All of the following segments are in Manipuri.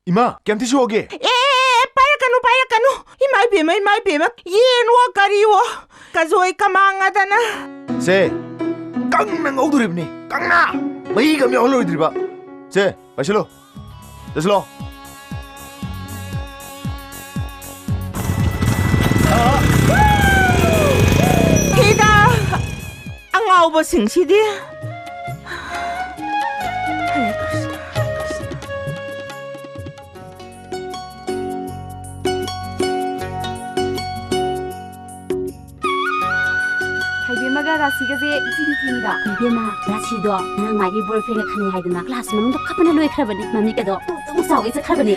이마, 겜티쇼게. पायकनु इमाई बेमा येनवा करिवो कजोई कमांगादना 세, 깡나 ngौ드리브니 깡나 मही가 명로이드리바 세, 마실로 됐을로 헤다 angaubasingsi디 राशिगजे इसिंथिंगा इबेमा राशिदो नंग मागी बॉयफ्रेंड खाने हाइदना क्लास में तो खपना लोय खरबनी मम्मी के दो तुम सावे से खरबनी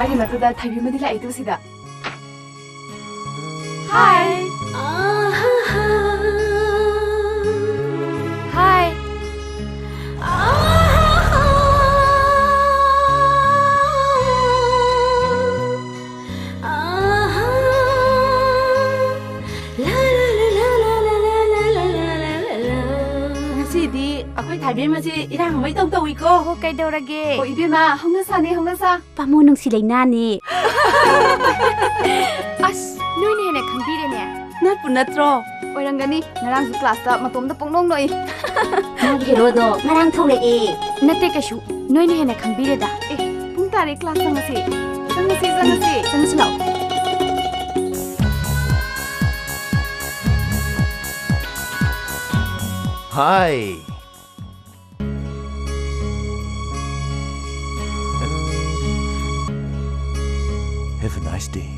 आगे मतलब थाइबी मदिला आइतु सिदा हाय 이베마지 이랑 뭐 이동 또 있고 그이더라게 이베마 홍나사네 홍나사 파모 능시 레나니 아스 너희네 해네 강비레네 나쁘 나트로 오이랑가니 나랑 클래스다 마톰다 뽕농 너희 나기로도 나랑 통레기 나때 까슈 너희네 해네 강비레다 에 뿡따레 클래스 상가시 라오 Hi. Have a nice day.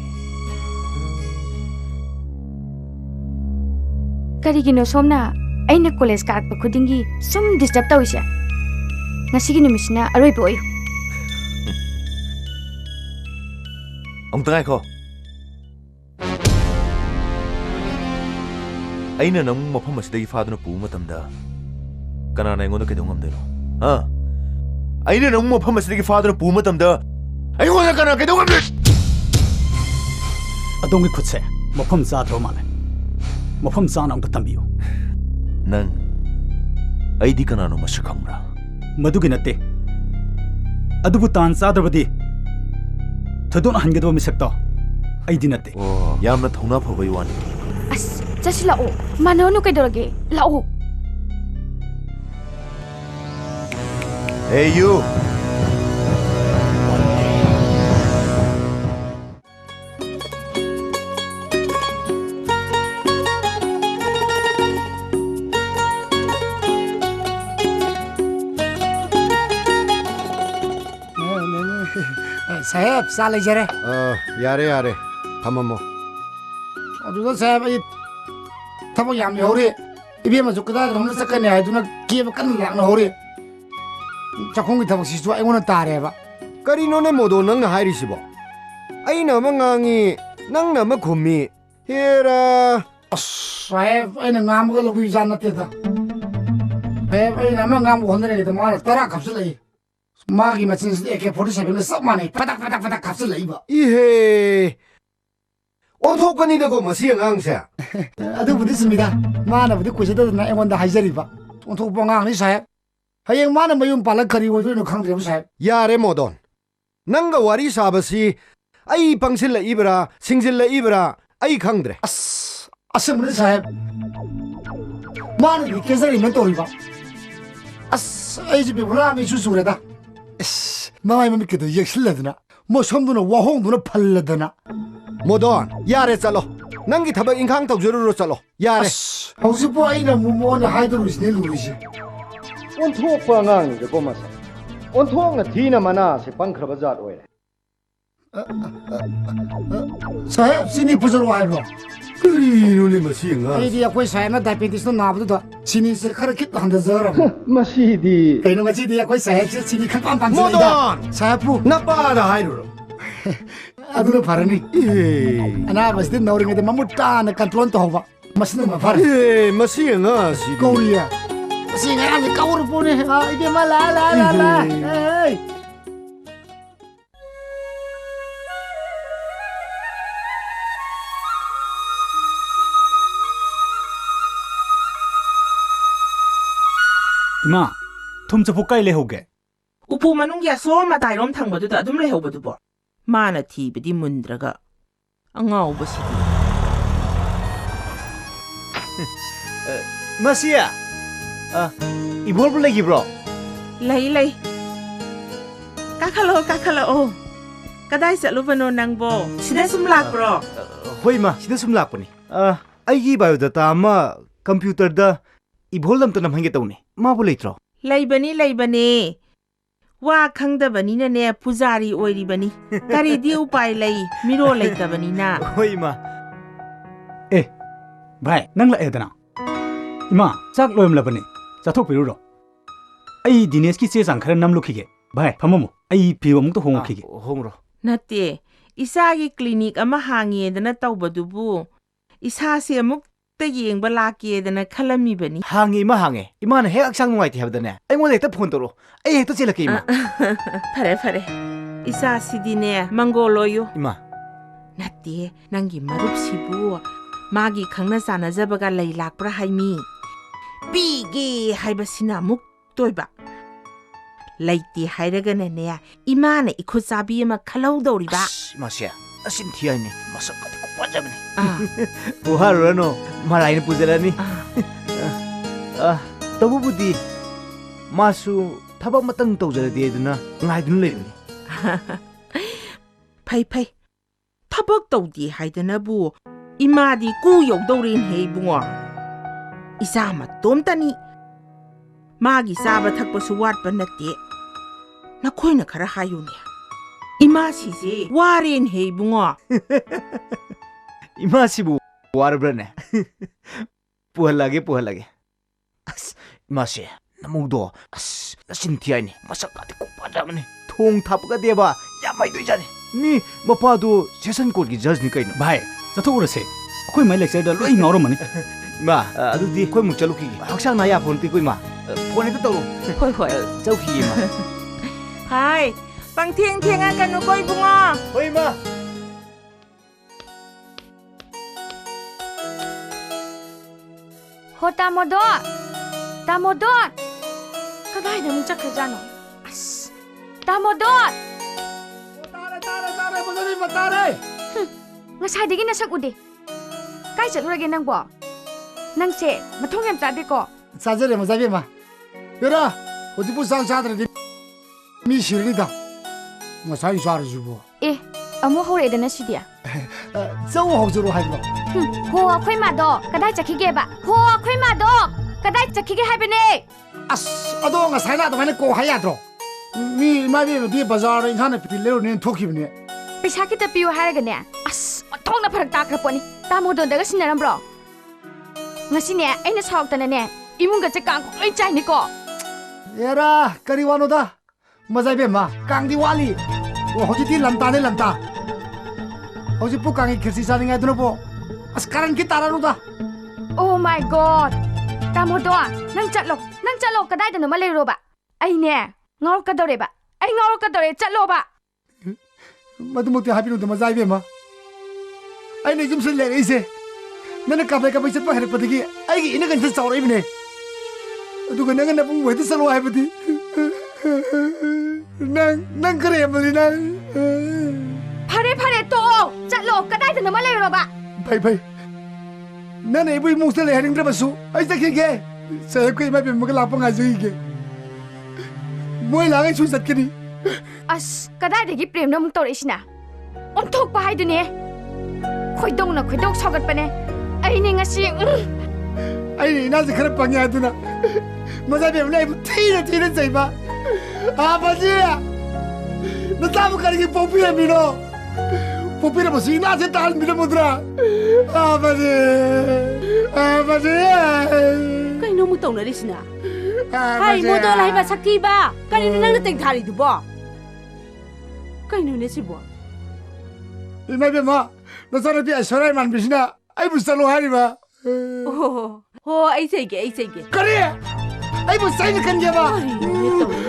Karigino somna aina college karakpa khudingi sum disturb tawise ngasigi numisina aroi boy Ông tengah kau. Aina nang mapam masih father na puma tamda. Kana na ingon na kedong amdelo. Ha? Aina nang mapam masih father na puma tamda. Ingon na kana kedong amdelo. Adongi khutse mafam za tho male mafam za nang tambiyo Nang ai di kana no masakhamra. madugi natte adubu tan sadabadi thadon hangedwa misakta ai di natte Oh, yamna thona phabai wani. as chasi lao manonu kaidorage lao Hey you. साहब साल जरे यारे यारे थममो अदुदा साहब आई थबक याम यौरे इबे मजु कदा रमना सकने हाइदुना केब कन लाकना होरे चखोंगी थबक सिसु आइगोना तारेबा करिनोने मोदो नंग हाइरिसिबो अइना मंगांगी नंगना मखुमी हेरा साहब आइना ngaमगा लबु जान नतेदा साहब आइना ngam होनरे त मार तरा खपसलई मागी मचिन से AK47 में सब माने पटक पटक पटक खपसलई बा इहे ओथोकनीदको मसी अंगांगसे अदुबुदि सुमिदा मानबुदि कुसेदना एगोंदा हाइजरिबा ओथोकपा ngang ni साहब हयेंग माना मयुम पालक खरी ओइनो खंगद्रेब साहब यारे मोदोन नंग वारी साबसी आई पंगसिल इबरा सिंगजिल इबरा आई खंगद्रे असमने साहब माने केजरी में तोरिबा अस एजी बेबरा में सुसुरेदा माय ममी केदो यक्सिलदना मोसमदुना वाहोंदुना फल्लदना मोदोन यारे चलो नंगी थबक इंखांग तौजरुरो चलो यारे हौसिपो आइना मुमोन हाइदरुसने लुरिसि ओंथोकपा ngang ko masa onthokna thina mana se pangkhra jat oire साहब सिनी पुजरो आइबो करिनोने मसी अंगा एदी अखोय साहब ना डायबिटीज न नाबदु द सिनी से खर कित हंदजर masi di कइनो गछि दी अखोय साहब से सिनी खन पाम पाम मोदोन साहब पु नपादा हाइरुरो अदुनो फरनी ए अना बसदि नौरिंगे ममुटा न कंट्रोल तो होबा मसने म फर ए मसी अंगा सी कोरिया सिंगा ने कावर पोने आ इदे मा ला ला ला ला ए ima thum chapu kai le hoge upu manung ya so ma tai rom thang badu da dum le ho badu bo mana thi bidi mundraga angau basi Masia, ibol pun lagi bro. lai kakalo o kadai sa lu bano nang bo sida sumlak bro Hoi ma, sida sumlak pani. Aigi biodata ma computer da ibol lam to nam hange tau ne. Ma boleh tro. laibani wa khangdabani na ne pujari oiri bani kari di upai lai miro laitabani na Hoi ma. e bhai nang la edana ima chak loim labani chathok piru ro ai dinesh ki che sang khara nam lukhige bhai phamomo ai piwa muk to hong khige Hongro. nate isagi clinic ama hangi dana tawbadubu isa se amuk ta yengba laki dana khalami bani Hangi ma hange. Ima na hek aksang ngai ti habda ne. Ai ngode ta phone toro. Ai hek to chela ke ima. fare isa sidine mangoloyo Ima. nate nangi marup sibu magi khangna sana jabaga lai lakpra haimi pige haibasina muk ꯂꯩꯔꯛꯇꯣꯏꯕ ꯂꯩꯇꯦ ꯍꯥꯏꯔꯒꯅꯅꯦ ꯏꯃꯥꯅ ꯏꯈꯨꯠ ꯆꯥꯕꯤ ꯑꯃ ꯈꯜꯍꯧꯗꯧꯔꯤꯕ 이마씨 아신 티아이네 마석 같은 꼭 빠져버네 ꯑꯥ 부하루라노 말아이는 부자라니 더부부디 마수 타박 마땅 떠오자라디 해두나 nga이두는 레이니 ꯐꯩ ꯐꯩ ꯊꯕꯛ ꯇꯧꯗꯦ ꯍꯥꯏꯗꯅꯕꯨ ꯏꯃꯥꯗꯤ ꯀꯨ ꯌꯧꯗꯧꯔꯦꯅꯦ ꯏꯕꯨꯡꯉꯣ ꯏꯆꯥ ꯃꯇꯣꯝꯇꯅꯤ ꯃꯥꯒꯤ ꯆꯥꯕ ꯊꯛꯄꯁꯨ ꯋꯥꯠꯄ ꯅꯠꯇꯦ ꯅꯈꯣꯏꯅ ꯈꯔ ꯍꯥꯏꯌꯨꯅꯦ 이마시지 와렌 헤이붕어 이마시부 와르브라네 부할라게 아스 이마시 나무도 아스 나신티아이니 마삭가데 꼭 빠자마네 통타부가 돼봐 야마이도 있잖니 니 마파도 재산골기 저즈니까이노 भाई चथोरसे अखोय मै लेक्चर द लोइ ngौरमनि 마 아두디 코이 묵자루키 학상 나야 폰티 코이마 폰에도 떠로 호이 호이 저우키마 하이 빵탱탱한 가누고 이붕어 코이마 호 따모도 그다이나 뭉짝하잖아 아스 따모도 따라 보자니 뭐 따라 ngасꯥꯏꯗꯒꯤ ꯅꯁꯛ ꯎꯗꯦ ꯀꯥꯏ ꯆꯠꯂꯨꯔꯒꯦ ꯅꯪꯕꯣ ꯅꯪꯁꯦ ꯃꯊꯣꯡ ꯌꯥꯝ ꯆꯥꯗꯦꯀꯣ 싸저래 뭐 자비마 여라 어디 부상 자들이 미 실리다 뭐 사이 자르 주고 ꯑꯦ ꯑꯃꯨꯛ ꯍꯧꯔꯛꯑꯦꯗꯅ ꯁꯤꯗꯤ 저우 혹저로 하이로 ꯍꯣ ꯑꯩꯈꯣꯏ ꯃꯥꯗꯣ ꯀꯗꯥꯏ ꯆꯠꯈꯤꯒꯦꯕ ꯍꯣ ꯑꯩꯈꯣꯏ ꯃꯥꯗꯣ ꯀꯗꯥꯏ ꯆꯠꯈꯤꯒꯦ ꯍꯥꯏꯕꯅꯦ 아스 아도 ngасꯥꯏ나 ꯑꯗꯨꯃꯥꯏꯅ ꯀꯣ ꯍꯥꯏꯌꯥꯗ꯭ꯔꯣ ꯃꯤ ꯏꯃꯥꯕꯤꯕꯗꯤ ꯕꯖꯥꯔꯗ ꯏꯟꯁꯥꯡ ꯅꯥꯄꯤ ꯂꯩꯔꯨꯅꯦ ꯊꯣꯛꯈꯤꯕꯅꯦ ꯄꯩꯁꯥ ꯈꯤꯇ ꯄꯤꯌꯨ ꯍꯥꯏꯔꯒꯅꯦ ꯑꯁ ꯑꯣꯟꯊꯣꯛꯅ ꯐꯔꯛ ꯇꯥꯈ꯭ꯔꯄꯣꯠꯅꯤ ꯇꯥꯃꯣꯗꯣꯟꯗꯒ ꯁꯤꯟꯅꯔꯝꯕ꯭ꯔꯣ ꯉꯁꯤꯅꯦ ꯑꯩꯅ ꯁꯥꯎꯔꯛꯇꯅꯅꯦ ꯏꯃꯨꯡꯒꯁꯦ ꯀꯥꯡ ꯂꯣꯏ ꯆꯥꯏꯅꯤꯀꯣ 얘라 그리 와노다 뭐자비마 깡디 와리 호지티 람타네 람타 호지 뿌깡이 글씨 사는 애들은 뭐 아스 까란 기 따라노다 Oh my god ꯇꯥꯃꯣꯗꯣ ꯅꯪ ꯆꯠꯂꯣ ꯀꯗꯥꯏꯗꯅꯣꯃ ꯂꯩꯔꯣꯕ ꯑꯩꯅꯦ ꯉꯥꯎꯔꯛꯀꯗꯧꯔꯦꯕ ꯑꯩ ꯉꯥꯎꯔꯛꯀꯗꯧꯔꯦ ꯆꯠꯂꯣꯕ मधुमती हाबिनुद मजाइबे मा आइने जुमसे लेरैसे नन काबै चतपा हेरपदगी आइगी इना गन चाउरैबने अदुगा नंग न बुं वैद सलो हाइबदी नंग करे मलि नंग फरे तो चलो कदाइदनोमा लेरोबा भाई नन एबुई मुसे ले हरिंद्र बसु आइ जखिगे सहेब के मा बेमग लाप ngajuige मोय लागे सु जतकनी ꯑꯁ ꯀꯗꯥꯏꯗꯒꯤ ꯄ꯭ꯔꯦꯝꯅ ꯑꯃꯨꯛ ꯇꯧꯔꯛꯏꯁꯤꯅ ꯑꯣꯟꯊꯣꯛꯄ ꯍꯥꯏꯗꯨꯅꯦ ꯈꯣꯏꯗꯧꯅ ꯈꯣꯏꯗꯧ ꯁꯥꯎꯒꯠꯄꯅꯦ ꯑꯩꯅꯦ ꯉꯁꯤ ꯑꯩꯅ ꯏꯅꯥꯁꯦ ꯈꯔ ꯄꯪꯉꯦ ꯍꯥꯏꯗꯨꯅ ꯃꯖꯥꯕꯦꯝꯅ ꯑꯩꯕꯨ ꯊꯤꯅ ꯆꯩꯕ ꯑꯥꯕꯖꯤ ꯅꯆꯥꯕꯨ ꯀꯔꯤꯒꯤ ꯄꯣꯛꯄꯤꯔꯝꯃꯤꯅꯣ ꯄꯣꯛꯄꯤꯔꯝꯃꯁꯨ ꯏꯅꯥꯁꯦ ꯇꯥꯍꯟꯕꯤꯔꯝꯃꯨꯗ꯭ꯔꯥ ꯑꯥꯕꯖꯤ ꯀꯩꯅꯣ ꯑꯃꯨꯛ ꯇꯧꯅꯔꯤꯁꯤꯅ ꯍꯥꯏ ꯃꯣꯗꯣꯜ ꯍꯥꯏꯕ ꯁꯛꯊꯤꯕ ꯀꯔꯤꯅꯣ ꯅꯪꯅ ꯇꯦꯡꯊꯥꯔꯤꯗꯨꯕꯣ ꯀꯩꯅꯣꯅꯦ ꯁꯤꯕꯣ 이마베마 너사람이 아셔라이 만비시나 아이부 살로 하리마 호 아이세게 그래 아이부 사이는 간게봐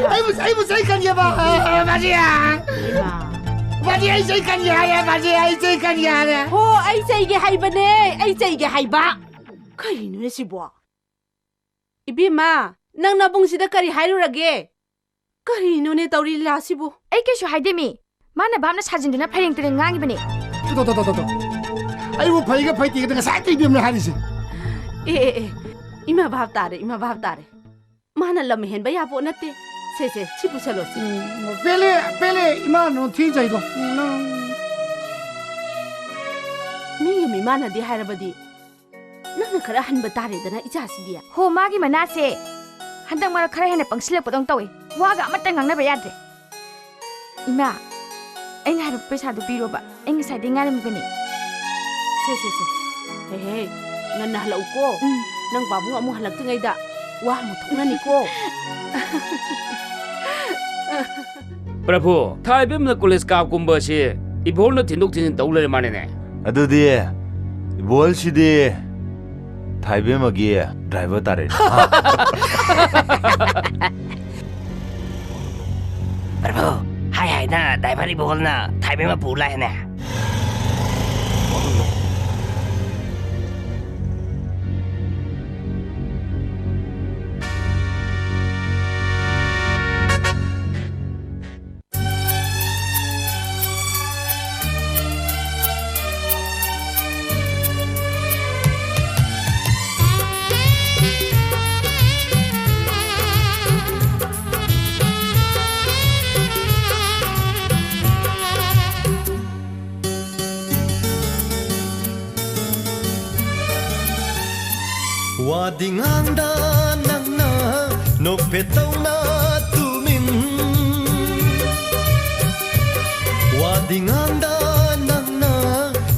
아이부 사이 간게봐 맞이야 아이세이 간게야 맞이야 아이세이 간게야 호 아이세게 하이바네 아이세게 하이바 그이노네 시보 이비마 ꯅꯪ ꯅꯕꯨꯡꯁꯤꯗ ꯀꯔꯤ ꯍꯥꯏꯔꯨꯔꯒꯦ ꯀꯔꯤꯅꯣꯅꯦ ꯇꯧꯔꯤ ꯂꯥꯁꯤꯕꯨ ꯑꯩ ꯀꯩꯁꯨ ꯍꯥꯏꯗꯦꯃꯤ ꯃꯥꯅ ꯚꯥꯞꯅ ꯁꯥꯖꯤꯟꯗꯨꯅ ꯐꯩꯔꯦꯡ ꯇꯨꯔꯦꯡ ꯉꯥꯡꯉꯤꯕꯅꯤ 또 아이고 파이가 파이티가 내가 살짝 이비면 하리지 ꯑꯦ 이마 밥 따래 마나 lâm ꯍꯦꯟꯕ ꯌꯥꯕꯣ ꯅꯠꯇꯦ ꯁꯦ ꯁꯤ ꯄꯨꯁꯜꯂꯣꯁꯤ 벨레 이마 너 튀자이도 미가 미만하디 하라바디 ꯅꯪꯅ ꯈꯔ ꯍꯟꯕ ꯇꯥꯔꯦꯗꯅ ꯏꯆꯥꯁꯤꯗꯤ ꯍꯣ ꯃꯥꯒꯤ ꯃꯅꯥꯁꯦ ꯍꯟꯗꯛ ꯃꯔꯛ ꯈꯔ ꯍꯦꯟꯅ ꯄꯪꯁꯤꯜꯂꯛꯄꯗꯧ ꯇꯧꯏ ꯋꯥꯒ ꯑꯃꯠꯇ ꯉꯥꯡꯅꯕ ꯌꯥꯗ꯭ꯔꯦ ꯏꯃꯥ ꯑꯩꯅ ꯍꯥꯏꯕ ꯄꯩꯁꯥꯗꯨ ꯄꯤꯔꯣꯕ ꯑꯩ ꯉꯁꯥꯏꯗꯩ ꯉꯥꯏꯔꯝꯃꯤꯕꯅꯤ ꯁꯦ ꯍꯦ ꯉꯟꯅ ꯍꯜꯂꯛꯎꯀꯣ ꯅꯪ ꯄꯥꯕꯨꯡ ꯑꯃꯨꯛ ꯍꯜꯂꯛꯇ꯭ꯔꯤꯉꯩꯗ ꯋꯥ ꯑꯃꯨꯛ ꯊꯣꯛꯅꯅꯤꯀꯣ प्रभु थाइबेमना कॉलेज का कुंबसे इबोलना थिंदोक थिन तौ ले मानेने अदुदि इबोलसिदि थाइबेमगी ड्राइवर तारे प्रभु हाय ना ड्राइवर इबोलना थाइबेमा पुला है ना wadinganda nangna nopetawna tumin wadinganda nangna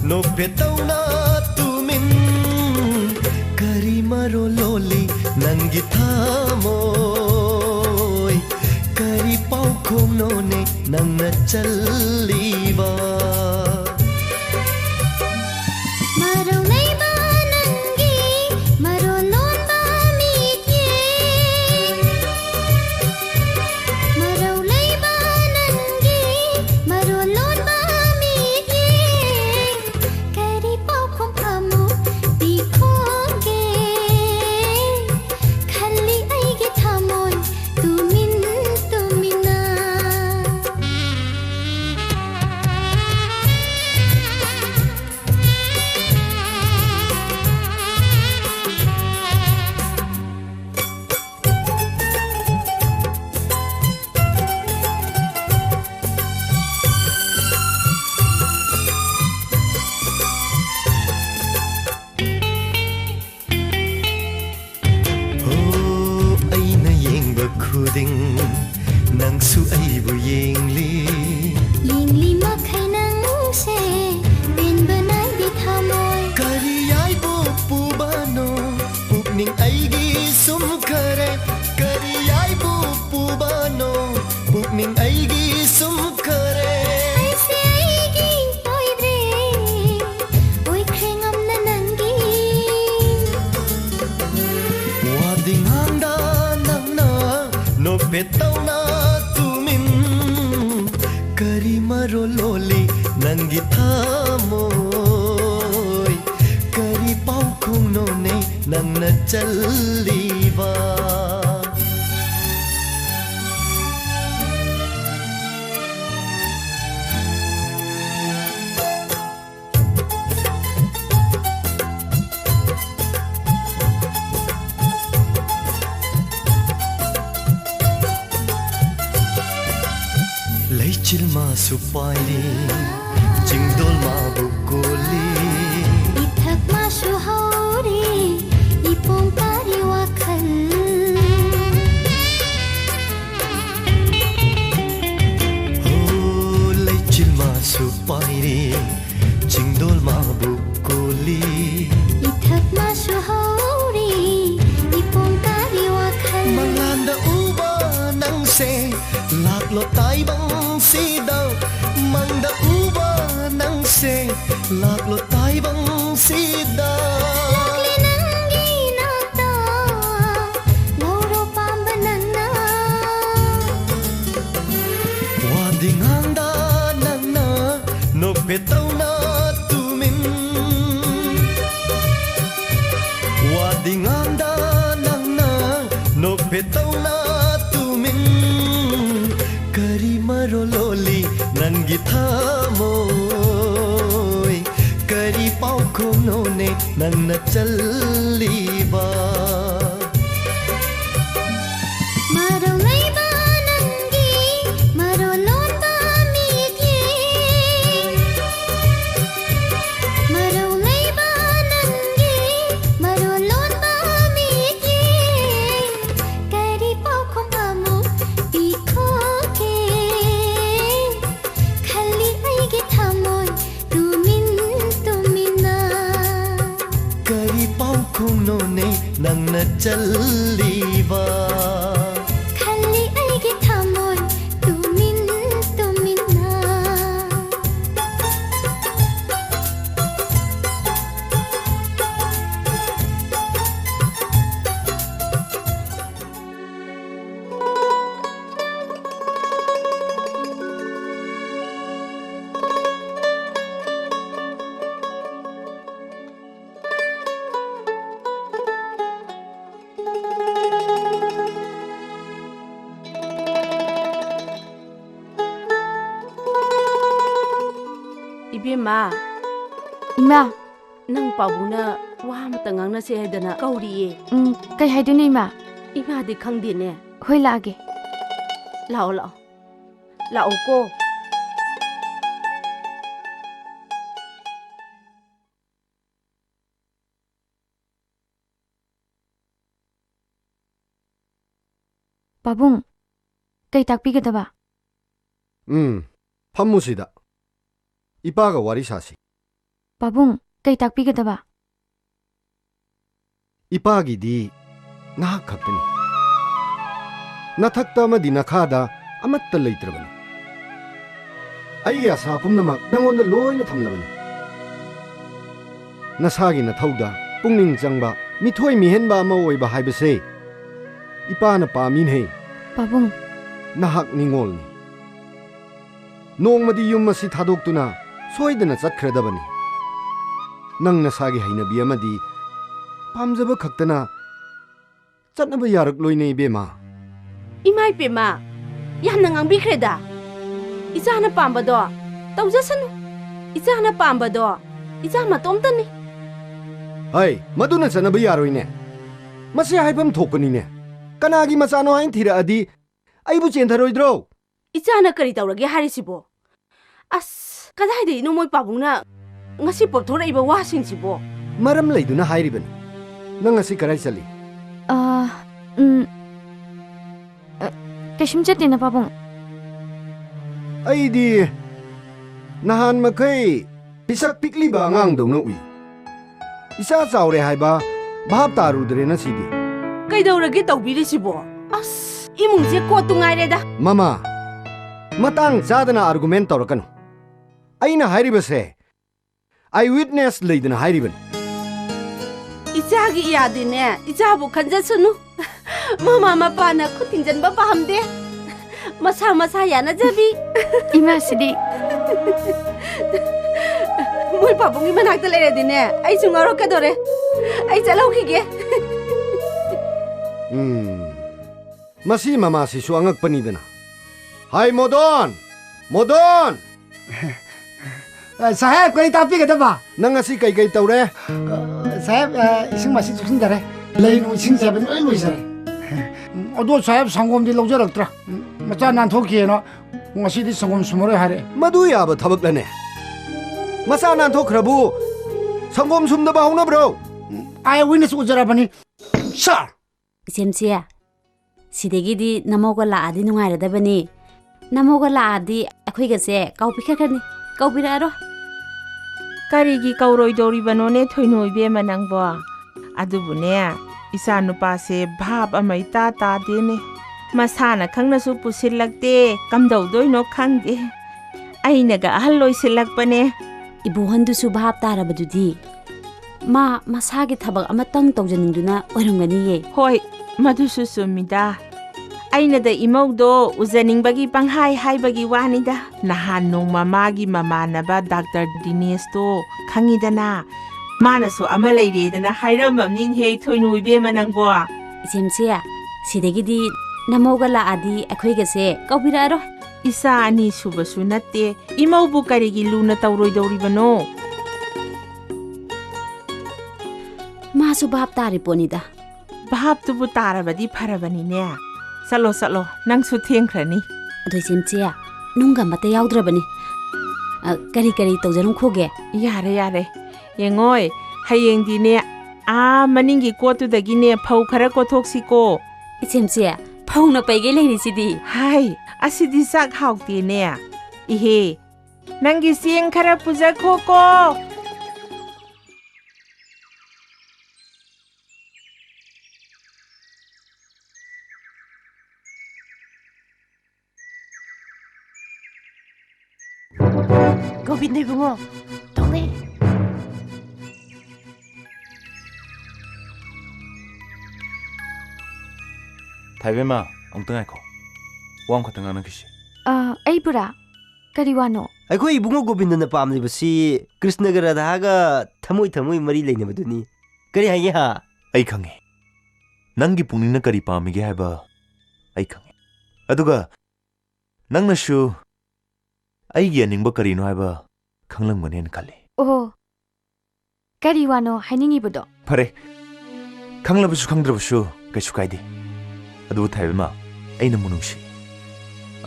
nopetawna tumin kari marololi nangi thamoy kari pau khom none nangna challiba nangsu aibu yengli yengli makai nangse ben banai di thamoy kari aibu pubano pupning aigi sum kare kari aibu pubano pupning aigi sum kare aise aigi toidre oi khengam na nangi wading handa nangna no petawna kari marololi nangi thamoy kari pau khong none nangna challiba leichil ma supairi jingdol ma bukoli ithak ma shuhauri ipong tari wakhal oh leichil ma supairi jingdol ma bukoli ithak ma shuhauri ipong tari wakhal manganda uba nang se laklo tai bang sidaw mangda uba nang se laklo tai bang sidaw lakli nangi nata lauro pambanana wadinganda nangna no petawna tumin wadinganda nangna no petawna kari marololi nangi thamoy kari pau khom none nangna challiba marolaiba nangi marolonba migye marolaiba nangi marolonba migye kari pau khom amo ikho none nangna challiba khali aigi thamoy tumin tumina Ibema ima nang pabuna wa mata ngangna se haidana kauriye kai haidune ima ima di khangdine hoi lage lao lao lao ko ꯄꯥꯕꯨꯡ ꯀꯩ ꯇꯥꯛꯄꯤꯒꯗꯕ ꯐꯝꯃꯨꯁꯤꯗ ꯏꯄꯥꯒ ꯋꯥꯔꯤ ꯁꯥꯁꯤ ꯄꯥꯕꯨꯡ ꯀꯩ ꯇꯥꯛꯄꯤꯒꯗꯕ ꯏꯄꯥꯒꯤꯗꯤ ꯅꯍꯥꯛ ꯈꯛꯇꯅꯤ ꯅꯊꯛꯇ ꯑꯃꯗꯤ ꯅꯈꯥꯗ ꯑꯃꯠꯇ ꯂꯩꯇ꯭ꯔꯕꯅꯤ ꯑꯩꯒꯤ ꯑꯁꯥ ꯄꯨꯝꯅꯃꯛ ꯅꯉꯣꯟꯗ ꯂꯣꯏꯅ ꯊꯝꯂꯕꯅꯤ ꯅꯁꯥꯒꯤ ꯅꯊꯧꯗ ꯄꯨꯛꯅꯤꯡ ꯆꯪꯕ ꯃꯤꯊꯣꯏ ꯃꯤꯍꯦꯟꯕ ꯑꯃ ꯑꯣꯏꯕ ꯍꯥꯏꯕꯁꯦ ꯏꯄꯥꯅ ꯄꯥꯝꯃꯤꯅꯦ ꯄꯥꯕꯨꯡ ꯅꯍꯥꯛ ꯅꯤꯡꯉꯣꯜꯅꯤ ꯅꯣꯡꯃꯗꯤ ꯌꯨꯝ ꯑꯁꯤ ꯊꯥꯗꯣꯛꯇꯨꯅ ꯁꯣꯏꯗꯅ ꯆꯠꯈ꯭ꯔꯗꯕꯅꯤ ꯅꯪ ꯅꯁꯥꯒꯤ ꯍꯩꯅꯕꯤ ꯑꯃꯗꯤ ꯄꯥꯝꯖꯕ ꯈꯛꯇꯅ ꯆꯠꯅꯕ ꯌꯥꯔꯛꯂꯣꯏꯅꯦ 이베마 이마 이베마 ꯌꯥꯝꯅ ꯉꯥꯡꯕꯤꯈ꯭ꯔꯦꯗ 이자나 ꯄꯥꯝꯕꯗꯣ ꯇꯧꯖꯁꯅꯨ 이자나 ꯄꯥꯝꯕꯗꯣ 이자 ꯃꯇꯣꯝꯇꯅꯤ ꯍꯩ ꯃꯗꯨꯅ ꯆꯠꯅꯕ ꯌꯥꯔꯣꯏꯅꯦ ꯃꯁꯤ ꯍꯥꯏꯐꯝ ꯊꯣꯛꯄꯅꯤꯅꯦ ꯀꯅꯥꯒꯤ ꯃꯆꯥꯅꯣ ꯍꯥꯏꯅ ꯊꯤꯔꯛꯑꯗꯤ ꯑꯩꯕꯨ ꯆꯦꯟꯊꯔꯣꯏꯗ꯭ꯔꯣ 이자나 ꯀꯔꯤ ꯇꯧꯔꯒꯦ ꯍꯥꯏꯔꯤꯁꯤꯕꯣ ꯑꯁ ꯀꯗꯥꯏꯗꯒꯤꯅꯣ ꯃꯣꯏ ꯄꯥꯕꯨꯡꯅ ꯉꯁꯤ ꯄꯣꯊꯣꯔꯛꯏꯕ ꯋꯥꯁꯤꯡꯁꯤꯕꯣ ꯃꯔꯝ ꯂꯩꯗꯨꯅ ꯍꯥꯏꯔꯤꯕꯅꯤ ꯅꯪ ꯉꯁꯤ ꯀꯔꯥꯏ ꯆꯠꯂꯤ ꯀꯩꯁꯨꯝ ꯆꯠꯇꯦꯅ ꯄꯥꯕꯨꯡ ꯑꯩꯗꯤ ꯅꯍꯥꯟ ꯃꯈꯩ ꯄꯤꯁꯛ ꯄꯤꯛꯂꯤꯕ ꯑꯉꯥꯡꯗꯧꯅ ꯎꯏ ꯏꯆꯥ ꯆꯥꯎꯔꯦ ꯍꯥꯏꯕ ꯚꯥꯞ ꯇꯥꯔꯨꯗ꯭ꯔꯦ ꯉꯁꯤꯗꯤ ꯀꯩꯗꯧꯔꯒꯦ ꯇꯧꯕꯤꯔꯤꯁꯤꯕꯣ ꯑꯁ 이mun제 ꯀꯣꯠꯇꯨ ꯉꯥꯏꯔꯦꯗ ꯃꯃꯥ ꯃꯇꯥꯡ ꯆꯥꯗꯅ ꯑꯥꯔꯒꯨꯃꯦꯟ ꯇꯧꯔꯛꯀꯅꯨ ꯑꯩꯅ ꯍꯥꯏꯔꯤꯕꯁꯦ ꯑꯥꯏ ꯋꯤꯠꯅꯦꯁ ꯂꯩꯗꯅ ꯍꯥꯏꯔꯤꯕꯅꯤ 이자기 이야디네 이자부 간자스누 마마 마빠나 쿠팅전바 파함데 마사 야나자비 이마시디 뭘 바봉이만 학달래라디네 아이 중얼었게 도래 아이 잘라오기게 마시 마마시수 angakpanidana 하이 모돈 사헵 거기 답비겠다 ꯅꯪ ꯉꯁꯤ ꯀꯩ ꯇꯧꯔꯦ 사헵 이승 맛이 죽신다래 레이노 이승 제벤 얼로 있어래 어도 사헵 상곰디 럭저럭더라 맞자 난 토끼에너 ngasi디 상곰 수모래 하래 마두 야바 타박라네 마사 난 토크라부 상곰 숨다바 홍나브로 아이 위너스 우저라바니 사 ꯏꯆꯦꯝꯆꯦ ꯁꯤꯗꯒꯤꯗꯤ ꯅꯃꯧꯒ ꯂꯥꯛꯑꯗꯤ ꯅꯨꯡꯉꯥꯏꯔꯗꯕꯅꯤ ꯅꯃꯧꯒ ꯂꯥꯛꯑꯗꯤ ꯑꯩꯈꯣꯏꯒꯁꯦ ꯀꯥꯎꯕꯤꯈ꯭ꯔꯒꯅꯤ ꯀꯧꯕꯤꯔꯛꯑꯔꯣꯏ ꯀꯔꯤꯒꯤ ꯀꯧꯔꯣꯏꯗꯧꯔꯤꯕꯅꯣꯅꯦ ꯊꯣꯏꯅꯣꯏꯕꯦꯝꯃ ꯅꯪꯕꯣ ꯑꯗꯨꯕꯨꯅꯦ ꯏꯆꯥ ꯅꯨꯄꯥꯁꯦ ꯚꯥꯞ ꯑꯃ ꯏꯇꯥ ꯇꯥꯗꯦꯅꯦ ꯃꯁꯥꯅ ꯈꯪꯅꯁꯨ ꯄꯨꯁꯤꯜꯂꯛꯇꯦ ꯀꯝꯗꯧꯗꯣꯏꯅꯣ ꯈꯪꯗꯦ ꯑꯩꯅꯒ ꯑꯍꯜ ꯑꯣꯏꯁꯤꯜꯂꯛꯄꯅꯦ ꯏꯕꯣꯍꯟꯗꯨꯁꯨ ꯚꯥꯞ ꯇꯥꯔꯕꯗꯨꯗꯤ ꯃꯥ ꯃꯁꯥꯒꯤ ꯊꯕꯛ ꯑꯃꯇꯪ ꯇꯧꯖꯅꯤꯡꯗꯨꯅ ꯑꯣꯏꯔꯝꯒꯅꯤꯌꯦ ꯍꯣꯏ ꯃꯗꯨꯁꯨ ꯆꯨꯝꯃꯤꯗ ꯑꯩꯅꯗ ꯏꯃꯧꯗꯣ ꯎꯖꯅꯤꯡꯕꯒꯤ ꯄꯪꯍꯥꯏ ꯍꯥꯏꯕꯒꯤ ꯋꯥꯅꯤꯗ ꯅꯍꯥꯟ ꯅꯣꯡꯃ ꯃꯥꯒꯤ ꯃꯃꯥꯟꯅꯕ ꯗꯥꯛꯇꯔ ꯗꯤꯅꯦꯁꯇꯣ ꯈꯪꯉꯤꯗꯅ ꯃꯥꯅꯁꯨ ꯑꯃ ꯂꯩꯔꯦꯗꯅ ꯍꯥꯏꯔꯝꯃꯕꯅꯤꯍꯦ ꯊꯣꯏꯅꯣꯏꯕꯦꯝꯃ ꯅꯪꯕꯣ ꯏꯆꯦꯝꯆꯦ ꯁꯤꯗꯒꯤꯗꯤ ꯅꯃꯧꯒ ꯂꯥꯛꯑꯗꯤ ꯑꯩꯈꯣꯏꯒꯁꯦ ꯀꯧꯕꯤꯔꯛꯑꯔꯣꯏ ꯏꯆꯥ ꯑꯅꯤ ꯁꯨꯕꯁꯨ ꯅꯠꯇꯦ ꯏꯃꯧꯕꯨ ꯀꯔꯤꯒꯤ ꯂꯨꯅ ꯇꯧꯔꯣꯏꯗꯧꯔꯤꯕꯅꯣ ꯃꯥꯁꯨ ꯚꯥꯞ ꯇꯥꯔꯤ ꯄꯣꯠꯅꯤꯗ ꯚꯥꯞꯇꯨꯕꯨ ꯇꯥꯔꯕꯗꯤ ꯐꯔꯕꯅꯤꯅꯦ ꯆꯠꯂꯣ ꯆꯠꯂꯣ ꯅꯪꯁꯨ ꯊꯦꯡꯈ꯭ꯔꯅꯤ ꯑꯗꯣ ꯏꯆꯦꯝꯆꯦ ꯅꯨꯡꯒ ꯑꯃꯠꯇ ꯌꯥꯎꯗ꯭ꯔꯕꯅꯤ ꯀꯔꯤ ꯇꯧꯖꯔꯝꯈꯣꯒꯦ ꯌꯥꯔꯦ ꯌꯦꯡꯉꯣꯏ ꯍꯌꯦꯡꯗꯤꯅꯦ ꯃꯅꯤꯡꯒꯤ ꯀꯣꯠꯇꯨꯗꯒꯤꯅꯦ ꯐꯧ ꯈꯔ ꯀꯣꯊꯣꯛꯁꯤꯀꯣ ꯏꯆꯦꯝꯆꯦ ꯐꯧꯅ ꯄꯩꯒꯩ ꯂꯩꯔꯤꯁꯤꯗꯤ ꯍꯥꯏ ꯑꯁꯤꯗꯤ ꯆꯥꯛ ꯍꯥꯎꯇꯦꯅꯦ ꯏꯍꯦ ꯅꯪꯒꯤ ꯆꯦꯡ ꯈꯔ ꯄꯨꯖꯈꯣꯀꯣ 고빈네 붕어 동네 타이베마 엉뚱하고 왕 같은 거는 그시 ꯑꯩꯕꯨꯔꯥ ꯀꯔꯤ ꯋꯥꯅꯣ ꯑꯩꯈꯣꯏ ꯏꯕꯨꯡꯉꯣ ꯒꯣꯕꯤꯟꯗꯅ ꯄꯥꯝꯂꯤꯕꯁꯤ ꯀ꯭ꯔꯤꯁꯅꯒ ꯔꯥꯙꯥꯒ ꯊꯃꯣꯏ ꯃꯔꯤ ꯂꯩꯅꯕꯗꯨꯅꯤ ꯀꯔꯤ ꯍꯥꯏꯒꯦ ꯍꯥ ꯑꯩ ꯈꯪꯉꯦ ꯅꯪꯒꯤ ꯄꯨꯛꯅꯤꯡꯅ ꯀꯔꯤ ꯄꯥꯝꯃꯤꯒꯦ ꯍꯥꯏꯕ ꯑꯩ ꯈꯪꯉꯦ ꯑꯗꯨꯒ ꯅꯪꯅꯁꯨ ꯑꯩꯒꯤ ꯑꯅꯤꯡꯕ ꯀꯔꯤꯅꯣ ꯍꯥꯏꯕ ꯈꯪꯂꯝꯒꯅꯦꯅ ꯈꯜꯂꯤ ꯑꯣ ꯀꯔꯤ ꯋꯥꯅꯣ ꯍꯥꯏꯅꯤꯡꯉꯤꯕꯗꯣ ꯐꯔꯦ ꯈꯪꯂꯕꯁꯨ ꯈꯪꯗ꯭ꯔꯕꯁꯨ ꯀꯩꯁꯨ ꯀꯥꯏꯗꯦ ꯑꯗꯨꯕꯨ ꯊꯥꯏꯕꯦꯝꯃ ꯑꯩ ꯅꯪꯕꯨ ꯅꯨꯡꯁꯤ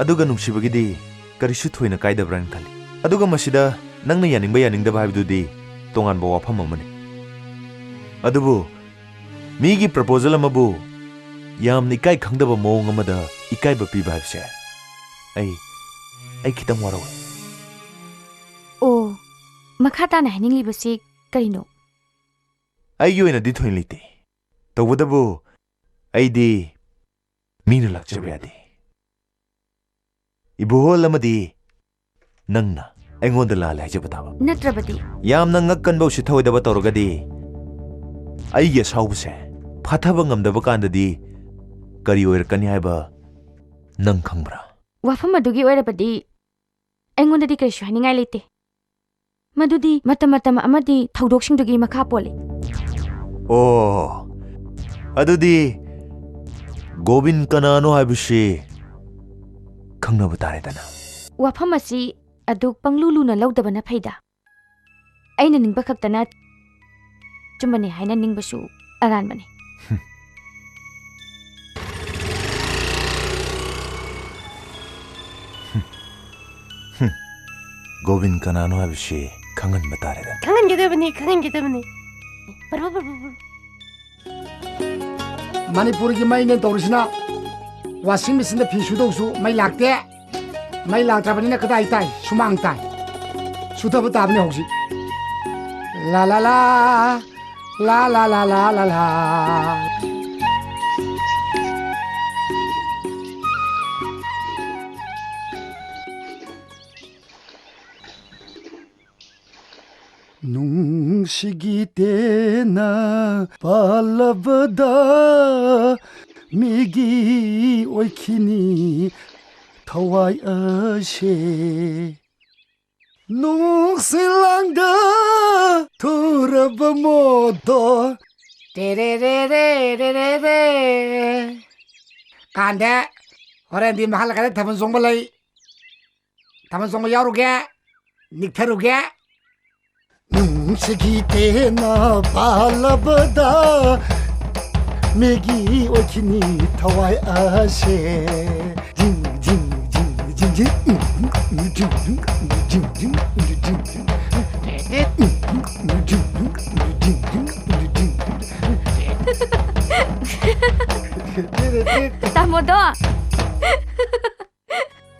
ꯑꯗꯨꯒ ꯅꯨꯡꯁꯤꯕꯒꯤꯗꯤ ꯀꯔꯤꯁꯨ ꯊꯣꯏꯅ ꯀꯥꯏꯗꯕ꯭ꯔꯥꯅ ꯈꯜꯂꯤ ꯑꯗꯨꯒ ꯃꯁꯤꯗ ꯅꯪꯅ ꯌꯥꯅꯤꯡꯕ ꯌꯥꯅꯤꯡꯗꯕ ꯍꯥꯏꯕꯗꯨꯗꯤ ꯇꯣꯉꯥꯟꯕ ꯋꯥꯐꯝ ꯑꯃꯅꯤ ꯑꯗꯨꯕꯨ ꯃꯤꯒꯤ ꯄ꯭ꯔꯄꯣꯖꯦꯜ ꯑꯃꯕꯨ ꯌꯥꯝꯅ ꯏꯀꯥꯏ ꯈꯪꯗꯕ ꯃꯑꯣꯡ ꯑꯃꯗ ꯏꯀꯥꯏꯕ ꯄꯤꯕ ꯍꯥꯏꯕꯁꯦ ꯑꯩ ꯈꯤꯇꯪ ꯋꯥꯔꯧꯏ. ꯑꯣ, ꯃꯈꯥ ꯇꯥꯅ ꯍꯥꯏꯅꯤꯡꯂꯤꯕꯁꯤ ꯀꯔꯤꯅꯣ? ꯑꯩꯒꯤ ꯑꯣꯏꯅꯗꯤ ꯊꯣꯏꯅ ꯂꯩꯇꯦ. ꯇꯧꯕꯇꯕꯨ ꯑꯩꯗꯤ ꯃꯤꯅ ꯂꯥꯛꯆꯕ ꯌꯥꯗꯦ. 이보홀 ꯑꯃꯗꯤ ꯅꯪꯅ ꯑꯩꯉꯣꯟꯗ ꯂꯥꯜꯂꯦ ꯍꯥꯏꯖꯕ ꯇꯥꯕ. ꯅꯠꯇ꯭ꯔꯕꯗꯤ ꯌꯥꯝꯅ ꯉꯛꯀꯟꯕ ꯎꯁꯤꯠꯊꯑꯣꯏꯗꯕ ꯇꯧꯔꯒꯗꯤ ꯑꯩꯒꯤ ꯑꯁꯥꯎꯕꯁꯦ ꯐꯥꯊꯕ ꯉꯝꯗꯕ ꯀꯥꯟꯗꯗꯤ ꯀꯔꯤ ꯑꯣꯏꯔꯛꯀꯅꯤ ꯍꯥꯏꯕ ꯅꯪ ꯈꯪꯕ꯭ꯔꯥ? ꯋꯥꯐꯝ ꯑꯗꯨꯒꯤ ꯑꯣꯏꯔꯕꯗꯤ ꯑꯩꯉꯣꯟꯗꯗꯤ ꯀꯔꯤꯁꯨ ꯍꯥꯏꯅꯤꯡꯉꯥꯏ ꯂꯩꯇꯦ. ꯃꯗꯨꯗꯤ ꯃꯇꯝ ꯑꯃꯗꯤ ꯊꯧꯗꯣꯛꯁꯤꯡꯗꯨꯒꯤ ꯃꯈꯥ ꯄꯣꯜꯂꯤ. ꯑꯣ, ꯑꯗꯨꯗꯤ ꯒꯣꯕꯤꯟ ꯀꯅꯥꯅꯣ ꯍꯥꯏꯕꯁꯤ ꯈꯪꯅꯕ ꯇꯥꯔꯦꯗꯅ. ꯋꯥꯐꯝ ꯑꯁꯤ ꯑꯗꯨ ꯄꯪꯂꯨ ꯂꯨꯅ ꯂꯧꯗꯕꯅ ꯐꯩꯗ. ꯑꯩꯅ ꯅꯤꯡꯕ ꯈꯛꯇꯅ ꯆꯨꯝꯕꯅꯤ ꯍꯥꯏꯅ ꯅꯤꯡꯕꯁꯨ ꯑꯔꯥꯟꯕꯅꯤ. ꯒꯣꯕꯤꯟ ꯀꯅꯥꯅꯣ ꯍꯥꯏꯕꯁꯤ ꯈꯪꯍꯟꯕ ꯇꯥꯔꯦꯗꯅ. ꯈꯪꯍꯟꯒꯗꯕꯅꯤ. ꯃꯅꯤꯄꯨꯔꯒꯤ ꯃꯩꯅ ꯇꯧꯔꯤꯁꯤꯅ ꯋꯥꯁꯤꯡ ꯃꯦꯆꯤꯟꯗ ꯐꯤ ꯁꯨꯗꯧꯁꯨ ꯃꯩ ꯂꯥꯛꯇꯦ. ꯃꯩ ꯂꯥꯛꯇ꯭ꯔꯕꯅꯤꯅ ꯀꯗꯥꯏ ꯇꯥꯏ? ꯁꯨꯃꯥꯡ ꯇꯥꯏ. ꯁꯨꯊꯕ ꯇꯥꯕꯅꯤ ꯍꯧꯖꯤꯛ. ꯂꯥ ꯂꯥ ꯂꯥ ꯂꯥ ꯂꯥ ꯂꯥ ꯂꯥ ꯂꯥ ꯂꯥ. ꯅꯨꯡꯁꯤꯒꯤ ꯇꯦꯅ ꯄꯥꯜꯂꯕꯗ ꯃꯤꯒꯤ ꯑꯣꯏꯈꯤꯅꯤ ꯊꯋꯥꯏ ꯑꯁꯦ. ꯅꯨꯡꯁꯤꯂꯥꯡꯗ ꯊꯨꯔꯕ ꯃꯣꯗꯣ ꯇꯦꯔꯦ ꯔꯦ ꯔꯦ ꯔꯦ ꯔꯦ ꯔꯦ. ꯀꯥꯟꯗꯦ ꯍꯣꯔꯦꯟꯗꯤ ꯃꯍꯜ ꯂꯩꯀꯥꯏꯗ ꯊꯥꯕꯜ ꯆꯣꯡꯕ ꯂꯩ. ꯊꯥꯕꯜ ꯆꯣꯡꯕ ꯌꯥꯎꯔꯨꯒꯦ, ꯅꯤꯛꯊꯔꯨꯒꯦ. ꯅꯨꯡꯁꯤꯒꯤ ꯇꯦꯅ ꯄꯥꯜꯂꯕꯗ ꯃꯤꯒꯤ ꯑꯣꯏꯈꯤꯅꯤ ꯊꯋꯥꯏ ꯑꯁꯦ. ꯖꯤꯡ ꯖꯤꯡ ꯖꯤꯡ ꯖꯤꯡ ꯖꯤꯡ ꯖꯤꯡ ꯖꯤꯡ ꯖꯤꯡ ꯇꯥꯃꯣꯗꯣ,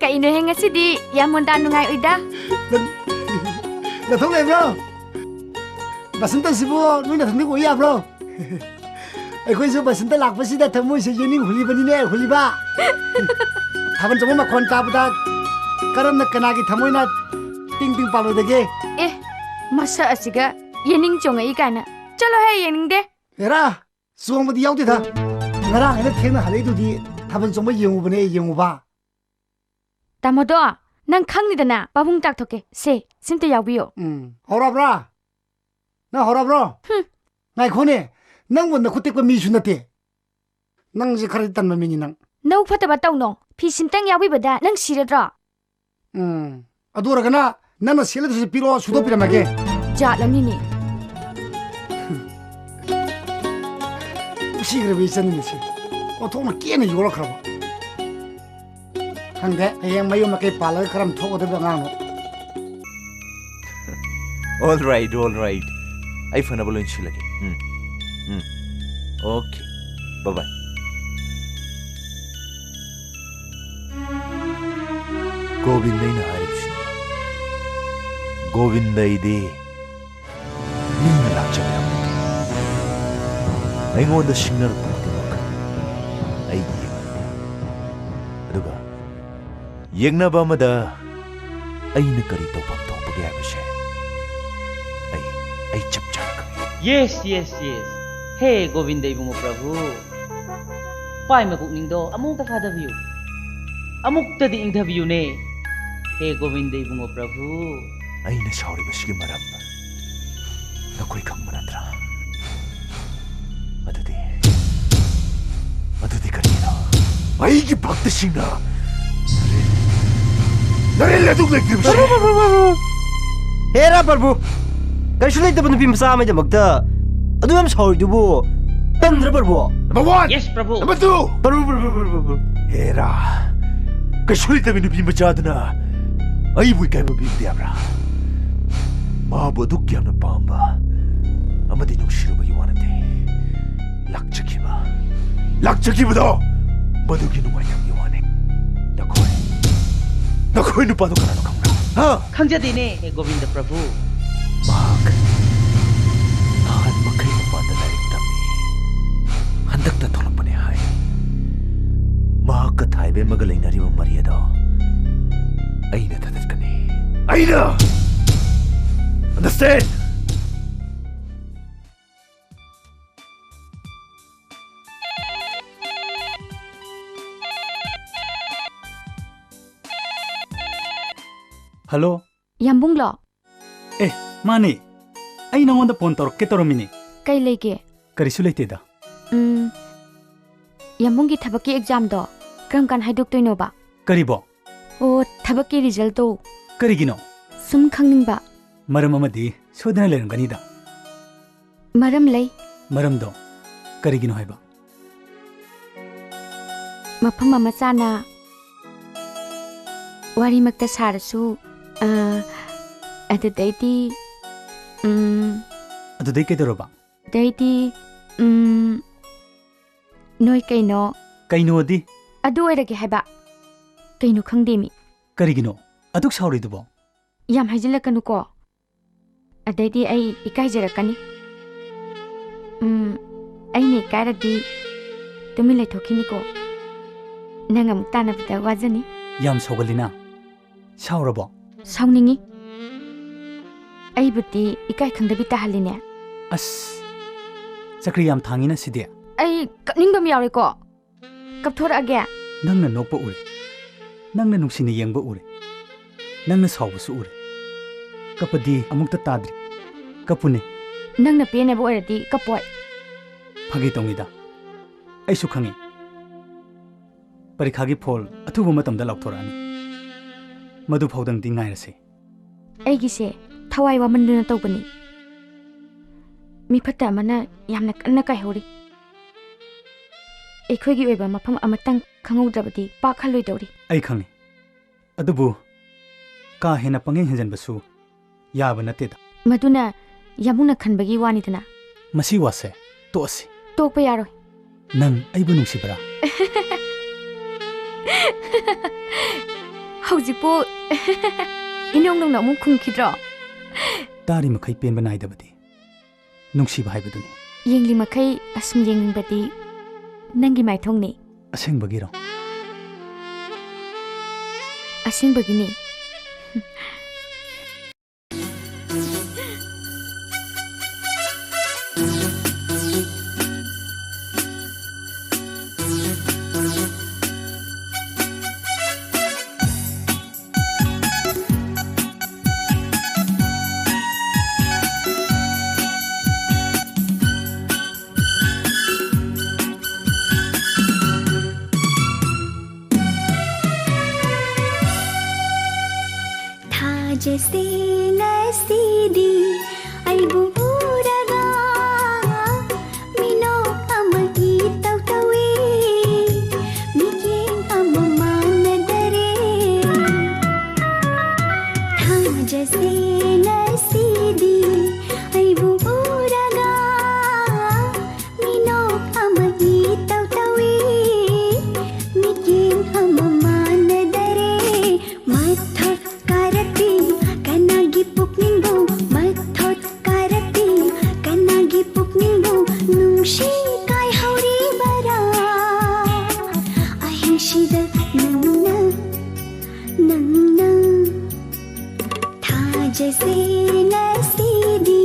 ꯀꯩꯅꯣ ꯍꯦ ꯉꯁꯤꯗꯤ ꯌꯥꯝ ꯃꯣꯟꯗꯥ ꯅꯨꯡꯉꯥꯏ ꯑꯣꯏꯗ. ꯅꯊꯧ ꯂꯩꯕ꯭ꯔꯣ? ꯕꯁꯟꯇꯁꯤꯕꯨ ꯅꯣꯏ ꯅꯊꯟꯗ ꯑꯣꯏ ꯌꯥꯕ꯭ꯔꯣ? ꯑꯩꯈꯣꯏꯁꯨ ꯕꯁꯟꯇ ꯂꯥꯛꯄꯁꯤꯗ ꯊꯃꯣꯏꯁꯦ ꯌꯦꯡꯅꯤꯡ ꯍꯨꯜꯂꯤꯕꯅꯤꯅꯦ, ꯍꯨꯜꯂꯤꯕ. ꯊꯥꯕꯜ ꯆꯣꯡꯕ ꯃꯈꯣꯟ ꯇꯥꯕꯗ ꯀꯔꯝꯅ ꯀꯅꯥꯒꯤ ꯊꯃꯣꯏꯅ ꯇꯤꯡ ꯇꯤꯡ ꯄꯥꯜꯂꯣꯏꯗꯒꯦ? ꯑꯦ, ꯃꯁꯛ ꯑꯁꯤꯒ ꯌꯦꯡꯅꯤꯡ ꯆꯣꯡꯉꯛꯏ ꯀꯥꯏꯅ. ꯆꯠꯂꯣꯍꯦ, ꯌꯦꯡꯅꯤꯡꯗꯦ. ꯑꯦꯔꯥ, ꯆꯣꯡꯕꯗꯤ ꯌꯥꯎꯗꯦꯗ. ꯉꯔꯥꯡ ꯑꯩꯅ ꯊꯦꯡꯅ ꯍꯜꯂꯛꯏꯗꯨꯗꯤ ꯊꯥꯕꯜ ꯆꯣꯡꯕ ꯌꯦꯡꯉꯨꯕꯅꯦ, ꯌꯦꯡꯉꯨꯕ. ꯇꯥꯃꯣꯗꯣ, ꯅꯪ ꯈꯪꯅꯤꯗꯅ. ꯄꯥꯕꯨꯡ ꯇꯥꯛꯊꯣꯛꯀꯦ. ꯁꯦ, ꯁꯤꯝꯇ ꯌꯥꯎꯕꯤꯌꯣ. ꯍꯧꯔꯕ꯭ꯔꯥ? ꯅꯪ ꯍꯧꯔꯕ꯭ꯔꯣ? ꯉꯥꯏꯈꯣꯅꯦ, ꯅꯪꯕꯨ ꯅꯈꯨꯠ ꯇꯦꯛꯄ ꯃꯤꯁꯨ ꯅꯠꯇꯦ. ꯅꯪꯁꯦ ꯈꯔꯗꯤ ꯇꯟꯕ ꯃꯤꯅꯤ ꯅꯪ. ꯅꯧ ꯐꯠꯇꯕ ꯇꯧꯅꯣ. ꯐꯤ ꯁꯤꯝꯇꯪ ꯌꯥꯎꯕꯤꯕꯗ ꯅꯪ ꯁꯤꯔꯗ꯭ꯔꯣ? ꯑꯗꯨ ꯑꯣꯏꯔꯒꯅ ꯅꯪꯅ ꯁꯦꯠꯂꯗꯨꯁꯨ ꯄꯤꯔꯛꯑꯣ, ꯁꯨꯗꯣꯛꯄꯤꯔꯝꯃꯒꯦ. ꯖꯥꯠꯂꯝꯅꯤꯅꯦ. ꯅꯨꯡꯁꯤꯈ꯭ꯔꯕ ꯏꯆꯟꯅꯤꯁꯦ. ꯑꯣꯟꯊꯣꯛꯅ ꯀꯦꯅ ꯌꯣꯛꯂꯛꯈ꯭ꯔꯕ. ꯈꯪꯗꯦ, ꯍꯌꯦꯡ ꯃꯌꯨꯝ ꯃꯀꯩ ꯄꯥꯜꯂꯒ ꯀꯔꯝ ꯊꯣꯛꯀꯗꯕ ꯑꯉꯥꯡꯅꯣ. All right. ꯑꯩ ꯐꯅꯕ ꯂꯣꯏ ꯁꯤꯜꯂꯒꯦ. Okay. Bye-bye. ꯒꯣꯕꯤꯟꯗꯩꯅ ꯍꯥꯏꯔꯤꯕꯁꯤꯅꯤ. ꯒꯣꯕꯤꯟꯗꯩꯗꯤ ꯃꯤꯅ ꯂꯥꯛꯆꯕꯤꯔꯝꯃꯤ. ꯑꯩꯉꯣꯟꯗ ꯁꯤꯡꯅꯔꯛꯄ ꯈꯨꯗꯤꯡꯃꯛ ꯑꯩ ꯌꯦꯡꯉꯦ. ꯑꯗꯨꯒ ꯌꯦꯡꯅꯕ ꯑꯃꯗ ꯑꯩꯅ ꯀꯔꯤ ꯇꯧꯐꯝ ꯊꯣꯛꯄꯒꯦ ꯍꯥꯏꯕꯁꯦ ꯑꯩ ꯆꯞ ꯆꯥꯅ ꯈꯪꯉꯤ. Yes. He Govinda ibungo Prabhu. Pai mapukningdo amukta fadabiyu. Amuktadi ingdabiyu ne. He Govinda ibungo Prabhu. ꯑꯩꯅ ꯁꯥꯎꯔꯤꯕꯁꯤꯒꯤ ꯃꯔꯝ ꯅꯈꯣꯏ ꯈꯪꯕ ꯅꯠꯇ꯭ꯔꯥ? ꯑꯗꯨꯗꯤ ꯀꯔꯤꯅꯣ? ꯑꯩꯒꯤ ꯚꯛꯇꯁꯤꯡꯅ ꯅꯔꯦꯜ ꯑꯗꯨꯛ ꯂꯩꯇ꯭ꯔꯤꯕꯁꯤ. ꯍꯦꯔꯥ ꯄ꯭ꯔꯚꯨ, ꯀꯔꯤꯁꯨ ꯂꯩꯇꯕ ꯅꯨꯄꯤ ꯃꯆꯥ ꯑꯃꯒꯤꯗꯃꯛꯇ ꯑꯗꯨ ꯌꯥꯝ ꯁꯥꯎꯔꯤꯗꯨꯕꯨ ꯇꯟꯗ꯭ꯔ ꯄ꯭ꯔꯚꯨ? Number 1. Yes, Prabhu. Number 2. ꯄ꯭ꯔꯚꯨ. ꯍꯦꯔꯥ, ꯀꯩꯁꯨ ꯂꯩꯇꯕ ꯅꯨꯄꯤ ꯃꯆꯥꯗꯨꯅ ꯑꯩꯕꯨ ꯏꯀꯥꯏꯕ ꯄꯤꯕ ꯌꯥꯕ꯭ꯔꯥ? ꯃꯥꯕꯨ ꯑꯗꯨꯛ ꯌꯥꯝꯅ ꯄꯥꯝꯕ ꯑꯃꯗꯤ ꯅꯨꯡꯁꯤꯔꯨꯕꯒꯤ ꯋꯥ ꯅꯠꯇꯦ. ꯂꯥꯛꯆꯈꯤꯕ ꯂꯥꯛꯆꯈꯤꯕꯗꯣ ꯃꯗꯨꯒꯤ ꯅꯨꯡꯉꯥꯏꯇꯕꯒꯤ ꯋꯥꯅꯤ ꯅꯈꯣꯏ ꯅꯨꯄꯥꯗꯣ ꯀꯅꯥꯅꯣ ꯈꯪꯕ꯭ꯔꯥ? ꯈꯪꯖꯗꯦꯅꯦ ꯍꯦ ꯒꯣꯕꯤꯟꯗ ꯄ꯭ꯔꯚꯨ ꯅꯍꯥꯟ ꯃꯈꯩ ꯃꯄꯥꯟꯗ ꯂꯥꯏꯔꯤꯛ ꯇꯝꯃꯤ ꯍꯟꯗꯛꯇ ꯊꯣꯛꯂꯛꯄꯅꯦ ꯍꯥꯏ ꯃꯍꯥꯛꯀ ꯊꯥꯏꯕꯦꯝꯃꯒ ꯂꯩꯅꯔꯤꯕ ꯃꯔꯤ ꯑꯗꯣ ꯑꯩꯅ ꯊꯥꯗꯠꯀꯅꯤ ꯑꯩꯅ Understand? Hello? ꯌꯥꯝꯕꯨꯡꯂꯣ? ꯃꯥꯅꯤ ꯑꯩ ꯅꯉꯣꯟꯗ ꯐꯣꯟ ꯇꯧꯔꯛꯀꯦ ꯇꯧꯔꯝꯃꯤꯅꯤ ꯀꯩ ꯂꯩꯒꯦ? ꯀꯔꯤꯁꯨ ꯂꯩꯇꯦꯗ ꯌꯥꯝꯕꯨꯡꯒꯤ ꯊꯕꯛꯀꯤ ꯑꯦꯛꯖꯥꯝꯗꯣ ꯀꯔꯝ ꯀꯥꯟ ꯍꯥꯏꯗꯣꯛꯇꯣꯏꯅꯣꯕ? ꯀꯔꯤꯕꯣ? ꯑꯣ ꯊꯕꯛꯀꯤ ꯔꯤꯖꯜꯇꯣ ꯀꯔꯤꯒꯤꯅꯣ? ꯁꯨꯝ ꯈꯪꯅꯤꯡꯕ ꯃꯔꯝ ꯑꯃꯗꯤ ꯁꯣꯏꯗꯅ ꯂꯩꯔꯝꯒꯅꯤꯗ ꯃꯔꯝ ꯂꯩ ꯃꯔꯝꯗꯣ ꯀꯔꯤꯒꯤꯅꯣ ꯍꯥꯏꯕ ꯃꯐꯝ ꯑꯃ ꯆꯥꯅ ꯋꯥꯔꯤꯃꯛꯇ ꯁꯥꯔꯁꯨ ꯑꯗꯨꯗꯩꯗꯤ ꯑꯗꯨꯗꯩ ꯀꯩꯗꯧꯔꯕ? ꯑꯗꯩꯗꯤ ꯅꯣꯏ ꯀꯩꯅꯣꯗꯤ ꯑꯗꯨ ꯑꯣꯏꯔꯒꯦ ꯍꯥꯏꯕ ꯀꯩꯅꯣ ꯈꯪꯗꯦꯃꯤ ꯀꯔꯤꯒꯤꯅꯣ ꯑꯗꯨꯛ ꯁꯥꯎꯔꯤꯗꯨꯕꯣ? ꯌꯥꯝ ꯍꯥꯏꯖꯤꯜꯂꯛꯀꯅꯨꯀꯣ ꯑꯗꯩꯗꯤ ꯑꯩ ꯏꯀꯥꯏꯖꯔꯛꯀꯅꯤ ꯑꯩꯅ ꯏꯀꯥꯏꯔꯗꯤ ꯇꯨꯃꯤꯟ ꯂꯩꯊꯣꯛꯈꯤꯅꯤꯀꯣ ꯅꯪ ꯑꯃꯨꯛ ꯇꯥꯟꯅꯕꯗ ꯋꯥꯖꯅꯤ ꯌꯥꯝ ꯁꯥꯎꯒꯜꯂꯤꯅ ꯁꯥꯎꯔꯕꯣ? ꯁꯥꯎꯅꯤꯡꯉꯤ ꯑꯩꯕꯨꯗꯤ ꯏꯀꯥꯏ ꯈꯪꯗꯕꯤ ꯇꯥꯍꯜꯂꯤꯅꯦ ꯑꯁ ꯆꯀ꯭ꯔꯤ ꯌꯥꯝ ꯊꯥꯡꯉꯤꯅ ꯁꯤꯗꯤ ꯑꯩ ꯀꯞꯅꯤꯡꯕ ꯑꯃ ꯌꯥꯎꯔꯦꯀꯣ ꯀꯞꯊꯣꯔꯛꯑꯒꯦ ꯅꯪꯅ ꯅꯣꯛꯄ ꯎꯔꯦ ꯅꯪꯅ ꯅꯨꯡꯁꯤꯅ ꯌꯦꯡꯕ ꯎꯔꯦ ꯅꯪꯅ ꯁꯥꯎꯕꯁꯨ ꯎꯔꯦ ꯀꯞꯄꯗꯤ ꯑꯃꯨꯛꯇ ꯇꯥꯗ꯭ꯔꯤ ꯀꯞꯄꯨꯅꯦ ꯅꯪꯅ ꯄꯦꯟꯅꯕ ꯑꯣꯏꯔꯗꯤ ꯀꯞꯄꯣꯏ ꯐꯥꯒꯤ ꯇꯧꯅꯤꯗ ꯑꯩꯁꯨ ꯈꯪꯉꯤ ꯄꯔꯤꯈꯥꯒꯤ ꯐꯣꯜ ꯑꯊꯨꯕ ꯃꯇꯝꯗ ꯂꯥꯎꯊꯣꯔꯛꯑꯅꯤ ꯃꯗꯨ ꯐꯥꯎꯗꯪꯗꯤ ꯉꯥꯏꯔꯁꯤ ꯑꯩꯒꯤꯁꯦ ꯊꯋꯥꯏ ꯋꯥꯃꯟꯗꯨꯅ ꯇꯧꯕꯅꯤ ꯃꯤꯐꯠꯇ ꯑꯃꯅ ꯌꯥꯝꯅ ꯀꯟꯅ ꯀꯥꯏꯍꯧꯔꯤ ꯑꯩꯈꯣꯏꯒꯤ ꯑꯣꯏꯕ ꯃꯐꯝ ꯑꯃꯇꯪ ꯈꯪꯍꯧꯗ꯭ꯔꯕꯗꯤ ꯄꯥꯛ ꯍꯜꯂꯣꯏꯗꯧꯔꯤ ꯑꯩ ꯈꯪꯉꯤ ꯑꯗꯨꯕꯨ ꯀꯥ ꯍꯦꯟꯅ ꯄꯪꯍꯦꯟ ꯍꯦꯟꯖꯟꯕꯁꯨ ꯌꯥꯕ ꯅꯠꯇꯦꯗ ꯃꯗꯨꯅ ꯌꯥꯝꯕꯨꯡꯅ ꯈꯟꯕꯒꯤ ꯋꯥꯅꯤꯗꯅ ꯃꯁꯤ ꯋꯥꯁꯦ ꯇꯣꯛꯑꯁꯤ ꯇꯣꯛꯄ ꯌꯥꯔꯣꯏ ꯅꯪ ꯑꯩꯕꯨ ꯅꯨꯡꯁꯤꯕ꯭ꯔꯥ ꯍꯧꯖꯤꯛꯄꯨ ꯏꯅꯧ ꯅꯧꯅ ꯑꯃꯨꯛ ꯈꯨꯝꯈꯤꯗ꯭ꯔꯣ ꯇꯥꯔꯤ ꯃꯈꯩ ꯄꯦꯟꯕ ꯅꯥꯏꯗꯕꯗꯤ ꯅꯨꯡꯁꯤꯕ ꯍꯥꯏꯕꯗꯨꯅꯤ ꯌꯦꯡꯂꯤ ꯃꯈꯩ ꯑꯁꯨꯝ ꯌꯦꯡꯅꯤꯡꯕꯗꯤ ꯅꯪꯒꯤ ꯃꯥꯏꯊꯣꯡꯅꯤ ꯑꯁꯦꯡꯕꯒꯤꯔꯣ ꯑꯁꯦꯡꯕꯒꯤꯅꯤ जैसे नसीदी अल्बु उरगा मिनो अमगी तव तवे मिकें अममान दरे था जैसे नसीदी अल्बु उरगा मिनो अमगी तव तवे मिकें अममान दरे मथो कारती kanagi pukningbo mathot karati kanagi pukningbo nungshi kai hauri bara ahingshida nangna tha jaise nasidi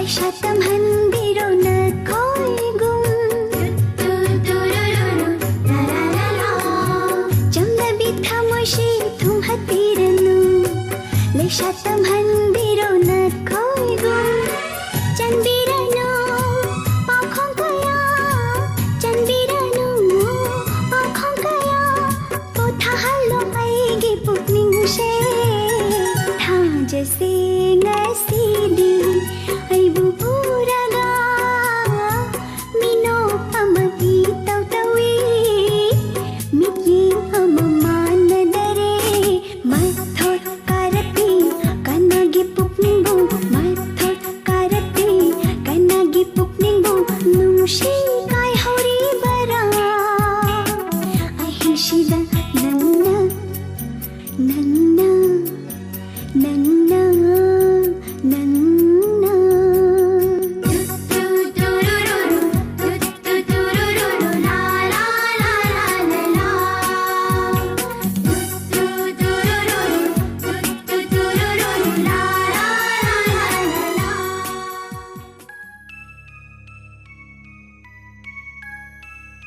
लेशातम हंबिरो न खोइगुम जमनबी थमोशी तुम हतीरनु लेशातम हंबिरो न खोइगुम चंबीरनु पाखों कया चंबीरनु पाखों कया पोथा हलो आएगी पुकनिंग शे था जैसे नसीदी aibu puraga mino amagi tawtawi mityin amamana dare mathot karati kanagi pukningo mathot karati kanagi pukningo nushi kai hori bara ahishida nanna nanna nanna nanna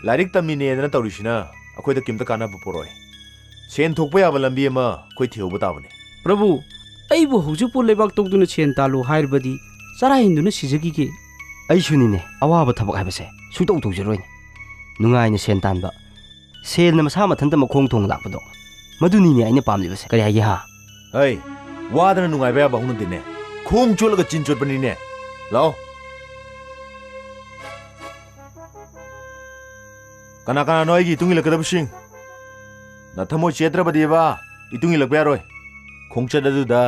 लारिक तमीनेदना तौरिसिना अखोइदा किमता कानाबु पोरोय Sen थोकपा याबा लंबी अमा कोइ थियौबा ताबने प्रभु अइबु हुजुपु लेबाक तोकदुना सेन तालो हाइरबदी चरा हिंदुना सिजगिगे ꯑꯩꯁꯨꯅꯤꯅꯦ ꯑꯋꯥꯕ ꯊꯕꯛ ꯍꯥꯏꯕꯁꯦ ꯁꯨꯡꯇꯧ ꯇꯧꯖꯔꯣꯏꯅꯦ ꯅꯨꯡꯉꯥꯏꯅ ꯁꯦꯟ ꯇꯥꯟꯕ ꯁꯦꯜꯅ ꯃꯁꯥ ꯃꯊꯟꯇ ꯃꯈꯣꯡ ꯊꯣꯡ ꯂꯥꯛꯄꯗꯣ ꯃꯗꯨꯅꯤꯅꯦ ꯑꯩꯅ ꯄꯥꯝꯂꯤꯕꯁꯦ ꯀꯔꯤ ꯍꯥꯏꯒꯦ ꯍꯥ ꯑꯩ ꯋꯥꯗꯅ ꯅꯨꯡꯉꯥꯏꯕ ꯌꯥꯕ ꯍꯧꯅꯗꯦꯅꯦ ꯈꯣꯡ ꯆꯣꯠꯂꯒ ꯆꯤꯟ ꯆꯣꯠꯄꯅꯤꯅꯦ ꯂꯥꯛꯑꯣ ꯀꯅꯥ ꯀꯅꯥꯅꯣ ꯑꯩꯒꯤ ꯏꯇꯨꯡ ꯏꯜꯂꯛꯀꯗꯕꯁꯤꯡ ꯅꯊꯃꯣꯏ ꯆꯦꯠꯇ꯭ꯔꯕꯗꯤꯕ ꯏꯇꯨꯡ ꯏꯜꯂꯛꯄ ꯌꯥꯔꯣꯏ ꯈꯣꯡꯆꯠ ꯑꯗꯨꯗ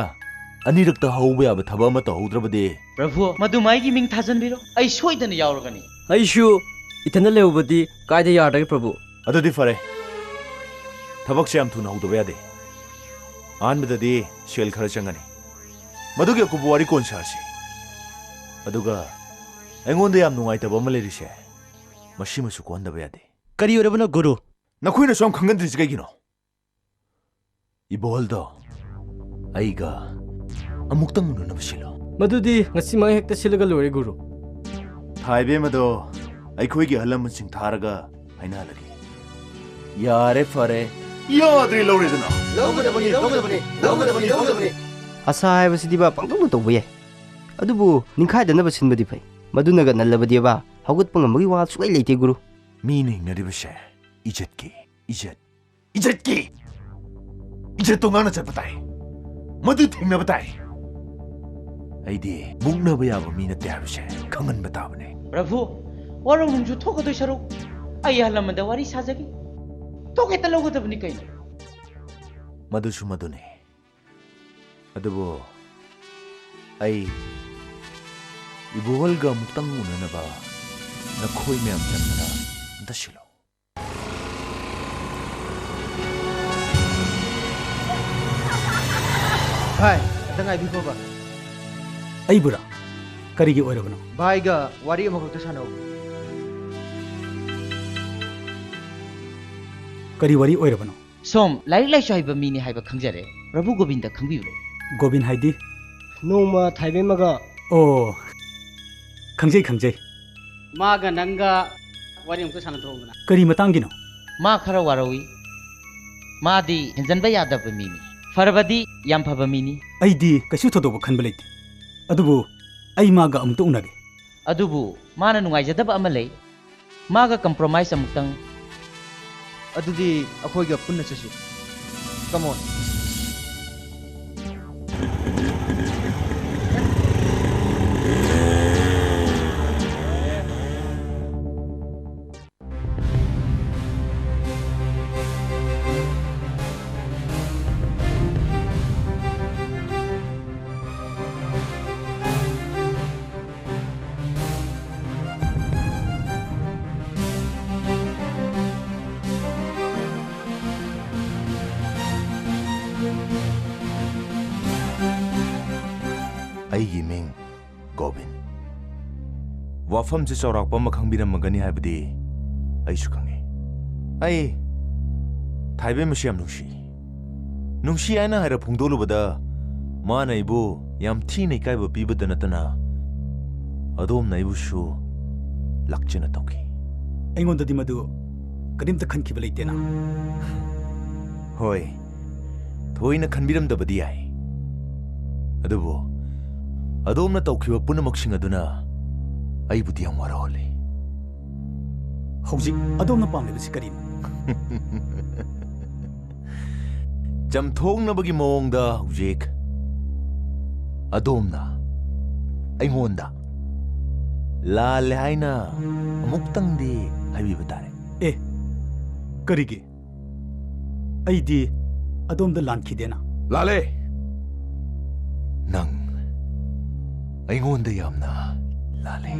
ꯑꯅꯤꯔꯛꯇ ꯍꯧꯕ ꯌꯥꯕ ꯊꯕꯛ ꯑꯃ ꯇꯧꯍꯧꯗ꯭ꯔꯕꯗꯤ प्रभु मधुमाई मिंग थाजनबिरो आई सोइदन यावरगनी ꯑꯩꯁꯨ ꯏꯊꯟꯗ ꯂꯩꯍꯧꯕꯗꯤ ꯀꯥꯏꯗ ꯌꯥꯔꯗꯒꯦ प्रभु ꯑꯗꯨꯗꯤ ꯐꯔꯦ ꯊꯕꯛꯁꯦ ꯌꯥꯝ ꯊꯨꯅ ꯍꯧꯗꯕ ꯌꯥꯗꯦ ꯑꯍꯥꯟꯕꯗꯗꯤ ꯁꯦꯜ ꯈꯔ ꯆꯪꯒꯅꯤ ꯃꯗꯨꯒꯤ ꯑꯀꯨꯞꯄ ꯋꯥꯔꯤ ꯀꯣꯟ ꯁꯥꯔꯁꯤ ꯑꯗꯨꯒ ꯑꯩꯉꯣꯟꯗ ꯌꯥꯝ ꯅꯨꯡꯉꯥꯏꯇꯕ ꯑꯃ ꯂꯩꯔꯤꯁꯦ ꯃꯁꯤꯃꯁꯨ ꯀꯣꯟꯗꯕ ꯌꯥꯗꯦ ꯀꯔꯤ ꯑꯣꯏꯔꯕꯅꯣ ꯒꯨꯔꯨ ꯅꯈꯣꯏꯅ ꯁꯨꯝ ꯈꯪꯒꯟꯗ꯭ꯔꯤꯁꯤ ꯀꯩꯒꯤꯅꯣ 이보ꯜꯗꯣ ꯑꯩꯒ ꯑꯃꯨꯛꯇꯪ ꯎꯅꯅꯕ ꯁꯤꯜꯂꯣ ꯃꯗꯨꯗꯤ ꯉꯁꯤꯃꯛ ꯍꯦꯛꯇ ꯁꯤꯜꯂꯒ ꯂꯣꯏꯔꯦ ꯒꯨꯔु ꯊꯥꯏꯕꯦꯝꯃꯗꯣ ꯑꯩꯈꯣꯏꯒꯤ ꯑꯍꯜ ꯂꯃꯟꯁꯤꯡ ꯊꯥꯔꯒ ꯍꯥꯏꯅꯍꯜꯂꯒꯦ ꯌꯥꯔꯦ ꯐꯔꯦ ꯌꯥꯗ꯭ꯔꯦ ꯂꯧꯔꯦꯗꯅ ꯂꯧꯒꯗꯕꯅꯤ ꯂꯧꯒꯗꯕꯅꯤ ꯂꯧꯒꯗꯕꯅꯤ ꯂꯧꯒꯗꯕꯅꯤ ꯑꯁꯥ ꯍꯥꯏꯕꯁꯤꯗꯤꯕ ꯄꯪꯇꯧꯅ ꯇꯧꯕ ꯌꯥꯏ ꯑꯗꯨꯕꯨ ꯅꯤꯡꯈꯥꯏꯗꯅꯕ ꯁꯤꯟꯕꯗꯤ ꯐꯩ ꯃꯗꯨꯅꯒ ꯅꯜꯂꯕꯗꯤꯕ ꯍꯧꯒꯠꯄ ꯉꯝꯕꯒꯤ ꯋꯥ ꯁꯨꯡꯂꯩ ꯂꯩꯇꯦ ꯒꯨꯔु ꯃꯤꯅ ꯍꯤꯡꯅꯔꯤꯕꯁꯦ 이zet기 이zet기 이제 또 나는 잡았다 모두 택나봤다 아이디 묵나봐 야바 미나 때하루세 강한 바다오네 प्रभु वरम नुंजु थोकदो सरो आई हलमदा वारी साजगी थोकेता लोगदबनी कई मधुसु मधुने अदुबो आई इबोवलगा मुक्तंग उननबा नखोई मैम चंदना दशिलो भाई दंगाई भी कोबा ꯑꯩꯕꯨꯔꯥ ꯀꯔꯤꯒꯤ ꯑꯣꯏꯔꯕꯅꯣ भाईगा वारी अमखक्ता सानो ꯀꯔꯤ ꯋꯥꯔꯤ ꯑꯣꯏꯔꯕꯅꯣ सोम लाइक लाइक हाइबा मीनी हाइबा खंगजरे प्रभु गोविंद खंगबिबो ꯒꯣꯕꯤꯟ ꯍꯥꯏꯗꯤ ꯅꯣꯡꯃ ꯊꯥꯏꯕꯦꯝꯃꯒ ꯑꯣ ꯈꯪꯖꯩ ꯈꯪꯖꯩ ꯃꯥꯒ ꯅꯪꯒ ꯋꯥꯔꯤ ꯑꯃꯨꯛꯇ ꯁꯥꯟꯅꯊꯣꯛꯎꯗꯅ ꯀꯔꯤ ꯃꯇꯥꯡꯒꯤꯅꯣ मा खरा वारोई मादी हेंजनबा यादब मीनी फरबदी याम फबा मीनी ꯑꯩꯗꯤ ꯀꯩꯁꯨ ꯊꯣꯗꯣꯛꯄ ꯈꯟꯕ ꯂꯩꯇꯦ ꯑꯗꯨꯕꯨ ꯑꯩ ꯃꯥꯒ ꯑꯃꯨꯛꯇ ꯎꯅꯒꯦ अदुबु माना नुंगाइजदब अमा लई मागा कंप्रोमाइज अमुक्तंग अदुदी अखोइगा पुन्ना चसी कम ऑन ꯑꯩꯒꯤ ꯃꯤꯡ ꯒꯣꯕꯤꯟ ꯋꯥꯐꯝꯁꯦ ꯆꯥꯎꯔꯥꯛꯄ ꯑꯃ ꯈꯪꯕꯤꯔꯝꯃꯒꯅꯤ ꯍꯥꯏꯕꯗꯤ ꯑꯩꯁꯨ ꯈꯪꯉꯤ ꯑꯩ ꯊꯥꯏꯕꯦꯝꯃꯁꯤ ꯌꯥꯝ ꯅꯨꯡꯁꯤ ꯍꯥꯏꯅ ꯍꯥꯏꯔ ꯐꯣꯡꯗꯣꯛꯂꯨꯕꯗ ꯃꯥꯅ ꯑꯩꯕꯨ ꯌꯥꯝ ꯊꯤꯅ ꯏꯀꯥꯏꯕ ꯄꯤꯕꯇ ꯅꯠꯇꯅ ꯑꯗꯣꯝꯅ ꯑꯩꯕꯨꯁꯨ ꯂꯥꯛꯆꯅ ꯇꯧꯈꯤ ꯑꯩꯉꯣꯟꯗꯗꯤ ꯃꯗꯨ ꯀꯔꯤꯝꯇ ꯈꯟꯈꯤꯕ ꯂꯩꯇꯦꯅ ꯍꯣꯏ ꯊꯣꯏꯅ ꯈꯟꯕꯤꯔꯝꯗꯕꯗꯤ ꯌꯥꯏ ꯑꯗꯨꯕꯨ ꯑꯗꯣꯝꯅ ꯇꯧꯈꯤꯕ ꯄꯨꯝꯅꯃꯛꯁꯤꯡ ꯑꯗꯨꯅ ꯑꯩꯕꯨꯗꯤ ꯌꯥꯝ ꯋꯥꯔꯍꯜꯂꯤ ꯍꯧꯖꯤꯛ ꯑꯗꯣꯝꯅ ꯄꯥꯝꯂꯤꯕꯁꯤ ꯀꯔꯤꯅꯣ ꯆꯝꯊꯣꯛꯅꯕꯒꯤ ꯃꯑꯣꯡꯗ ꯍꯧꯖꯤꯛ ꯑꯗꯣꯝꯅ ꯑꯩꯉꯣꯟꯗ ꯂꯥꯜꯂꯦ ꯍꯥꯏꯅ ꯑꯃꯨꯛꯇꯪꯗꯤ ꯍꯥꯏꯕꯤꯕ ꯇꯥꯔꯦ ꯑꯦ ꯀꯔꯤꯒꯤ ꯑꯩꯗꯤ ꯑꯗꯣꯝꯗ ꯂꯥꯟꯈꯤꯗꯦꯅ ꯂꯥꯜꯂꯦ ꯅꯪ ꯑꯩꯉꯣꯟꯗ ꯌꯥꯝꯅ ꯂꯥꯜꯂꯦ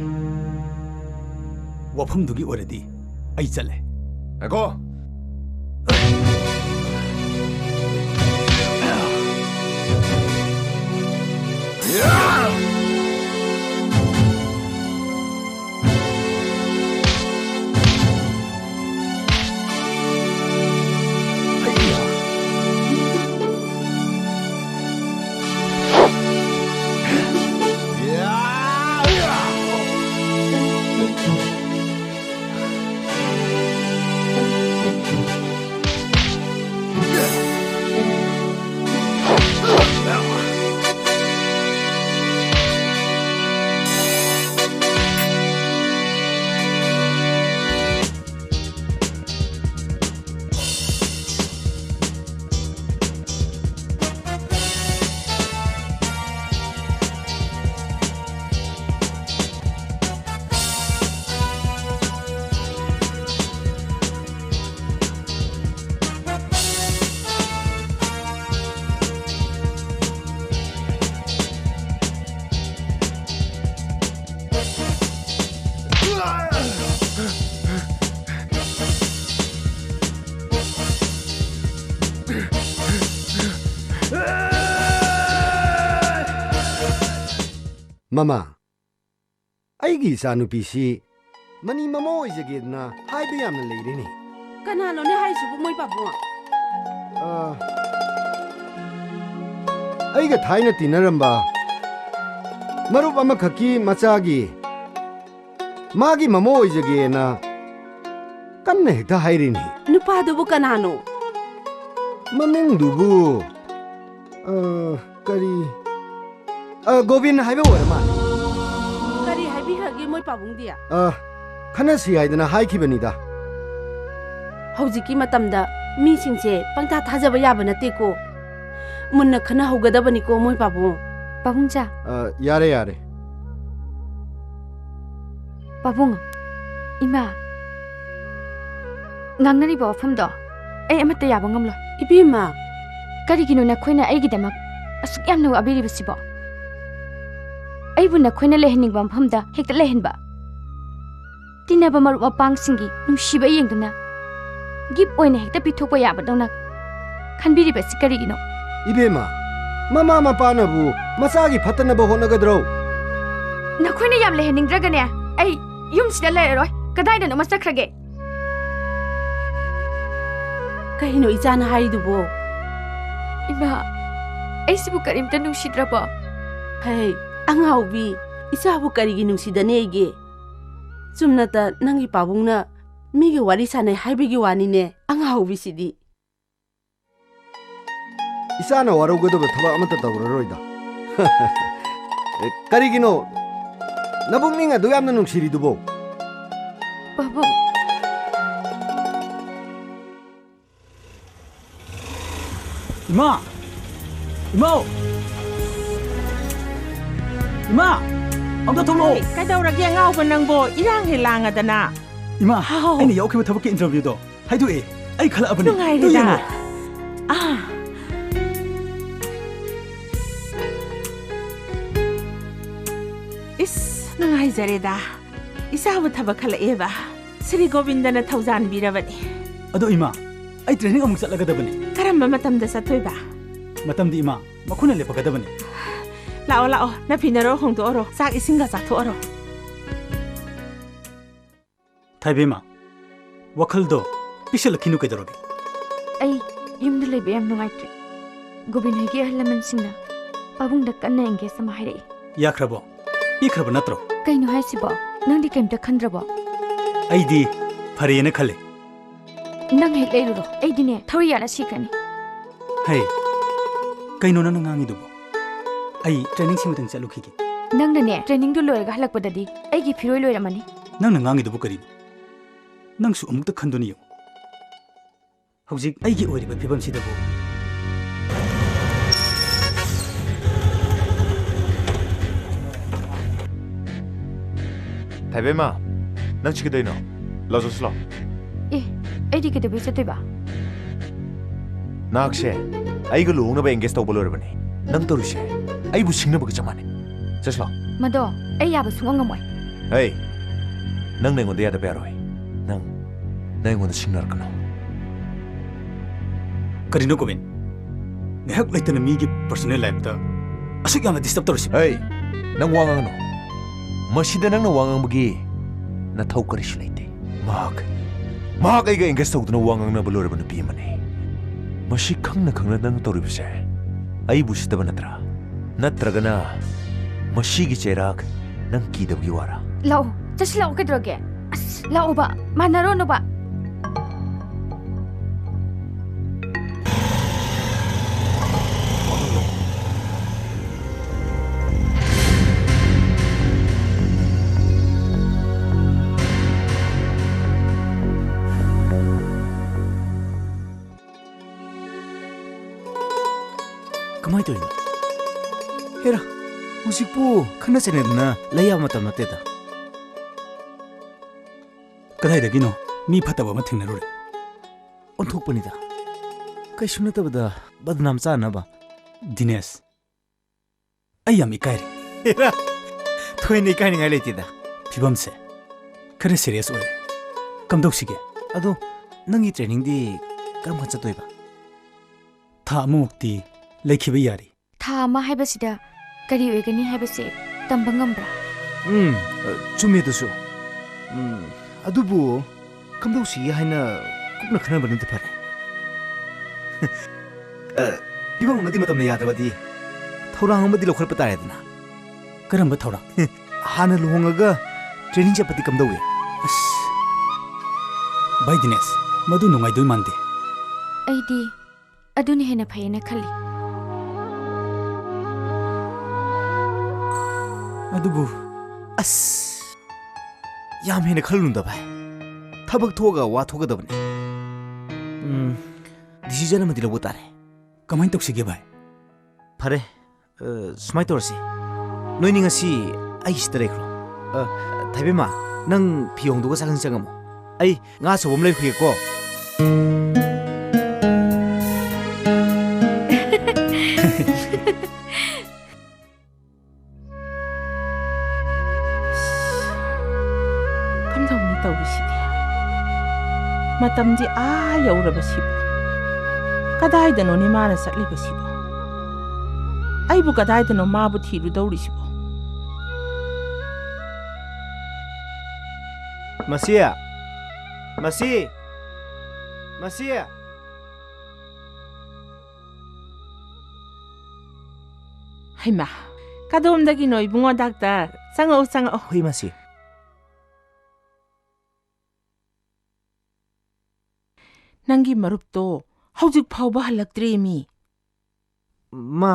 ꯋꯥꯐꯝꯗꯨꯒꯤ ꯑꯣꯏꯔꯗꯤ ꯑꯩ ꯆꯠꯂꯦ ꯉꯥꯏꯈꯣ ꯃꯃꯥ ꯑꯩꯒꯤ ꯏꯆꯥꯅꯨꯄꯤꯁꯤ ꯃꯅꯤ ꯃꯃꯧ ꯑꯣꯏꯖꯒꯦꯗꯅ ꯍꯥꯏꯕ ꯌꯥꯝꯅ ꯂꯩꯔꯦꯅꯦ ꯀꯅꯥꯅꯣꯅꯦ ꯍꯥꯏꯔꯤꯁꯤꯕꯨ ꯃꯣꯏ ꯄꯥꯕꯨꯡ ꯑꯩꯒ ꯊꯥꯏꯅ ꯇꯤꯟꯅꯔꯝꯕ ꯃꯔꯨꯞ ꯑꯃꯈꯛꯀꯤ ꯃꯆꯥꯒꯤ ꯃꯥꯒꯤ ꯃꯃꯧ ꯑꯣꯏꯖꯒꯦꯅ ꯀꯟꯅ ꯍꯦꯛꯇ ꯍꯥꯏꯔꯤꯅꯤ ꯅꯨꯄꯥꯗꯨꯕꯨ ꯀꯅꯥꯅꯣ ꯃꯃꯤꯡꯗꯨꯕꯨ ꯀꯔꯤ ꯒꯣꯕꯤꯟ ꯍꯥꯏꯕ ꯑꯣꯏꯔ ꯃꯥꯜꯂꯦ ꯀꯔꯤ ꯍꯥꯏꯕꯤꯈ꯭ꯔꯒꯦ ꯃꯣꯏ ꯄꯥꯕꯨꯡꯗꯤ ꯈꯟꯅꯁꯤ ꯍꯥꯏꯗꯅ ꯍꯥꯏꯈꯤꯕꯅꯤꯗ ꯍꯧꯖꯤꯛꯀꯤ ꯃꯇꯝꯗ ꯃꯤꯁꯤꯡꯁꯦ ꯄꯪꯊꯥ ꯊꯥꯖꯕ ꯌꯥꯕ ꯅꯠꯇꯦꯀꯣ ꯃꯨꯟꯅ ꯈꯟꯅꯍꯧꯒꯗꯕꯅꯤꯀꯣ ꯃꯣꯏ ꯄꯥꯕꯨꯡ ꯄꯥꯕꯨꯡꯆꯥ ꯌꯥꯔꯦ ꯌꯥꯔꯦ ꯄꯥꯕꯨꯡ ꯏꯃꯥ ꯉꯥꯡꯅꯔꯤꯕ ꯋꯥꯐꯝꯗꯣ ꯑꯩ ꯑꯃꯠꯇ ꯌꯥꯕ ꯉꯝꯂꯣꯏ ꯏꯕꯦꯝꯃ ꯀꯔꯤꯒꯤꯅꯣ ꯅꯈꯣꯏꯅ ꯑꯩꯒꯤꯗꯃꯛ ꯑꯁꯨꯛ ꯌꯥꯝꯅ ꯋꯥꯕꯤꯔꯤꯕꯁꯤꯕꯣ ꯑꯩꯕꯨ ꯅꯈꯣꯏꯅ ꯂꯩꯍꯟꯅꯤꯡꯕ ꯃꯐꯝꯗ ꯍꯦꯛꯇ ꯂꯩꯍꯟꯕ ꯇꯤꯟꯅꯕ ꯃꯔꯨꯞ ꯃꯄꯥꯡꯁꯤꯡꯒꯤ ꯅꯨꯡꯁꯤꯕ ꯌꯦꯡꯗꯨꯅ ꯒꯤꯐ ꯑꯣꯏꯅ ꯍꯦꯛꯇ ꯄꯤꯊꯣꯛꯄ ꯌꯥꯕꯗꯧꯅ ꯈꯟꯕꯤꯔꯤꯕꯁꯤ ꯀꯔꯤꯒꯤꯅꯣ 이베마 마마 마빠나부 마사기 파트너버 호나가드로 너희는 얌 레헤닝드라가네 에이 윰시다 레러로이 그다이는 어머 짝크게 그이노 이자나 하이두보 이마 에이시부 까림다 눅시드라버 헤이 앙하우비 이사부 까리기 눅시다네 이게 좀 나다 낭기 바봉나 미게 와리사네 하이비기 와니네 앙하우비시디 이사나 와로고도 타바 아무것도 떠오르로이다 까리기노 나봉밍아 노얌나 눅시리두보 바보 이마! 이마! 이마! ông ta thốt lộ cái đâu ra ghé ngao bên năng bộ irang hay lang à na 이마 anh 여기 부터 볼게 인터뷰도 하이도 ai 칼라 아버님 ngay đây đã à is ngay giờ đây isa buat thaba khala eba Sri Govindana thaujan birabani ado ima ai training amuk chatlagadabani karamba matamda sathoiba matamdi ima makhuna lepagadabani lao lao na pinaro hongdo oro sak isinga sakto oro 타이베마 와칼도 피셜 키누 깨더라게 에이 yumda lebe yam nungaitri gobin hege halaman singna pabung da kanna engge sama haire 야크라보 ꯄꯤꯈ꯭ꯔꯕ ꯅꯠꯇ꯭ꯔꯣ? ꯀꯩꯅꯣ ꯍꯥꯏꯁꯤꯕꯣ? ꯅꯪꯗꯤ ꯀꯩꯝꯇ ꯈꯟꯗ꯭ꯔꯕꯣ? ꯑꯩꯗꯤ ꯐꯔꯦꯅ ꯈꯜꯂꯦ. ꯅꯪ ꯍꯦꯛ ꯂꯩꯔꯨꯔꯣ. ꯑꯩꯗꯤꯅꯦ ꯊꯧꯔꯤ ꯌꯥꯜꯂ ꯁꯤꯈ꯭ꯔꯅꯤ. ꯍꯩ, ꯀꯩꯅꯣ ꯅꯪꯅ ꯉꯥꯡꯉꯤꯗꯨꯕꯣ? ꯑꯩ ꯇ꯭ꯔꯦꯅꯤꯡꯁꯤꯃꯇꯪ ꯆꯠꯂꯨꯈꯤꯒꯦ. ꯅꯪꯅꯅꯦ ꯇ꯭ꯔꯦꯅꯤꯡꯗꯨ ꯂꯣꯏꯔꯒ ꯍꯜꯂꯛꯄꯗꯗꯤ ꯑꯩꯒꯤ ꯐꯤꯔꯣꯏ ꯂꯣꯏꯔꯝꯃꯅꯤ. ꯅꯪꯅ ꯉꯥꯡꯉꯤꯗꯨꯕꯨ ꯀꯔꯤꯅꯣ? ꯅꯪꯁꯨ ꯑꯃꯨꯛꯇ ꯈꯟꯗꯨꯅ ꯌꯦꯡꯉꯨ. ꯍꯧꯖꯤꯛ ꯑꯩꯒꯤ ꯑꯣꯏꯔꯤꯕ ꯐꯤꯕꯝꯁꯤꯗꯕꯨ ꯊꯥꯏꯕꯦꯝꯃ, ꯅꯪ ꯆꯠꯀꯗꯣꯏꯅꯣ? ꯂꯥꯎꯖꯁꯨ ꯂꯥꯎ. ꯑꯦ, ꯑꯩꯗꯤ ꯀꯩꯗꯧꯕꯩ ꯆꯠꯇꯣꯏꯕ? ꯅꯍꯥꯛꯁꯦ ꯑꯩꯒ ꯂꯨꯍꯣꯡꯅꯕ ꯑꯦꯡꯒꯦꯖ ꯇꯧꯕ ꯂꯣꯏꯔꯕꯅꯤ. ꯅꯪ ꯇꯧꯔꯤꯁꯦ ꯑꯩꯕꯨ ꯁꯤꯡꯅꯕꯒ ꯆꯞ ꯃꯥꯟꯅꯩ. ꯆꯠꯁꯤ ꯂꯥꯎ. ꯃꯗꯣ ꯑꯩ ꯌꯥꯕ ꯁꯨꯡꯉꯝ ꯉꯝꯃꯣꯏ. ꯍꯩ, ꯅꯪꯅ ꯑꯩꯉꯣꯟꯗ ꯌꯥꯗꯕ ꯌꯥꯔꯣꯏ. ꯅꯪ ꯑꯩꯉꯣꯟꯗ ꯁꯤꯡꯅꯔꯛꯀꯅꯣ. ꯀꯔꯤꯅꯣ ꯒꯣꯕꯤꯟ? ꯉꯥꯏꯍꯥꯛ ꯂꯩꯇꯅ ꯃꯤꯒꯤ ꯄꯔꯁꯣꯅꯦꯜ ꯂꯥꯏꯐꯇ ꯑꯁꯨꯛ ꯌꯥꯝꯅ ꯗꯤꯁꯇꯔꯕ ꯇꯧꯔꯤꯁꯤ. ꯍꯩ, ꯅꯪ ꯋꯥ ꯉꯥꯡꯒꯅꯨ. ꯃꯁꯤꯗ ꯅꯪꯅ ꯋꯥ ꯉꯥꯡꯕꯒꯤ ꯅꯊꯧ ꯀꯔꯤꯁꯨ ꯂꯩꯇꯦ. ꯃꯍꯥꯛ ꯑꯩꯒ ꯑꯦꯡꯒꯦꯖ ꯇꯧꯗꯨꯅ ꯋꯥ ꯉꯥꯡꯅꯕ ꯂꯣꯏꯔꯕ ꯅꯨꯄꯤ ꯑꯃꯅꯤ. ꯃꯁꯤ ꯈꯪꯅ ꯅꯪꯅ ꯇꯧꯔꯤꯕꯁꯦ ꯑꯩꯕꯨ ꯁꯤꯗꯕ ꯅꯠꯇ꯭ꯔꯥ? ꯅꯠꯇ꯭ꯔꯒꯅ ꯃꯁꯤꯒꯤ ꯆꯩꯔꯥꯛ ꯅꯪ ꯀꯤꯗꯕꯒꯤ ꯋꯥꯔꯥ? ꯂꯥꯛꯑꯣ, ꯆꯠꯁꯤ ꯂꯥꯛꯑꯣ. ꯀꯩꯗꯧꯔꯒꯦ? ꯑꯁ, ꯂꯥꯛꯑꯣꯕ. ꯃꯥꯟꯅꯔꯣꯅꯣꯕ. ꯀꯃꯥꯏ ꯇꯧꯔꯤꯅꯣ? ꯍꯦꯔꯥ, ꯍꯧꯖꯤꯛꯄꯨ ꯈꯟꯅ ꯆꯩꯅꯗꯅ ꯂꯩ ꯌꯥꯕ ꯃꯇꯝ ꯅꯠꯇꯦꯗ. ꯀꯗꯥꯏꯗꯒꯤꯅꯣ? ꯃꯤ ꯐꯠꯇꯕ ꯑꯃ ꯊꯦꯡꯅꯔꯨꯔꯦ. ꯑꯣꯟꯊꯣꯛꯄꯅꯤꯗ. ꯀꯩꯁꯨ ꯅꯠꯇꯕꯗ ꯕꯗꯅꯥꯝ ꯆꯥꯅꯕ. ꯗꯤꯅꯦꯁ, ꯑꯩ ꯌꯥꯝ ꯏꯀꯥꯏꯔꯦ. ꯍꯦꯔꯥ, ꯊꯣꯏꯅ ꯏꯀꯥꯏꯅꯤꯡꯉꯥꯏ ꯂꯩꯇꯦꯗ. ꯐꯤꯕꯝꯁꯦ ꯈꯔ ꯁꯤꯔꯤꯌꯁ ꯑꯣꯏꯔꯦ. ꯀꯝꯗꯧꯁꯤꯒꯦ? ꯑꯗꯣ ꯅꯪꯒꯤ ꯇ꯭ꯔꯦꯅꯤꯡꯗꯤ ꯀꯔꯝ ꯀꯥꯟ ꯆꯠꯇꯣꯏꯕ? ꯊꯥ ꯑꯃꯃꯨꯛꯇꯤ ꯂꯩꯈꯤꯕ ꯌꯥꯔꯤ. ꯊꯥ ꯑꯃ ꯍꯥꯏꯕꯁꯤꯗ ꯀꯔꯤ ꯑꯣꯏꯒꯅꯤ ꯍꯥꯏꯕꯁꯦ ꯇꯝꯕ ꯉꯝꯕ꯭ꯔꯥ? ꯆꯨꯝꯃꯦ ꯑꯗꯨꯁꯨ. ꯑꯗꯨꯕꯨ ꯀꯝꯗꯧꯁꯤꯒꯦ ꯍꯥꯏꯅ ꯀꯨꯞꯅ ꯈꯟꯅꯕꯅꯗꯤ ꯐꯔꯦ. ꯐꯤꯕꯝ ꯑꯃꯗꯤ ꯃꯇꯝꯅ ꯌꯥꯗ꯭ꯔꯕꯗꯤ ꯊꯧꯔꯥꯡ ꯑꯃꯗꯤ ꯂꯧꯈꯠꯄ ꯇꯥꯔꯦꯗꯅ. ꯀꯔꯝꯕ ꯊꯧꯔꯥꯡ? ꯍꯥꯟꯅ ꯂꯨꯍꯣꯡꯉꯒ ꯇ꯭ꯔꯦꯅꯤꯡ ꯆꯠꯄꯗꯤ ꯀꯝꯗꯧꯏ? ꯑꯁ, ꯚꯥꯏ ꯗꯤꯅꯦꯁ, ꯃꯗꯨ ꯅꯨꯡꯉꯥꯏꯗꯣꯏ ꯃꯥꯟꯗꯦ. ꯑꯩꯗꯤ ꯑꯗꯨꯅ ꯍꯦꯟꯅ ꯐꯩꯌꯦꯅ ꯈꯜꯂꯤ. ꯑꯗꯨꯕꯨ ꯑꯁ, ꯌꯥꯝ ꯍꯦꯟꯅ ꯈꯜꯂꯨꯅꯨꯗ ꯚꯥꯏ. ꯊꯕꯛ ꯊꯣꯛꯑꯒ ꯋꯥꯊꯣꯛꯀꯗꯕꯅꯤ. ꯗꯤꯁꯤꯖꯟ ꯑꯃꯗꯤ ꯂꯧꯕ ꯇꯥꯔꯦ. ꯀꯃꯥꯏꯅ ꯇꯧꯁꯤꯒꯦ ꯚꯥꯏ? ꯐꯔꯦ, ꯁꯨꯃꯥꯏꯅ ꯇꯧꯔꯁꯤ. ꯅꯣꯏꯅꯤ ꯉꯁꯤ ꯑꯩꯒꯤ ꯁꯤꯗ ꯂꯩꯈ꯭ꯔꯣ. ꯊꯥꯏꯕꯦꯝꯃ, ꯅꯪ ꯐꯤ ꯍꯣꯡꯗꯣꯛꯑꯒ ꯆꯥꯛꯁꯪ ꯆꯪꯉꯝꯃꯣ. ꯑꯩ ꯉꯥ ꯑꯆꯧꯕ ꯑꯃ ꯂꯩꯈꯤꯒꯦꯀꯣ. ꯀꯝꯗꯧꯅꯤ ꯇꯧꯔꯤꯁꯤꯗꯤ? ꯃꯇꯝꯗꯤ ꯌꯧꯔꯕꯁꯤꯕꯨ. ꯀꯗꯥꯏꯗꯅꯣꯅꯦ ꯃꯥꯅ ꯆꯠꯂꯤꯕꯁꯤꯕꯨ? ꯑꯩꯕꯨ ꯀꯗꯥꯏꯗꯅꯣ ꯃꯥꯕꯨ ꯊꯤꯔꯨꯗꯧꯔꯤꯁꯤꯕꯨ? ꯃꯁꯤ ꯍꯩꯃꯥ, ꯀꯗꯣꯝꯗꯒꯤꯅꯣ ꯏꯕꯨꯡꯉꯣ ꯗꯥꯛꯇꯔ? ꯆꯪꯉꯛꯑꯣ. ꯍꯣꯏ ꯃꯁꯤ. ꯅꯪꯒꯤ ꯃꯔꯨꯞꯇꯣ ꯍꯧꯖꯤꯛ ꯐꯥꯎꯕ ꯍꯜꯂꯛꯇ꯭ꯔꯦꯃꯤ. ꯃꯥ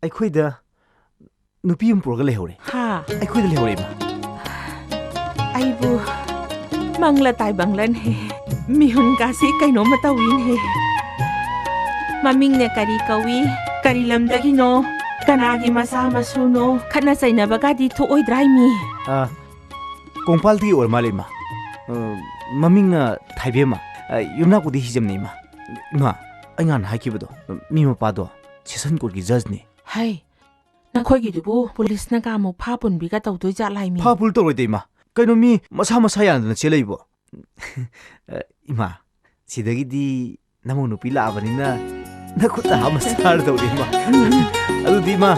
ꯑꯩꯈꯣꯏꯗ ꯅꯨꯄꯤ ꯑꯃ ꯄꯨꯔꯒ ꯂꯩꯍꯧꯔꯦ. ꯑꯩꯈꯣꯏꯗ ꯂꯩꯍꯧꯔꯦ ꯏꯃꯥ. ꯑꯩꯕꯨ ꯃꯪꯂ ꯇꯥꯏꯕꯪꯂꯟꯍꯦ. ꯃꯤꯍꯨꯟꯒꯥꯁꯤ ꯀꯩꯅꯣꯝꯃ ꯇꯧꯏꯅꯦ. ꯃꯃꯤꯡꯅ ꯀꯔꯤ ꯀꯧꯏ? ꯀꯔꯤ ꯂꯝꯗꯒꯤꯅꯣ? ꯀꯅꯥꯒꯤ ꯃꯆꯥ ꯃꯁꯨꯅꯣ? ꯈꯠꯅ ꯆꯩꯅꯕꯒꯗꯤ ꯊꯣꯛꯑꯣꯏꯗ꯭ꯔꯥꯏꯃꯤ? ꯀꯣꯡꯄꯥꯜꯗꯒꯤ ꯑꯣꯏꯔ ꯃꯥꯜꯂꯦ ꯏꯃꯥ. ꯃꯃꯤꯡꯅ ꯊꯥꯏꯕꯦꯝꯃ. ꯌꯨꯝꯅꯥꯛꯄꯨꯗꯤ ꯍꯤꯖꯝꯅꯦ ꯏꯃꯥ. ꯏꯃꯥ, ꯑꯩ ꯉꯥꯟ ꯍꯥꯏꯈꯤꯕꯗꯣ, ꯃꯤ ꯃꯄꯥꯗꯣ ꯁꯦꯁꯟ ꯀꯣꯔꯠꯀꯤ ꯖꯖꯅꯤ. ꯍꯩ, ꯅꯈꯣꯏꯒꯤꯗꯨꯕꯨ ꯄꯨꯂꯤꯁꯅ ꯀꯥꯃꯨꯛ ꯐꯥ ꯄꯨꯟꯕꯤꯒ ꯇꯧꯗꯣꯏ ꯖꯥꯠꯂꯥꯏꯃꯤ? ꯐꯥ ꯄꯨꯜ ꯇꯧꯔꯣꯏꯗ ꯏꯃꯥ. ꯀꯩꯅꯣ ꯃꯤ ꯃꯁꯥ ꯌꯥꯅꯗꯅ ꯆꯦꯜꯂꯛꯏꯕꯣ. ꯏꯃꯥ, ꯁꯤꯗꯒꯤꯗꯤ ꯅꯃꯧ ꯅꯨꯄꯤ ꯂꯥꯛꯑꯕꯅꯤꯅ ꯅꯈꯨꯠꯇ ꯍꯥꯝꯃ ꯆꯥꯔꯗꯧꯅꯤ ꯏꯃꯥ. ꯑꯗꯨꯗꯤ ꯏꯃꯥ,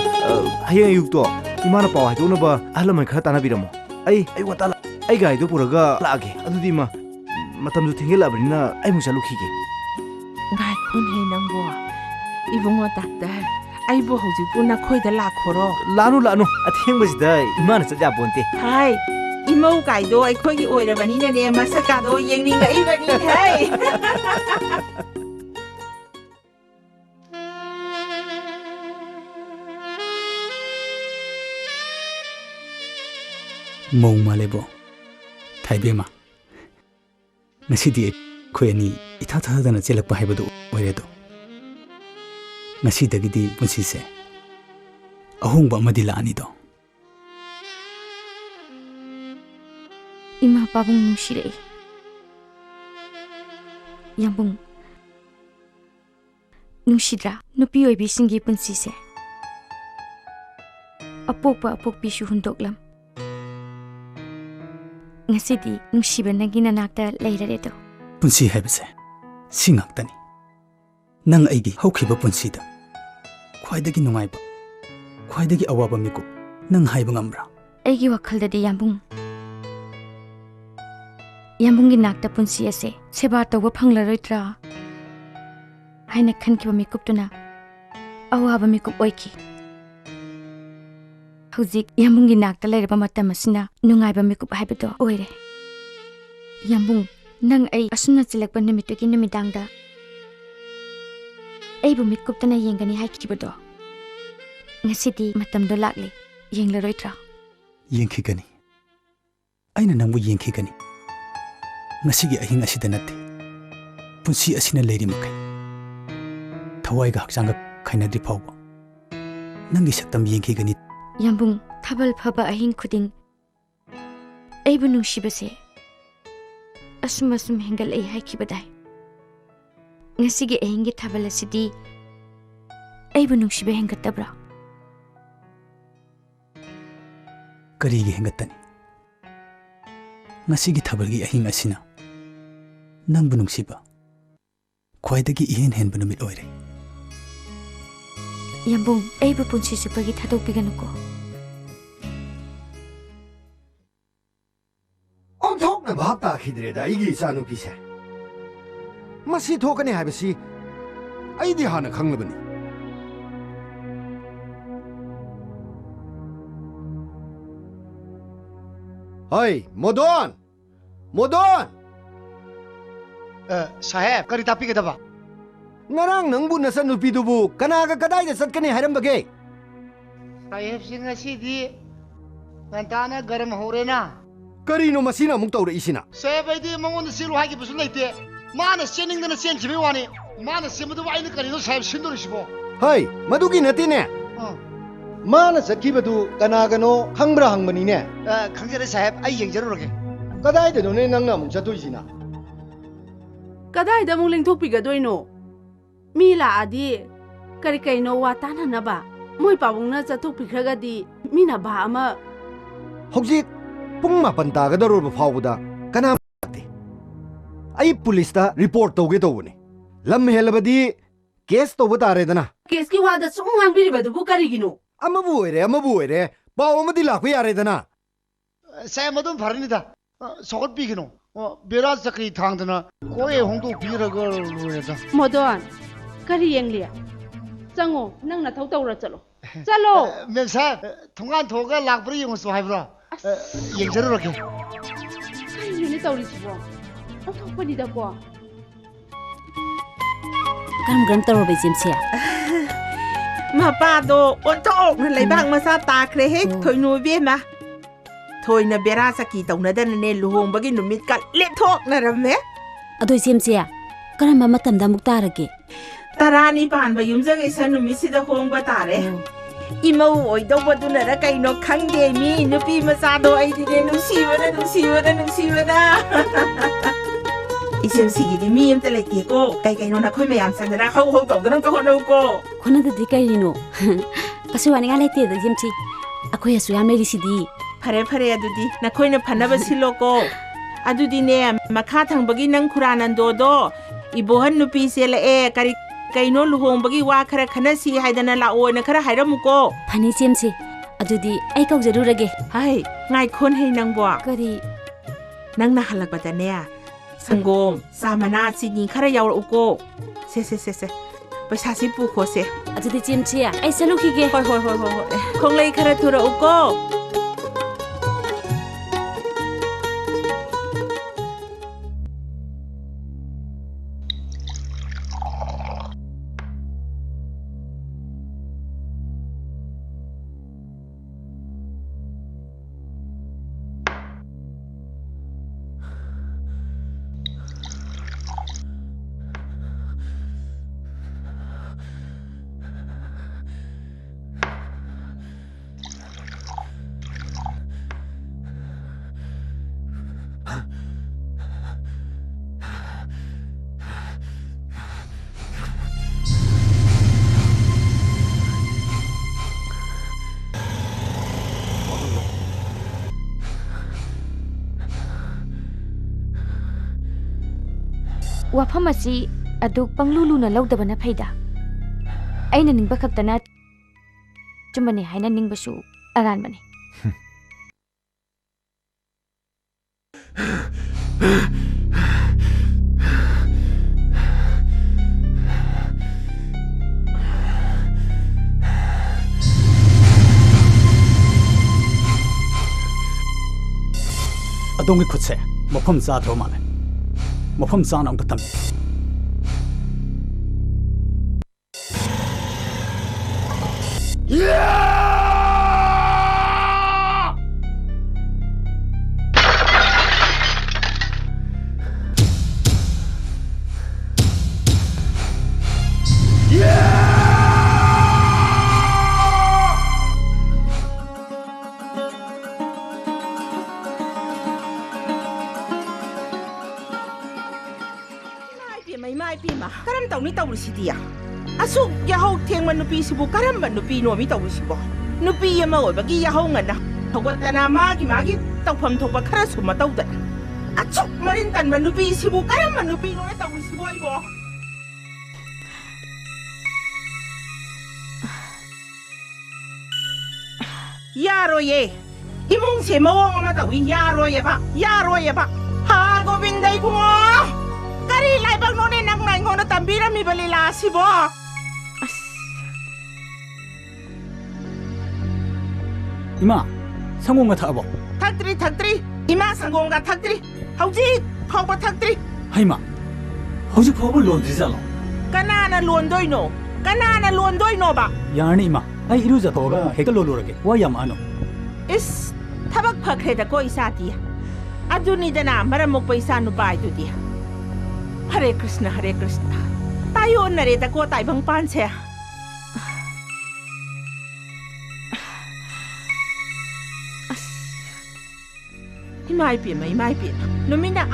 ꯍꯌꯦꯡ ꯑꯌꯨꯛꯇꯣ ꯏꯃꯥꯅ ꯄꯥꯎ ꯍꯥꯏꯗꯣꯛꯅꯕ ꯑꯍꯜ ꯂꯃꯟ ꯈꯔ ꯇꯥꯟꯅꯕꯤꯔꯝꯃꯣ. ꯑꯩ ꯒꯥꯔꯤꯗꯣ ꯄꯨꯔꯒ ꯂꯥꯛꯑꯒꯦ. ꯑꯗꯨꯗꯤ ꯏꯃꯥ, ꯃꯇꯝꯁꯨ ꯊꯦꯡꯖꯤꯜꯂꯛꯑꯕꯅꯤ나 ꯑꯩꯃꯨꯛ ꯆꯠꯂꯨꯈꯤꯒꯦ. ꯉꯥꯏꯈꯣꯅꯦ ꯅꯪꯕꯣ. ꯏꯕꯨꯡꯉꯣ ꯗꯥꯛꯇꯔ, ꯑꯩꯕꯨ ꯍꯧꯖꯤꯛꯄꯨ ꯅꯈꯣꯏꯗ ꯂꯥꯛꯈꯣꯔꯣ ꯂꯥꯛꯅꯨ ꯑꯊꯦꯡꯕꯁꯤꯗ ꯏꯃꯥꯅ ꯆꯠ ꯌꯥꯄꯣꯟꯇꯦ ꯍꯥꯏ ꯏꯃꯧ ꯀꯥꯏꯗꯣ ꯑꯩꯈꯣꯏꯒꯤ ꯑꯣꯏꯔꯕꯅꯤꯅꯅꯦ ꯃꯁꯛꯀꯥꯗꯣ ꯌꯦꯡꯅꯤꯡꯉꯛꯏꯕꯅꯤ ꯍꯥꯏ ꯃꯧ ꯃꯥꯜꯂꯦꯕꯣ ꯊꯥꯏꯕꯦꯝꯃ ꯉꯁꯤꯗꯤ ꯑꯩꯈꯣꯏ ꯑꯅꯤ ꯏꯊꯥ ꯊꯥꯖꯗꯅ ꯆꯦꯜꯂꯛꯄ ꯍꯥꯏꯕꯗꯨ ꯑꯣꯏꯔꯦꯗꯣ ꯉꯁꯤꯗꯒꯤꯗꯤ ꯄꯨꯟꯁꯤꯁꯦ ꯑꯍꯣꯡꯕ ꯑꯃꯗꯤ ꯂꯥꯛꯑꯅꯤꯗꯣ Ima pabung nungshirei. Yambung. Nungshidra nupi oibi singi punsi se. Apokpa apokpi shu hundoklam. Ngasidi nungshiba nagina nakta leirare to. ꯄꯨꯟꯁꯤ ꯍꯥꯏꯕꯁꯦ ꯁꯤ ꯉꯥꯛꯇꯅꯤ ꯅꯪ ꯑꯩꯒꯤ ꯍꯧꯈꯤꯕ ꯄꯨꯟꯁꯤꯗ ꯈ꯭ꯋꯥꯏꯗꯒꯤ ꯅꯨꯡꯉꯥꯏꯕ ꯈ꯭ꯋꯥꯏꯗꯒꯤ ꯑꯋꯥꯕ ꯃꯤꯀꯨꯞ ꯅꯪ ꯍꯥꯏꯕ ꯉꯝꯕ꯭ꯔꯥ Aigi wakhaldadi yambung. Yambungi nakta punsi ase seba tawba phanglaroitra. Haina khankiba mikup tuna awaba mikup oiki. Hauzik yambungi nakta leiraba matam asina nungaiba mikup haibado oire. Yambung nang ai asuna chilakpa nimituki nimidangda. Aibu mikup tana yengani haikibado. Ngasidi matamdo lakli yenglaroitra. ꯌꯦꯡꯈꯤꯒꯅꯤ ꯑꯩꯅ ꯅꯪꯕꯨ ꯌꯦꯡꯈꯤꯒꯅꯤ ꯉꯁꯤꯒꯤ ꯑꯍꯤꯡ ꯑꯁꯤꯗ ꯅꯠꯇꯦ ꯄꯨꯟꯁꯤ ꯑꯁꯤꯅ ꯂꯩꯔꯤ ꯃꯈꯩ ꯊꯋꯥꯏꯒ ꯍꯛꯆꯥꯡꯒ ꯈꯥꯏꯅꯗ꯭ꯔꯤ ꯐꯥꯎꯕ ꯅꯪꯒꯤ ꯁꯛꯇꯝ ꯌꯦꯡꯈꯤꯒꯅꯤ Yambung thabal phaba ahing khuding aibu nungshibase asum hengal ai haikibadai ngasigi ahingi thabal asidi aibu nungshibe hengatabra ꯀꯔꯤꯒꯤ ꯍꯦꯟꯒꯠꯇꯅꯤ ꯉꯁꯤꯒꯤ ꯊꯥꯕꯜꯒꯤ ꯑꯍꯤꯡ ꯑꯁꯤꯅ ꯅꯪꯕꯨ ꯅꯨꯡꯁꯤꯕ ꯈ꯭ꯋꯥꯏꯗꯒꯤ ꯏꯍꯦꯟ ꯍꯦꯟꯕ ꯅꯨꯃꯤꯠ ꯑꯣꯏꯔꯦ Yambung aibu punsi supagi thadokpiganuko ꯑꯣꯟꯊꯣꯛꯅ ꯚꯥꯞ ꯇꯥꯈꯤꯗ꯭ꯔꯦꯗ ꯑꯩꯒꯤ ꯏꯆꯥꯅꯨꯄꯤꯁꯦ ꯃꯁꯤ ꯊꯣꯛꯀꯅꯤ ꯍꯥꯏꯕꯁꯤ ꯑꯩꯗꯤ ꯍꯥꯟꯅ ꯈꯪꯂꯕꯅꯤ ꯍꯣꯏ ꯃꯣꯗꯣꯟ ꯃꯣꯗꯣꯟ ꯁꯥꯍꯦꯕ ꯀꯔꯤ ꯇꯥꯛꯄꯤꯒꯗꯕ ꯉꯔꯥꯡ ꯅꯪꯕꯨ ꯅꯆꯟꯅꯨꯄꯤꯗꯨꯕꯨ ꯀꯅꯥꯒ ꯀꯗꯥꯏꯗ ꯆꯠꯀꯅꯤ ꯍꯥꯏꯔꯝꯕꯒꯦ ꯁꯥꯍꯦꯕꯁꯤꯡ ꯉꯁꯤꯗꯤ ꯉꯟꯇꯥꯅ ꯒꯔꯝ ꯍꯧꯔꯦꯅ ꯀꯔꯤꯅꯣ ꯃꯁꯤꯅ ꯑꯃꯨꯛ ꯇꯧꯔꯛꯏꯁꯤꯅ ꯁꯥꯍꯦꯕ ꯑꯩꯗꯤ ꯃꯉꯣꯟꯗ ꯆꯦꯜꯂꯨ ꯍꯥꯏꯈꯤꯕꯁꯨ ꯂꯩꯇꯦ ꯃꯥꯅ ꯆꯦꯟꯅꯤꯡꯗꯅ ꯆꯦꯟꯈꯤꯕꯒꯤ ꯋꯥꯅꯤ ꯃꯥꯅ ꯆꯦꯟꯕꯗꯨꯕꯨ ꯑꯩꯅ ꯀꯔꯤꯅꯣ ꯁꯥꯍꯦꯕ ꯁꯤꯟꯗꯣꯔꯤꯁꯤꯕꯣ ꯍꯣꯏ ꯃꯗꯨꯒꯤ ꯅꯠꯇꯦꯅꯦ ꯃꯥꯅ ꯆꯠꯈꯤꯕꯗꯨ ꯀꯅꯥꯒꯅꯣ ꯈꯪꯕ꯭ꯔꯥ ꯍꯪꯕꯅꯤꯅꯦ ꯈꯪꯖꯔꯦ ꯁꯥꯍꯦꯕ ꯑꯩ ꯌꯦꯡꯖꯔꯨꯔꯒꯦ ꯀꯗꯥꯏꯗꯅꯣꯅꯦ ꯅꯪꯅ ꯑꯃꯨꯛ ꯆꯠꯇꯣꯏꯁꯤꯅ ꯀꯗꯥꯏꯗ ꯑꯃꯨꯛ ꯂꯦꯡꯊꯣꯛꯄꯤꯒꯗꯣꯏꯅꯣ ꯃꯤ ꯂꯥꯛꯑꯗꯤ ꯀꯔꯤ ꯀꯩꯅꯣ ꯋꯥ ꯇꯥꯟꯅꯅꯕ ꯃꯣꯏ ꯄꯥꯕꯨꯡꯅ ꯆꯠꯊꯣꯛꯄꯤꯈ꯭ꯔꯒꯗꯤ ꯃꯤꯅ ꯚꯥ ꯑꯃ ꯍꯧꯖꯤꯛ ꯄꯨꯡ 9 ꯇꯥꯒꯗꯧꯔꯕ ꯐꯥꯎꯕꯗ ꯀꯅꯥ ꯂꯥꯛꯇꯦ ꯑꯩ ꯄꯨꯂꯤꯁꯇ ꯔꯤꯄꯣꯔꯠ ꯇꯧꯒꯦ ꯇꯧꯕꯅꯤ ꯂꯝ ꯍꯦꯜꯂꯕꯗꯤ ꯀꯦꯁ ꯇꯧꯕ ꯇꯥꯔꯦꯗꯅ ꯀꯦꯁꯀꯤ ꯋꯥꯗ ꯁꯨꯝ ꯉꯥꯡꯕꯤꯔꯤꯕꯗꯨꯕꯨ ꯀꯔꯤꯒꯤꯅꯣ ꯑꯃꯕꯨ ꯑꯣꯏꯔꯦ ꯄꯥꯎ ꯑꯃꯗꯤ ꯂꯥꯛꯄ ꯌꯥꯔꯦꯗꯅ ꯁꯥꯍꯦꯕ ꯃꯗꯨꯝ ꯐꯔꯅꯤꯗ ꯁꯧꯒꯠꯄꯤꯒꯅꯨ ꯕꯦꯔꯥ ꯆꯀ꯭ꯔꯤ ꯊꯥꯡꯗꯅ ꯀꯣꯛꯑꯦ ꯍꯣꯡꯗꯣꯛꯄꯤꯔꯒ ꯂꯣꯏꯔꯦꯗ ꯃꯣꯗꯣꯟ ꯀꯔꯤ ꯌꯦꯡꯂꯤ ꯆꯪꯉꯣ ꯅꯪ ꯅꯊꯧ ꯇꯧꯔ ꯆꯠꯂꯣ ꯆꯠꯂꯣ ꯃꯦꯝ ꯁꯥꯍꯦꯕ ꯊꯣꯡꯒꯥꯟ ꯊꯣꯛꯑꯒ ꯂꯥꯛꯄ꯭ꯔꯥ ꯌꯦꯡꯉꯨꯁꯨ ꯍꯥꯏꯕ꯭ꯔꯥ ꯌꯦꯡꯖꯔꯨꯔꯒꯦ ꯀꯔꯤꯅꯣꯅꯦ ꯇꯧꯔꯤꯁꯤꯕꯣ ꯑꯣꯟꯊꯣꯛꯄꯅꯤꯗꯀꯣ ꯀꯔꯝ ꯇꯧꯔꯕ ꯏꯆꯦꯝꯁꯦ ꯃꯄꯥꯗꯣ ꯑꯣꯟꯊꯣꯛꯅ ꯂꯩꯕꯥꯛ ꯃꯆꯥ ꯇꯥꯈ꯭ꯔꯦꯍꯦ ꯊꯣꯏꯅꯨ ꯏꯕꯦꯝꯃ ꯊꯣꯏꯅ ꯕꯦꯔꯥ ꯆꯀꯤ ꯇꯧꯅꯗꯅꯅꯦ ꯂꯨꯍꯣꯡꯕꯒꯤ ꯅꯨꯃꯤꯠꯀ ꯂꯦꯞꯊꯣꯛꯅꯔꯝꯃꯦ ꯑꯗꯣ ꯏꯆꯦꯝꯁꯦ ꯀꯔꯝꯕ ꯃꯇꯝꯗ ꯑꯃꯨꯛ ꯇꯥꯔꯒꯦ 10ꯅꯤ ꯄꯥꯟꯕ ꯌꯨꯝꯖꯀꯩꯁ ꯅꯨꯃꯤꯠꯁꯤꯗ ꯍꯣꯡꯕ ꯇꯥꯔꯦ ꯏꯃꯧ ꯑꯣꯏꯗꯧꯕꯗꯨꯅꯔ ꯀꯩꯅꯣ ꯈꯪꯗꯦ ꯃꯤ ꯅꯨꯄꯤ ꯃꯆꯥꯗꯣ ꯑꯩꯗꯤꯅꯦ ꯅꯨꯡꯁꯤꯕꯅ 이쌤씨기디 미엠때 렉기고 까이까이노 나 콜메 얌산드라 하우 떠드는 거 호노고 코나드디 까이리노 가수와니가 레티에도 이쌤씨 아코야수 얌레리시디 파레 아두디 나 코이는 파나바 실로고 아두디네 마카 탕버기 능 쿠라난도도 이보한 누피셀에 까리 까이노 루홍버기 와 카라 카나시 하이다나 라오나 카라 하이라무고 파니 이쌤씨 아두디 아이 까우제루라게 하이 나이 콘헤이 낭보아 까리 낭나 할락바다네야 상곰 사마나 치니 카라 야올 오고 세세세세 ꯄꯩꯁꯥꯁꯤ ꯄꯨꯈꯣꯁꯦ ꯑꯗꯨꯗꯤ ꯆꯦꯝꯆꯦ ꯑꯩ ꯆꯠꯂꯨꯈꯤꯒꯦ ꯍꯣꯏ ꯍꯣꯏ ꯍꯣꯏ ꯍꯣꯏ ꯍꯣꯏ ꯈꯣꯡꯂꯩ ꯈꯔ ꯊꯨꯔꯛꯎꯀꯣ ꯋꯥꯐꯝ ꯑꯁꯤ ꯑꯗꯨꯛ ꯄꯪꯂꯨ ꯂꯨꯅ ꯂꯧꯗꯕꯅ ꯐꯩꯗ ꯑꯩꯅ ꯅꯤꯡꯕ ꯈꯛꯇꯅ ꯆꯨꯝꯕꯅꯦ ꯍꯥꯏꯅ ꯅꯤꯡꯕꯁꯨ ꯑꯔꯥꯟꯕꯅꯤ ꯑꯗꯣꯝꯒꯤ ꯈꯨꯠꯁꯦ ꯃꯐꯝ ꯆꯥꯗ꯭ꯔꯕ ꯃꯥꯜꯂꯦ ꯃꯐꯝ ꯆꯥꯅ ꯑꯝꯇ ꯇꯝꯕꯤ karam tawni tawrisidiya asuk yahau thengma nupi sibu karamba nupi nomi tawrisibo nupi ama obagi yahau ngana hogotana magi tawpham thokba khara suma tawda achuk marin tanma nupi sibu karamba nupi no tawrisibo ibo yaroye imung se mawong ama tawi yaroye ba ha gobindai bungo kari laibang none nang nai ngona tambira mi balila sibo 이마 상공가 타보 탁드리 이마 상공가 탁드리 hauji phawba 탁드리 하이마 hauji phawba 론드리잖아 kanana luondoino ba 야니 이마 아이 이루자 도가 해가 로로라게 와얌 아노 is thabak phakhre da ko isati aduni dana maramok paisa nu pai tu dia Hare Krishna tayo nare da ko tai bang pan che mai pi numina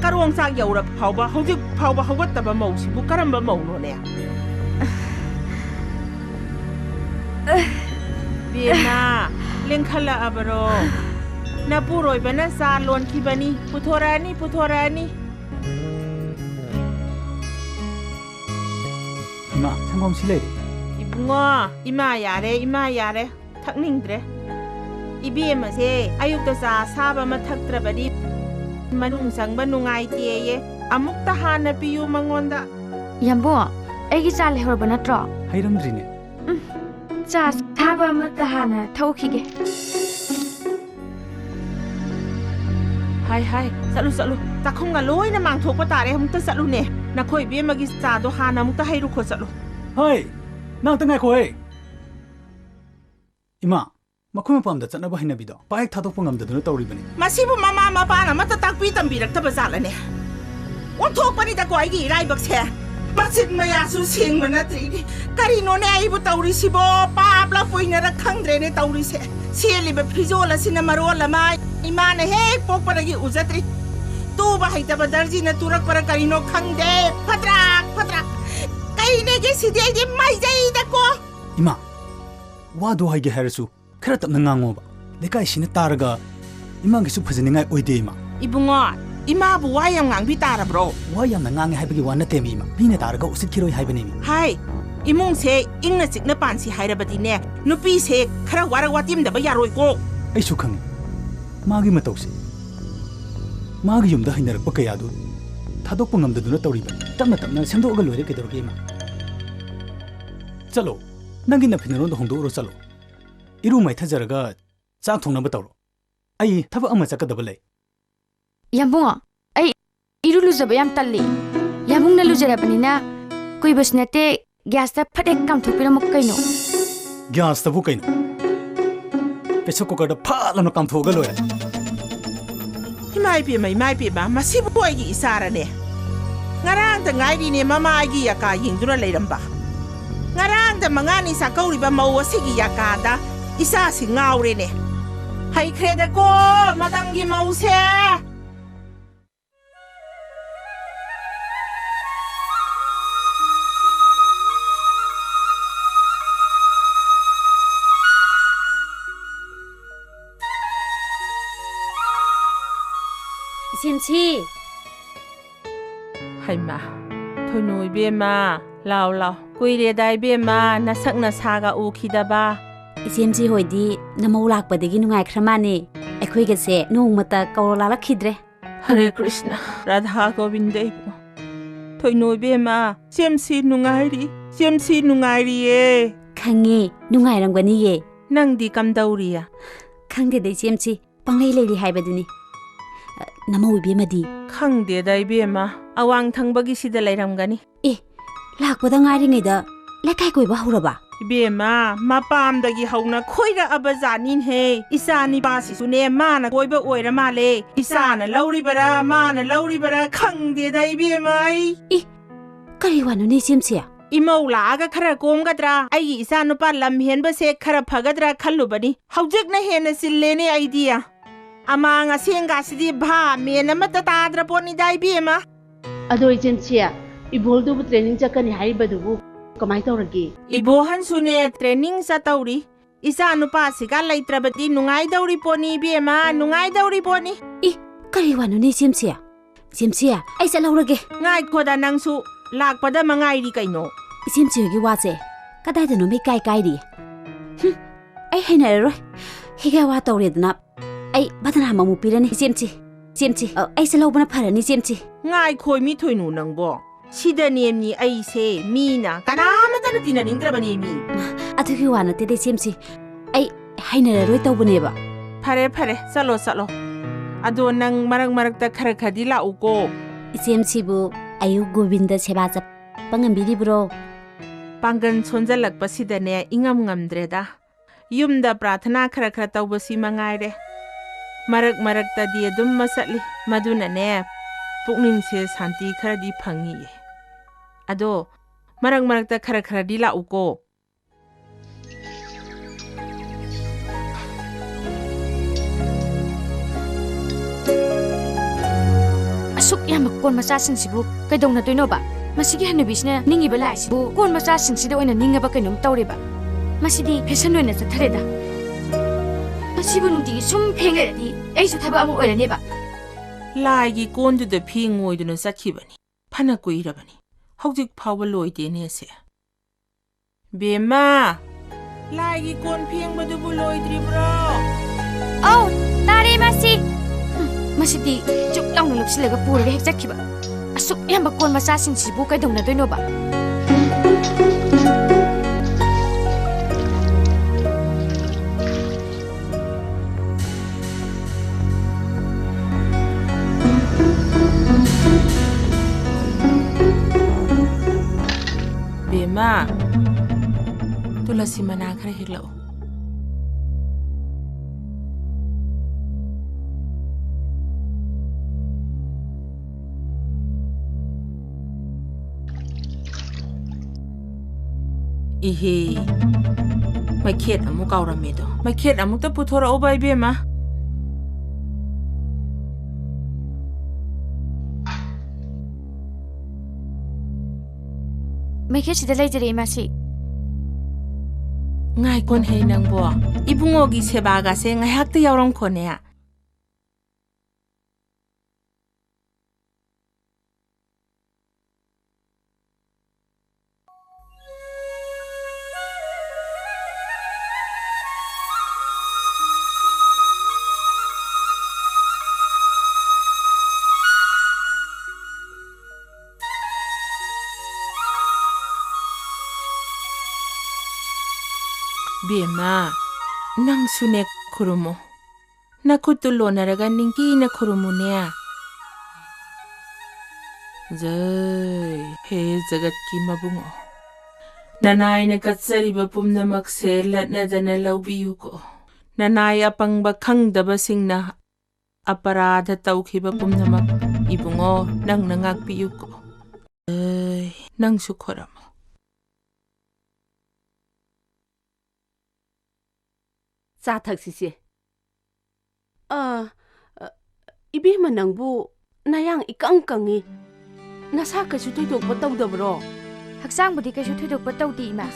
karong sang yaura phawba hawat ta ba mau sibu karamba mau no ne Bina lengkhala abaro na puroi bana sa lon kibani puthorani 이마 상공 실례 Ibungo ima yare thakningdre ibem ase ayukta sa saba ma thaktrabadi manung sangba nungai tiye amukta hana piyu mangonda ꯌꯥꯝꯕꯣ ꯑꯩꯒꯤ ꯆꯥ ꯂꯩꯍꯧꯔꯕ ꯅꯠꯇ꯭ꯔꯣ ꯍꯩꯔꯝꯗ꯭ꯔꯤꯅꯦ ꯆꯥ ꯊꯥꯕ ꯑꯃꯠꯇ ꯍꯥꯟꯅ ꯊꯧꯈꯤꯒꯦ hai salu takhunga loina mangthokpa tare amukta salune nakhoi bemagi cha do hana amukta hairu kho chalu ꯍꯣꯏ ꯅꯪ ꯇ ꯉꯥꯏꯈꯣ ꯍꯦ ꯏꯃꯥ ꯃꯈꯣꯏ ꯃꯄꯥꯝꯗ ꯆꯠꯅꯕ ꯍꯩꯅꯕꯤꯗꯣ ꯄꯥꯏꯛ ꯊꯥꯗꯣꯛꯄ ꯉꯝꯗꯗꯨꯅ ꯇꯧꯔꯤꯕꯅꯤ masibu mama mapana mata takpi tambirakta bazalane onthokpani da ko aigi iraibakse masit maya su singma natri karino ne aibu taurisibo papla poina ra khangdre ne taurise sieliba frijola sina marola ma imane he pokparagi uzatri tu ba haita badarji na turak para karino khangde patrak kainege sidege maijai da ko 이마 와도 하게 하르수 khara tapna ngangoba lekai sina taraga imangisu phajanigai oide ima ibungo ima bu wayam ngangbi tarabro wayam na ngange haibagi wana temi ima bine taraga usitkiroi haibani mi hai imung se ingna chikna pansi hairabadi ne nupi se khara warak watim da ba yaroi ko ai su khangi magi matause magi yumda hainarakpa kayadu thadokpa ngamdaduna tawriba tapna semdoga loire kedorge ima चलो नंगी नफिनरों होंदोरो चलो इरु मै थजरगा चाक थोंना बताओ आई थबक अमा चकदब लै याबुंग आई इरु लुजब याम तल्ली याबुंग न लुजरबनिना कोई बस नते गैस ता फटे काम थोपिरमक कैनो ग्यास तबु कैनो पेसो कुकर दा फालनो काम थोगा लोय Himay pi ba masiboy gi isara ne. Ngarang ta ngai di ne mama gi yaka yingdura leiram ba. Ngarang ta mangani sa kauri ba mau sigi yaka da isa si ngaure ne. Hai kreda ko madam gi mau se. Simchi Hai ma Thôi nui bia ma Lao lao Kui re dai bia ma Nasak na saga u khida ba Simchi hoidi namau lakpadagi nungai khramani Ekhoi gase nongmata kaurala lakhidre Hare Krishna Radha Govinda Thôi nui bia ma Simchi nungai ri ye Khangi nungai ramgani ye Nang di kam dauri ya Khangde dei Simchi panglei leili haibaduni Namau ibemadi Khangde dai bia ma Awang thangbagi sida leiramgani lakpada ngari ngida lekai koi ba huraba Ibema mapam dagi hauna khoira abazanin he isani basi sune mana koiba oira male isana lauri bara khangde dai bema kari wanu ni simsia imau laga khara komgadra ai isanu pa lam henba se khara phagadra khallubani haujik na hena sillene idea amanga senga sidi bha mena mata tadra poni dai bema ado agency ibol du training chakani haibadubu kamai tawragi ibo han sune training sa tawri isa anupa siga laitrabati nungai dauri poni bema nungai dauri poni kari wanu ni simsia ai salaurage ngai khoda nangsu lakpada mangai ri kaino simsia gi wache kadai da no me kai ri ai hena ro higa wa tawredna ai badana mamu pirani simchi ai salaubana pharani simchi ngai khoi mi thoinu nangbo Sida nemni ai se mina kanamata na tinanindrabani mi Athuki wana te simsi ai hainara roi tawbane Pare salo ado nang marag ta khara khadi la uko simsi bu ayu Govinda seba chap pangambiri bro Pangan sonjalak pasida ne ingam ngamdreda yumda prathana khara tawbasi mangaire marag ta di adum masatli maduna ne pukning se santi khara di phangi ado marag ta khara di la uko asuk yam kon macha sing sibu kaidong na toino ba masigi hanubisna ningi bala sibu kon macha sing sida oina ninga ba kainom tawre ba masidi fashion oina chathareda masibu nunti sum phengedi ai su thaba amu oina ne ba Lai gi kondu da phing oiduna sakhibani phana koirabani Haujik phawba loide ne se Bema Lai gi kon phing badu bu loidri bro Au tare masidi juk laung lupsilaga purga hek jakhiba asuk yamba kon macha sing sibu kaidong na toino ba Bema tulasi mana khare higlo Ihe mai khet amu kaurame do mai khet amu ta puthora obai bema mai khe sida leijere masi ngai kon hei nangbo ibungo gi seba ga se ngai hakta yaurong khone ya Bema, nang sunek kurumo. Nakutulo naraga ningki na kurumunea. Zay, he zagat ki mabungo. Nanay na katsariba pumnamak selat na danalaw biyu ko. Nanay apang bakang dabasing na aparada tawkiba pumnamak ibungo nang nangagbiyu ko. Ay, nang sukora mo. Sa tagsisi. Ibima nangbu nayang ikang-kangi. Nasa kasu tuydokpa tawdabro. Haksangbudi kasu tuydokpa tawdi ima.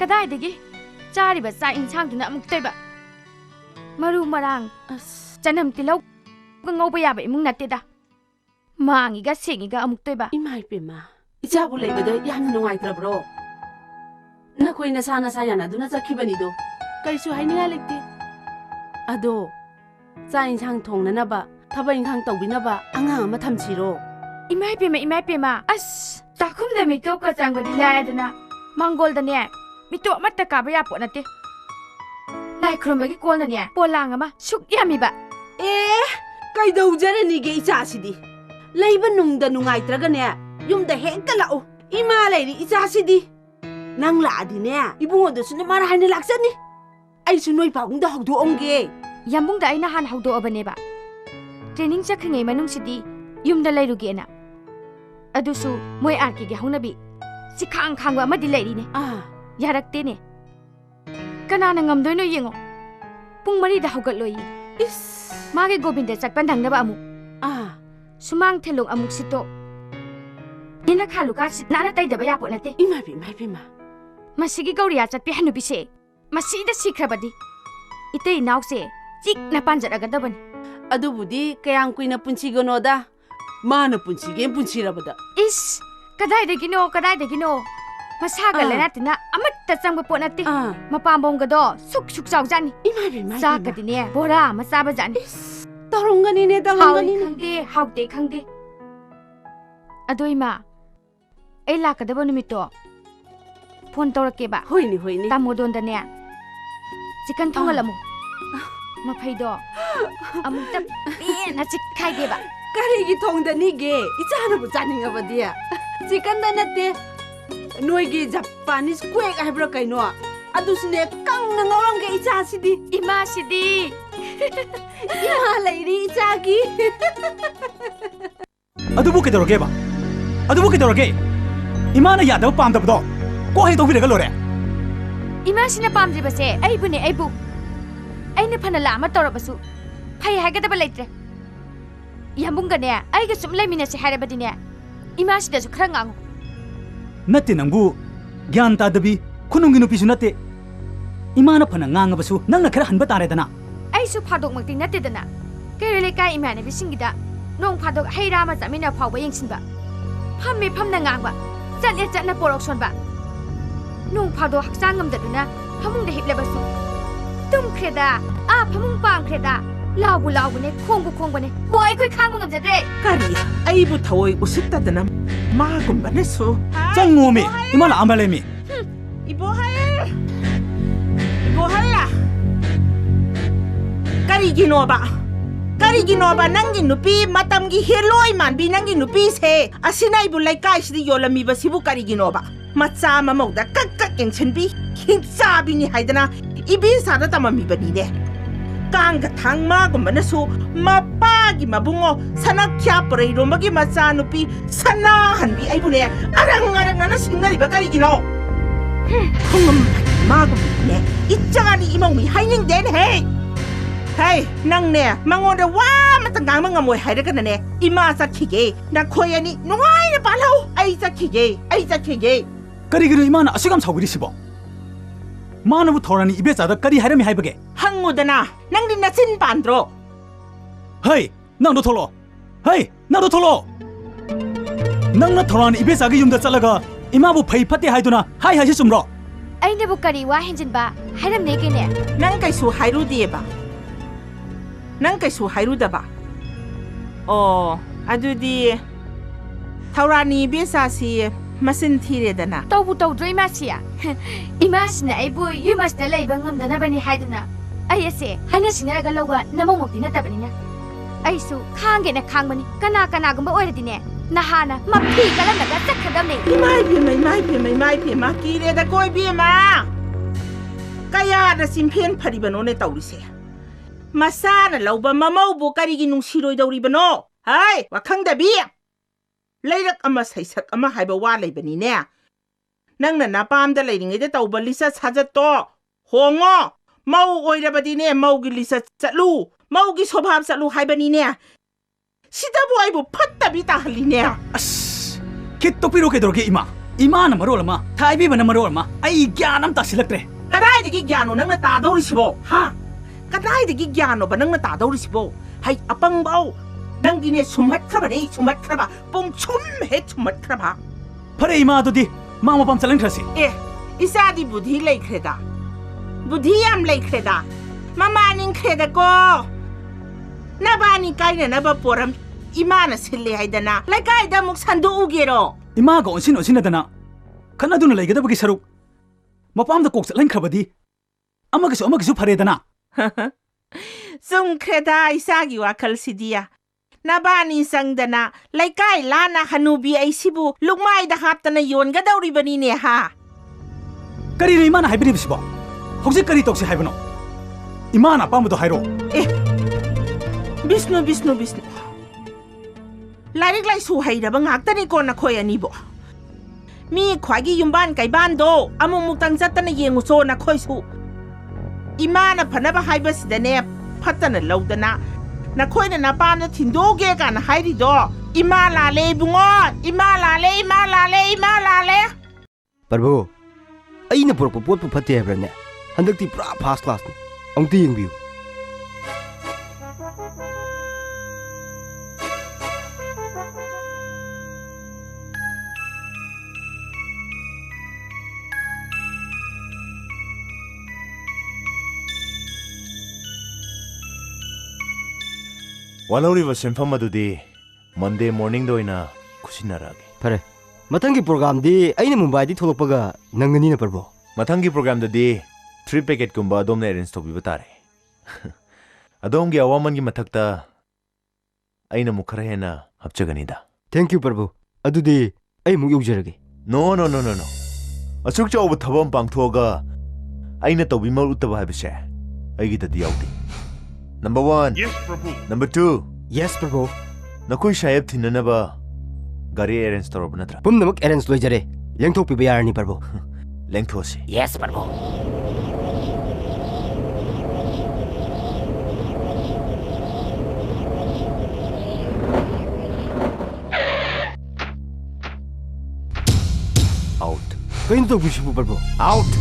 Kadaidagi chariba sa insangduna amuk toiba. Maru marang chanam tilaw ngawba yaba imung nateda. Mangiga sengiga amuk toiba. Imay pima. Ichabu leibada yamna nungaitrabro. Nakoy nasa yana duna zakibanido. Karisu hainiga lekte. Ado sa insang thongnanaba thaba inkhang tawbinaba angang ama thamchiro. Imay pema as takhumda mito ka changbadi laadana mangol dane mito matta ka ba yapo nate lai khromagi kolna ne polang ama suk yami ba Kaidau jarani ge ichasidi leiba nungda nungaitraga ne yumda hekta lao ima leiri ichasidi nang laadi ne ibungo do sune mara haine laksani ai su noi paungda hogdu onge yambungda aina han hogdo abane ba training chakhingai manung sidi yumda leiruge na adusu moi arki ge haunabi sikhang khangwa amadi leiri ne yarakte ne kanana ngamdoino yengo pung mari da hogatloi is mage gobinda chakpan dangnaba amu sumang thelong amuk sito ina khaluka sitnana taidaba yapo nate imai ma masigi gauriya chatpi hanubi se masida sikrabadi itei naukse chik na panjaragadabani adubudi kayang kuina punchigonoda mana punchige punchirabada is kadaidagino masaga lenatina amatta changba ponate mapambongado suk chawjani imai sakadine bora masaba jani tarongani ne khangde khangde adoima ei lakadaba numito phone torake ba hoini tamodonda ne chicken thongalamu mafaido amukta na chikkai ge ba karigi thongdani ge ichana bu chaningabadiya chicken da natte noigi japanese kwek haibra kaino adusne kangna ngorong ge ichasidi ima sidi ima leiri ichagi adubu kedoroge ba adubu kedoroge imana yadaba pamdabdo ko he tobiraga lore ima sina pamjibase aibune aibu aina phanala ama torabasu phai hagadaba leitre yambungane aiga sum leimina se harabadine ima sida su khara ngangu natte nangbu gyan tadabi khunungi nupisu natte imana phana ngangabasu nangna khara hanba taredana ai su phadok makti natte dana kerele kai imane bisingida nong phadok heira ma jamina phawba yengsinba phamme phamna ngangba chatna porok sonba nong phadok haksang ngamdaduna phamungda hiblebasu tum kreda phamung pam kreda labu ne khongbu ne boy khoi khangbu ngamjadre Kari, aibu thawoi usittadana magumba su changmomi imana amalemi Ibohal la Kari ginoba nangi nupi matamgi heloi manbi nangi nupi se asina ibu laikai sidi yolami basibu kari ginoba macha mamauda kak engchenbi hingsabi ni haidana ibi sada tamami bani de kanga thangma gumbana su mapagi mabungo sanak kya pare rombagi macha nupi sana hanbi aibune arang na singari bakari gino khungam magum ne ichani imongmi haining den hey nang ne mangoda wa matangang mangamoy hairaga ne ima sakhige na khoyani nungai na palau ai sakhige karigiri imana asigam saugiri sibo manabu thorani ibe chada kari hairami haibage hangudana nangdi nachin pandro hey nangdo tholo nangna thorani ibe chagi yumda chalaga imabu phai phate haiduna hai hasi sumro aine bu kari wa henjinba hairam ne gene nang kaisu hairu dieba nang kaisu hairu daba adudi thorani be sa si masin thire dana tawbu tawdroi ma sia 이마시나 아이부 유마스다 레이바 ngamdanaबani 하이드나 아이세 하나 시나가 로가 나모목디나 따바니나 아이수 칸게나 칸바니 까나까나금바 오이르디네 나하나 마피 깔라나가 짝하담네 이마이 피마 기레다 꼬이 비마 까야다 심피엔 파리바노네 따우리세 마사나 라우바 마마우보 까리기 눅시로이다우리바노 하이 와캉다비 레이락 아마 사이삭 아마 하이바 와 레이바니네 낭나 나밤다 레이링에데 따우바 리사 사자또 홍어 마우 오이라바디네 마우기 리사 짤루 마우기 소밥 짤루 하이바니네 시다보 아이보 팟다비 따할리네 kitokpiro kedorke imana marolama thaibibana marolama ai gyanam tasilaktre कदाइदगी ज्ञानो नंगना तादौरिसिबो हा कदाइदगी ज्ञानो बा नंगना तादौरिसिबो हाय अपंबाव नंगिने सुमतखबा पोंछुम हे सुमतखबा फरे इमा दुदी मामा पम चलंख्रसी ए इसादी बुद्धि लेख्रेदा बुद्धि याम लेख्रेदा मामा निंख्रेदा को नबानी काइने नबा पोरम इमाना सिल्ले हाइदना लकाइदा मुक संदो उगेरो इमा को ओसिनदना खनादुना लेगदबगी सरuk मपाम कोक चलंख्रबदी अमगसु फरेदना सुमख्रेदा इसागी वाखल सिदिया नबानी संगदना लैकाई लाना हनुबी ऐसिबु लुकमाइदा हापतना योनगदौरिबनीने हा करी रे इमाना हाइबरिबसिबो हौजे करी तोक्से हाइबनो इमाना पामदो हाइरो ए विष्णु लाइक लाइसु हाइरबा ngakतनी को नखोय अनिबो मी ख्वागी युम्बान काइबानदो अमुमुक्तंग जतन येंगुसो नखोइसु इमाना फनबा हाइबसिदने फतन लौदना नखोइना नापामना थिंदोगे कान हाइरिदो इमा लाले बुंगो इमा लाले प्रभु अइना पुरप पोत फते हेब्रने हंदक्ति पुरा फर्स्ट क्लास नि अंगति यंगबिउ वालौरिबा सेंफम अदुदी मंडे मॉर्निंग दोइना खुसिनारागे फरे मथंगी प्रोग्राम दी अइना मुंबई दी थोलपगा नंगनी न प्रभु मथंगी प्रोग्राम ददी 3 पैकेट कुंबा अदोमने अरेंज तोबिबा तारे अदोमगी अवामन की मथक्ता अइना मुखरा हेना हपचगनीदा थैंक यू प्रभु अदुदी अइ मु युजरगे नो असुक चौब थबम पांगथोगा अइना तोबिमल Utba हाबिसे अइगी ददी याउदी Number 1. Yes, Prabhu. Number 2. Yes, Prabhu. Nakoi shayab thinanaba gari arrange torob natra. Pumnamak arrange loijare. Lengthok piba yarani Prabhu. Lengthosi. Yes, Prabhu. Out. Kain to bishibu Prabhu. Out.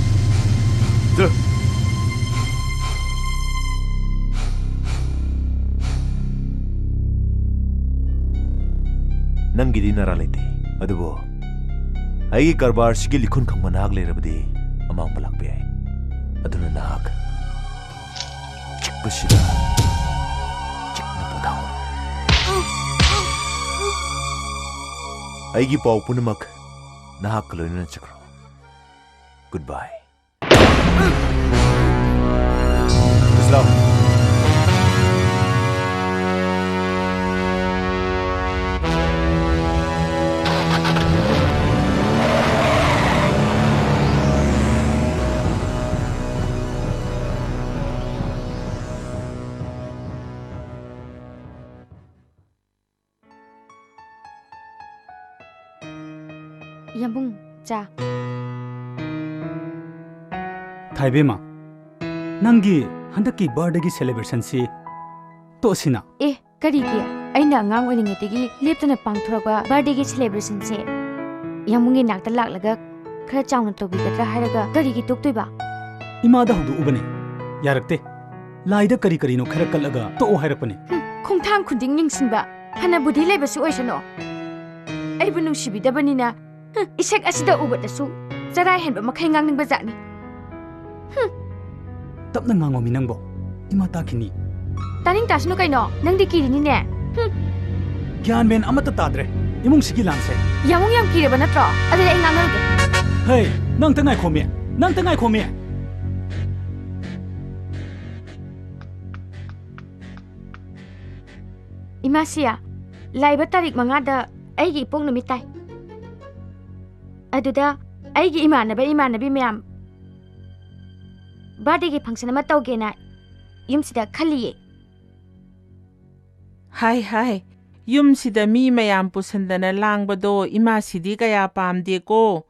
नंगिदी नरा लेते अदुबो आई कारबार सिगी लिखुन खंग मनाग लेरबदी अमांग बलाक पे आई अदुना नाग चिकबसिदा चिकना पदाव आईगी पाव पुनमक नाग कलोइना चक्रो गुड बाय इस्लाम यंबुंग चा थाइबेमा नंगी हंदकी बर्थडे की सेलिब्रेशन सी तोसिना ए करीगी अइना अंगांग ओइनिंगेतगी लेप्तना पांगथोरबा बर्थडे की सेलिब्रेशन से यंबुंगी नाकता लागलगा खरा चावना तोबिगद्रा हायरगा करीगी तोक्तोइबा इमादा हुदु उबने यारकते लाइदा करी करीनो खरा कलगा तो ओ हायरपने खोंथांग खुदिंग निंगसिनबा हना बुद्धि लेबसु ओइसनो अइबु नुसिबिदबनिना इसेक असिदा उबदसु जरा हेनबा मखै ngangningba jatni तपना ngangomi nangbo इमा ताखिनी तानिंग तासनु कैनो नंगदि किरिनी ने ज्ञान मेन अमता ताद्रे इमुंग सिगी लांसे यामुंग याम किरेबा नत्रो अदे ai ngangaruge हे नंग तंगाय खोमे Nang tengay kome. Imasia, laiba tarik mangada aigi ipong numitai. Aduda aigi imanabi mayam. Birthday gi function ama tawgena yumsida khaliye. Hai, yumsida mi mayam pusandana langbado ima sidi kaya pamde ko.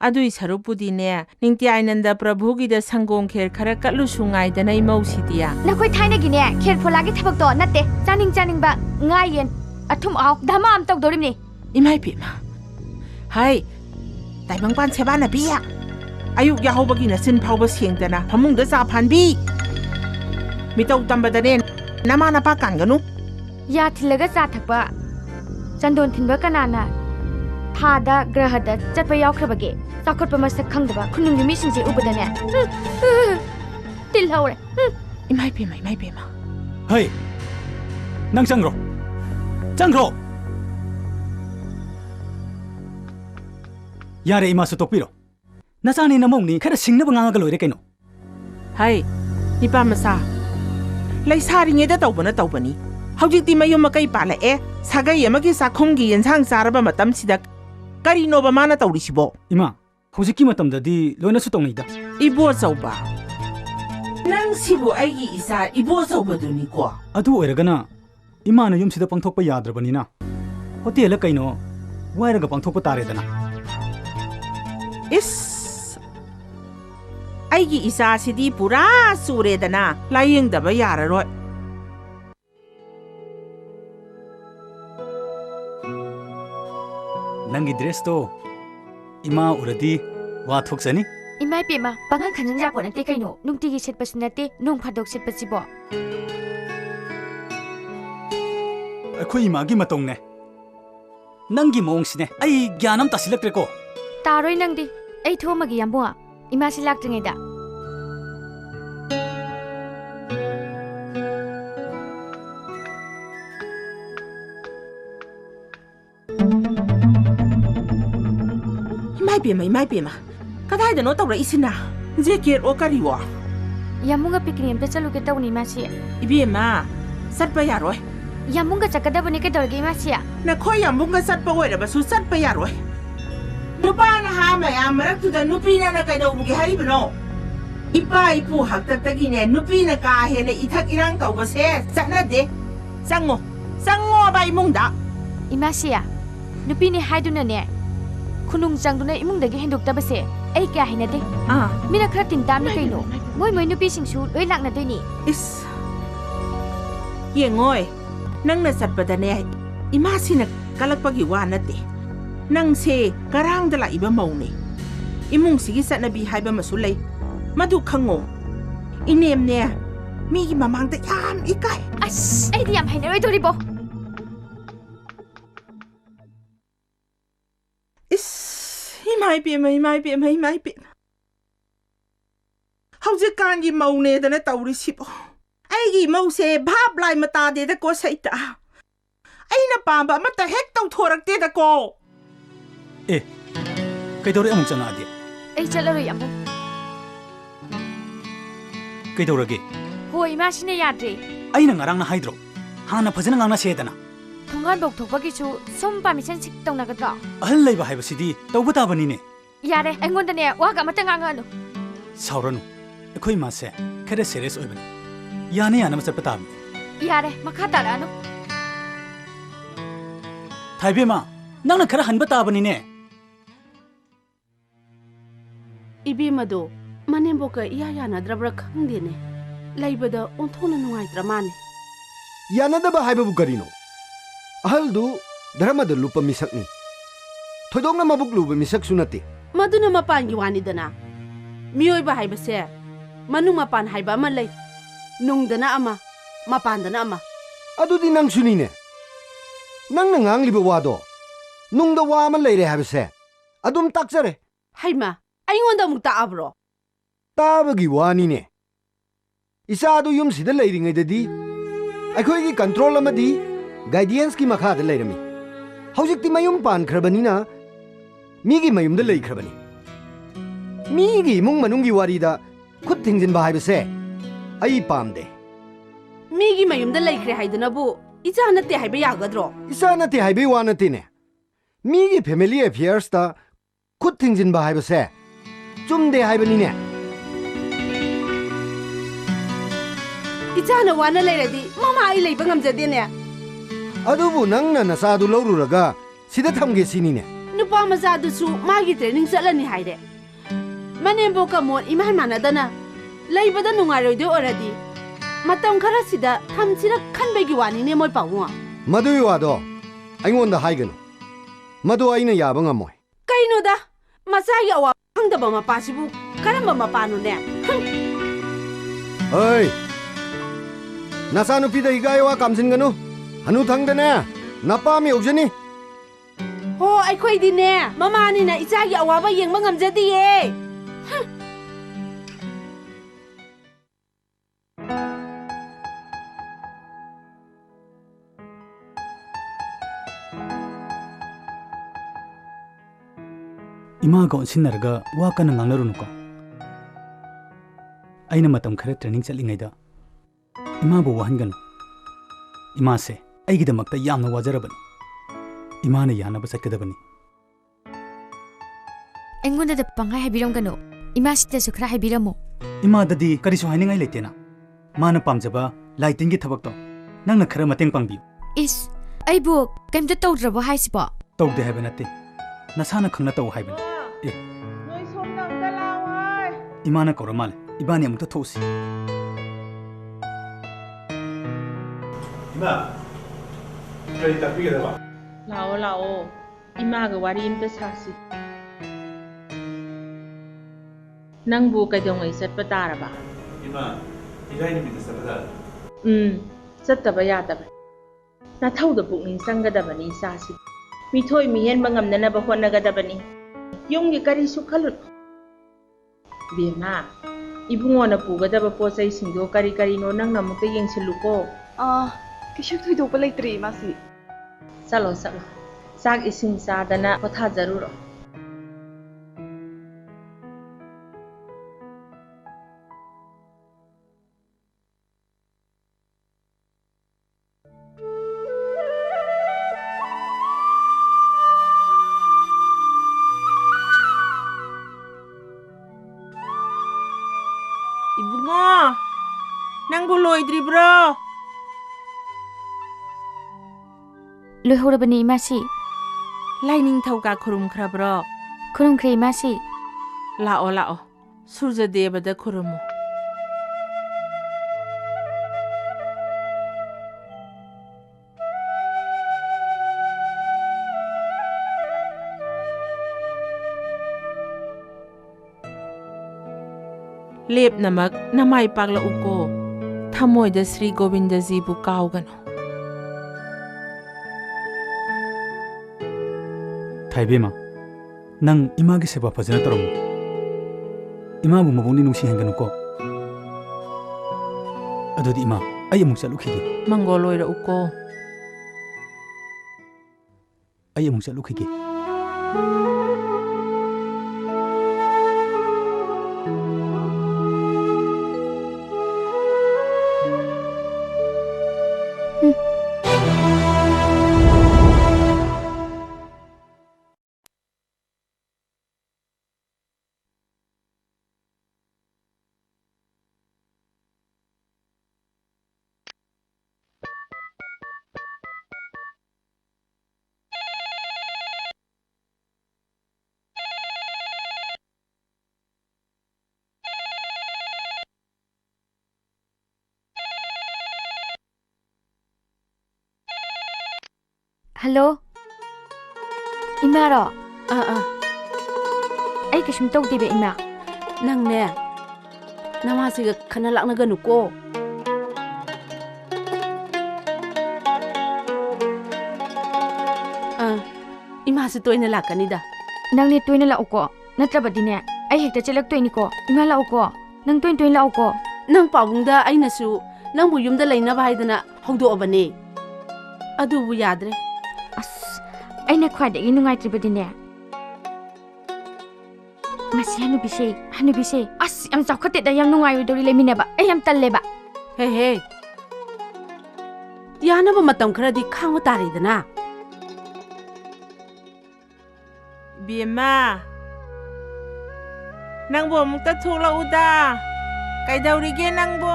Adui sarupudine Ningtiainanda Prabhu da sangong kher khara katlu sungai dana imau sidia. Nakoi thaina gine kher pholagi thabak to natte chaning ba ngayen athum aw dama am tok dorimni. Imai pima. Hai, taimang pan sebana biya. Ayuk yahobagi na sin phawba sengdana phamungda sa phanbi. Mitau tambadane nama napa kanganu. Ya thilaga cha thakpa chandon thinba kanana thada grahada chatpa yaukhrabage chakotpa masak khangdaba khunung mi singje ubadane til hawre imai pima. Hey, nang changro. Yare ima su tokpiro. Nasani namong ni khara singna banga ga loire kaino. Hai, nipa masa. Lai saringe da tawbani. Haujikti mayum makai pala sagai amagi sakhonggi yensang saraba matam sida kari no ba mana tawrisibo. Ima, hojiki matamdadi loina su tongnida. Ibo sauba. Nang sibu aigi isa ibo sauba duni ko. Adu oiragana imana yumsida pangthokpa yadrabanina. Hotel kaino wairaga pangthokpa taredana. Is aigi isa sidi pura suredana layengdaba yararoi. Nangi dress to ima uradi wa thoksani. Imai pema pangan khanjang ja pon ate kaino nungtigi setpa sinate nung phadok setpa sibo. Akhoi imagi matong ne. Nangi mong sine ai gyanam tasilaktre ko. Taroi nangdi ai thomagi yambo ima silak tringeda. Imai pema. Kadai da no tawra isina. Jacket o kariwa. Yamunga picnic ta chalu ke tawni masi. Ibema satpa yaroi. Yamunga chakadabani ke dorge masi. Na khoi yamunga satpa oiraba su satpa yaroi. Nupa na ha mayam maraktuda nupina na kaidawbugi haribano. Ipa ipu haktatagine nupina ka hena ithak irang tawbase chanade. Sango ba imungda. Imasiya nupini haiduna ne. Khunung changduna imungdagi henduktabase ai kya hinade. Mina khara tintam ni kaino. Moi nupi singsu loi lakna doini. Is yengoi nangna satpadane imasina kalakpagi wa nate. Nang se karang dala iba mauni. Imung sigi satnabi haiba masulay. Madu khango. Inem ne migi mamangda yam ikai. As ai di yam hainaroi doribo. Imai pema. Haujikangi maune dana tawrisibo. Aigi mause bhab lai matade da ko saita. Aina pamba mata hek tawthorakte da ko. Kaidore amung changadi. Ai chalaroi amu. Kaidorage. Hoi masine yadre. Aina ngarang na haidro. Hana phajana ngana sedana. Thongan bok thokbagi chu som permission sik tawnagadra. Ahal leiba haibasidi tawbata banine. Yare engondane waga mata nganganu. Sauranu. Akhoi mase khare serious oibani. Yane yana machapata. Yare makha taranu. Thaibema nangna khara hanba tabanine. Ibi mado manemboka yanadrabra khangdene. Laibada onthona nungaitra mane. Yanadaba haibabu karino. Ahaldu dharmada lupa misakni. Thodongna mabuk luba misak sunate. Maduna mapangi wanidana. Miyoiba haibase manung mapan haiba ama lay. Nungdana ama mapandana ama. Adudi nang sunine. Nang nangang liba wado. Nungda wa ama layre haibase. Adum taksare. Haima aingonda muk taabro. Tabagi wanine. Isa adu yum sida layringaydi. Akhoi control amadi guidance ki makhada layrami. Haujikti mayum pan khrabanina migi mayum da lay khrabani. ꯃꯤꯒꯤ ꯏꯃꯨꯡ ꯃꯅꯨꯡꯒꯤ ꯋꯥꯔꯤꯗ ꯈꯨꯠ ꯊꯤꯡꯖꯤꯟꯕ ꯍꯥꯏꯕꯁꯦ ꯑꯩ ꯄꯥꯝꯗꯦ ꯃꯤꯒꯤ ꯃꯌꯨꯝꯗ ꯂꯩꯈ꯭ꯔꯦ ꯍꯥꯏꯗꯅꯕꯨ ꯏꯆꯥ ꯅꯠꯇꯦ ꯍꯥꯏꯕ ꯌꯥꯒꯗ꯭ꯔꯣ ꯏꯆꯥ ꯅꯠꯇꯦ ꯍꯥꯏꯕꯩ ꯋꯥ ꯅꯠꯇꯦꯅꯦ ꯃꯤꯒꯤ ꯐꯦꯃꯤꯂꯤ ꯑꯦꯐꯤꯌꯔꯁꯇ ꯈꯨꯠ ꯊꯤꯡꯖꯤꯟꯕ ꯍꯥꯏꯕꯁꯦ ꯆꯨꯝꯗꯦ ꯍꯥꯏꯕꯅꯤꯅꯦ 이자나 와나 레레디 마마 아이 레이바 감자데네 ꯑꯗꯨꯕꯨ ꯅꯪꯅ ꯅꯆꯥꯗꯨ ꯂꯧꯔꯨꯔꯒ ꯁꯤꯗ ꯊꯝꯒꯦ ꯁꯤꯅꯤꯅꯦ 누파 마자두수 마기 트레이닝 ꯆꯠꯂꯅꯤ ꯍꯥꯏꯔꯦ ꯃꯅꯦꯝꯕꯣꯛꯀ ꯃꯣꯠ 이만 만나다나 레이바다 ꯅꯨꯡꯉꯥꯏꯔꯣꯏꯗꯣ 어라디 마땅 카라시다 탐치라 칸베기 와니네 뭘 빠우아 ꯃꯗꯨꯒꯤ ꯋꯥꯗꯣ ꯑꯩꯉꯣꯟꯗ ꯍꯥꯏꯒꯅꯨ ꯃꯗꯨ ꯑꯩꯅ ꯌꯥꯕ ꯉꯝꯃꯣꯏ ꯀꯩꯅꯣꯗ ꯃꯆꯥꯒꯤ ꯑꯋꯥ ꯈꯪꯗꯕ ꯃꯄꯥꯁꯤꯕꯨ ꯀꯔꯝꯕ ꯃꯄꯥꯅꯣꯅꯦ ꯍꯣꯏ ꯅꯆꯥꯅꯨꯄꯤꯗ ꯍꯤꯒꯥꯏ ꯋꯥ ꯀꯥꯝꯁꯤꯟꯒꯅꯨ ꯍꯅꯨꯊꯪꯗꯅꯦ ꯅꯄꯥꯝ ꯌꯧꯖꯅꯤ ꯍꯣ ꯑꯩꯈꯣꯏꯗꯤꯅꯦ ꯃꯃꯥꯅꯤꯅ ꯏꯆꯥꯒꯤ ꯑꯋꯥꯕ ꯌꯦꯡꯕ ꯉꯝꯖꯗꯤꯌꯦ 이마가 온신나르가 와까는 낭나루누까 아이나 마땀 खरे ट्रेनिंग चलिङैदा इमाबु वाहनगनु इमासे आइगिदमक्ता यामना वाजरबनी इमाना यानब चक्कदबनी एंगोंदा पंगाय हाबिरमगनो इमासितसु खरा हाबिरमो इमाददी करिसु हाइनिङै लेतेना माना पामजबा लाइटिंगि थबकतो नंगना खरा मतेंग पांगबियु इस आइबु केमता तौद्रबो हाइसिबो तौदे हाइबे नते नसाना खंगना तौ हाइबे ए नोय सोमनंगदा लावहाय इमाना कौरा माले इबानी अमुक्ता थोसी इमा कई ताकपीगदबा लाओ लाओ इमागा वारी इमता सासी नंगबु कइदोंगै चटपा तारबा इमा इराई निमित चटपा चट्टबा यादबा नाथौदा पुकनिंग संगदबनी सासी मिथोय मिहेनबा ngamnanaba hotnagadabani yumgi karisu khalun bema ibungona pugadaba posai singdo kari kari no nang namukta yengsiluko किशु थोइदोप लेत्रे मासी चलो चलो साग इसिंग चादना पथा जरूर ibungo nangbu loidribro लोहरबनी इमासी लाइनिंग थौका खुरुमख्रब्रो खुरुमख्रे इमासी लाओ लाओ सूर्यदेवदा खुरुमु लेप नमक नमाई पागला उको थमोइदा श्री गोविंद जी बु काउगनो थाइबेमा नंग इमागी सेवा फजना तरम इमाबु मबोंनि नुंसि हेंगनुको अदुदि इमा आई अमुक चलुखिगे मंगोलोइरा उको आई अमुक चलुखिगे हेलो इमारो आई कशुम तौदेबे इमा नंगने नमासिगा खना लाकनगनुको इमासे तोइना लाकनिदा नंगने तोइना लाउको नत्रबदिने आई हेक्ता चलक्तोइनिको इमा लाउको नंग तोइन लाउको नंग पाबुंगदा आइनासु नंगबु युमदा लैनबा हाइदना हौदोअबने अदुबु याद्रे ꯑꯩꯅ ꯈ꯭ꯋꯥꯏꯗꯒꯤ ꯅꯨꯡꯉꯥꯏꯇ꯭ꯔꯤꯕꯗꯤꯅꯦ ꯉꯁꯤ ꯍꯅꯨꯕꯤꯁꯦ ꯑꯁ ꯌꯥꯝ ꯆꯥꯎꯈꯠꯇꯦꯗ ꯌꯥꯝ ꯅꯨꯡꯉꯥꯏꯔꯣꯏꯗꯧꯔꯤ ꯂꯩꯃꯤꯟꯅꯕ ꯑꯩ ꯌꯥꯝ ꯇꯜꯂꯦꯕ ꯍꯦ ꯌꯥꯅꯕ ꯃꯇꯝ ꯈꯔꯗꯤ ꯈꯥꯡꯕ ꯇꯥꯔꯦꯗꯅ ꯕꯦꯝꯃ ꯅꯪꯕꯨ ꯑꯃꯨꯛꯇ ꯊꯣꯛꯂꯛꯎꯗ ꯀꯩꯗꯧꯔꯤꯒꯦ ꯅꯪꯕꯨ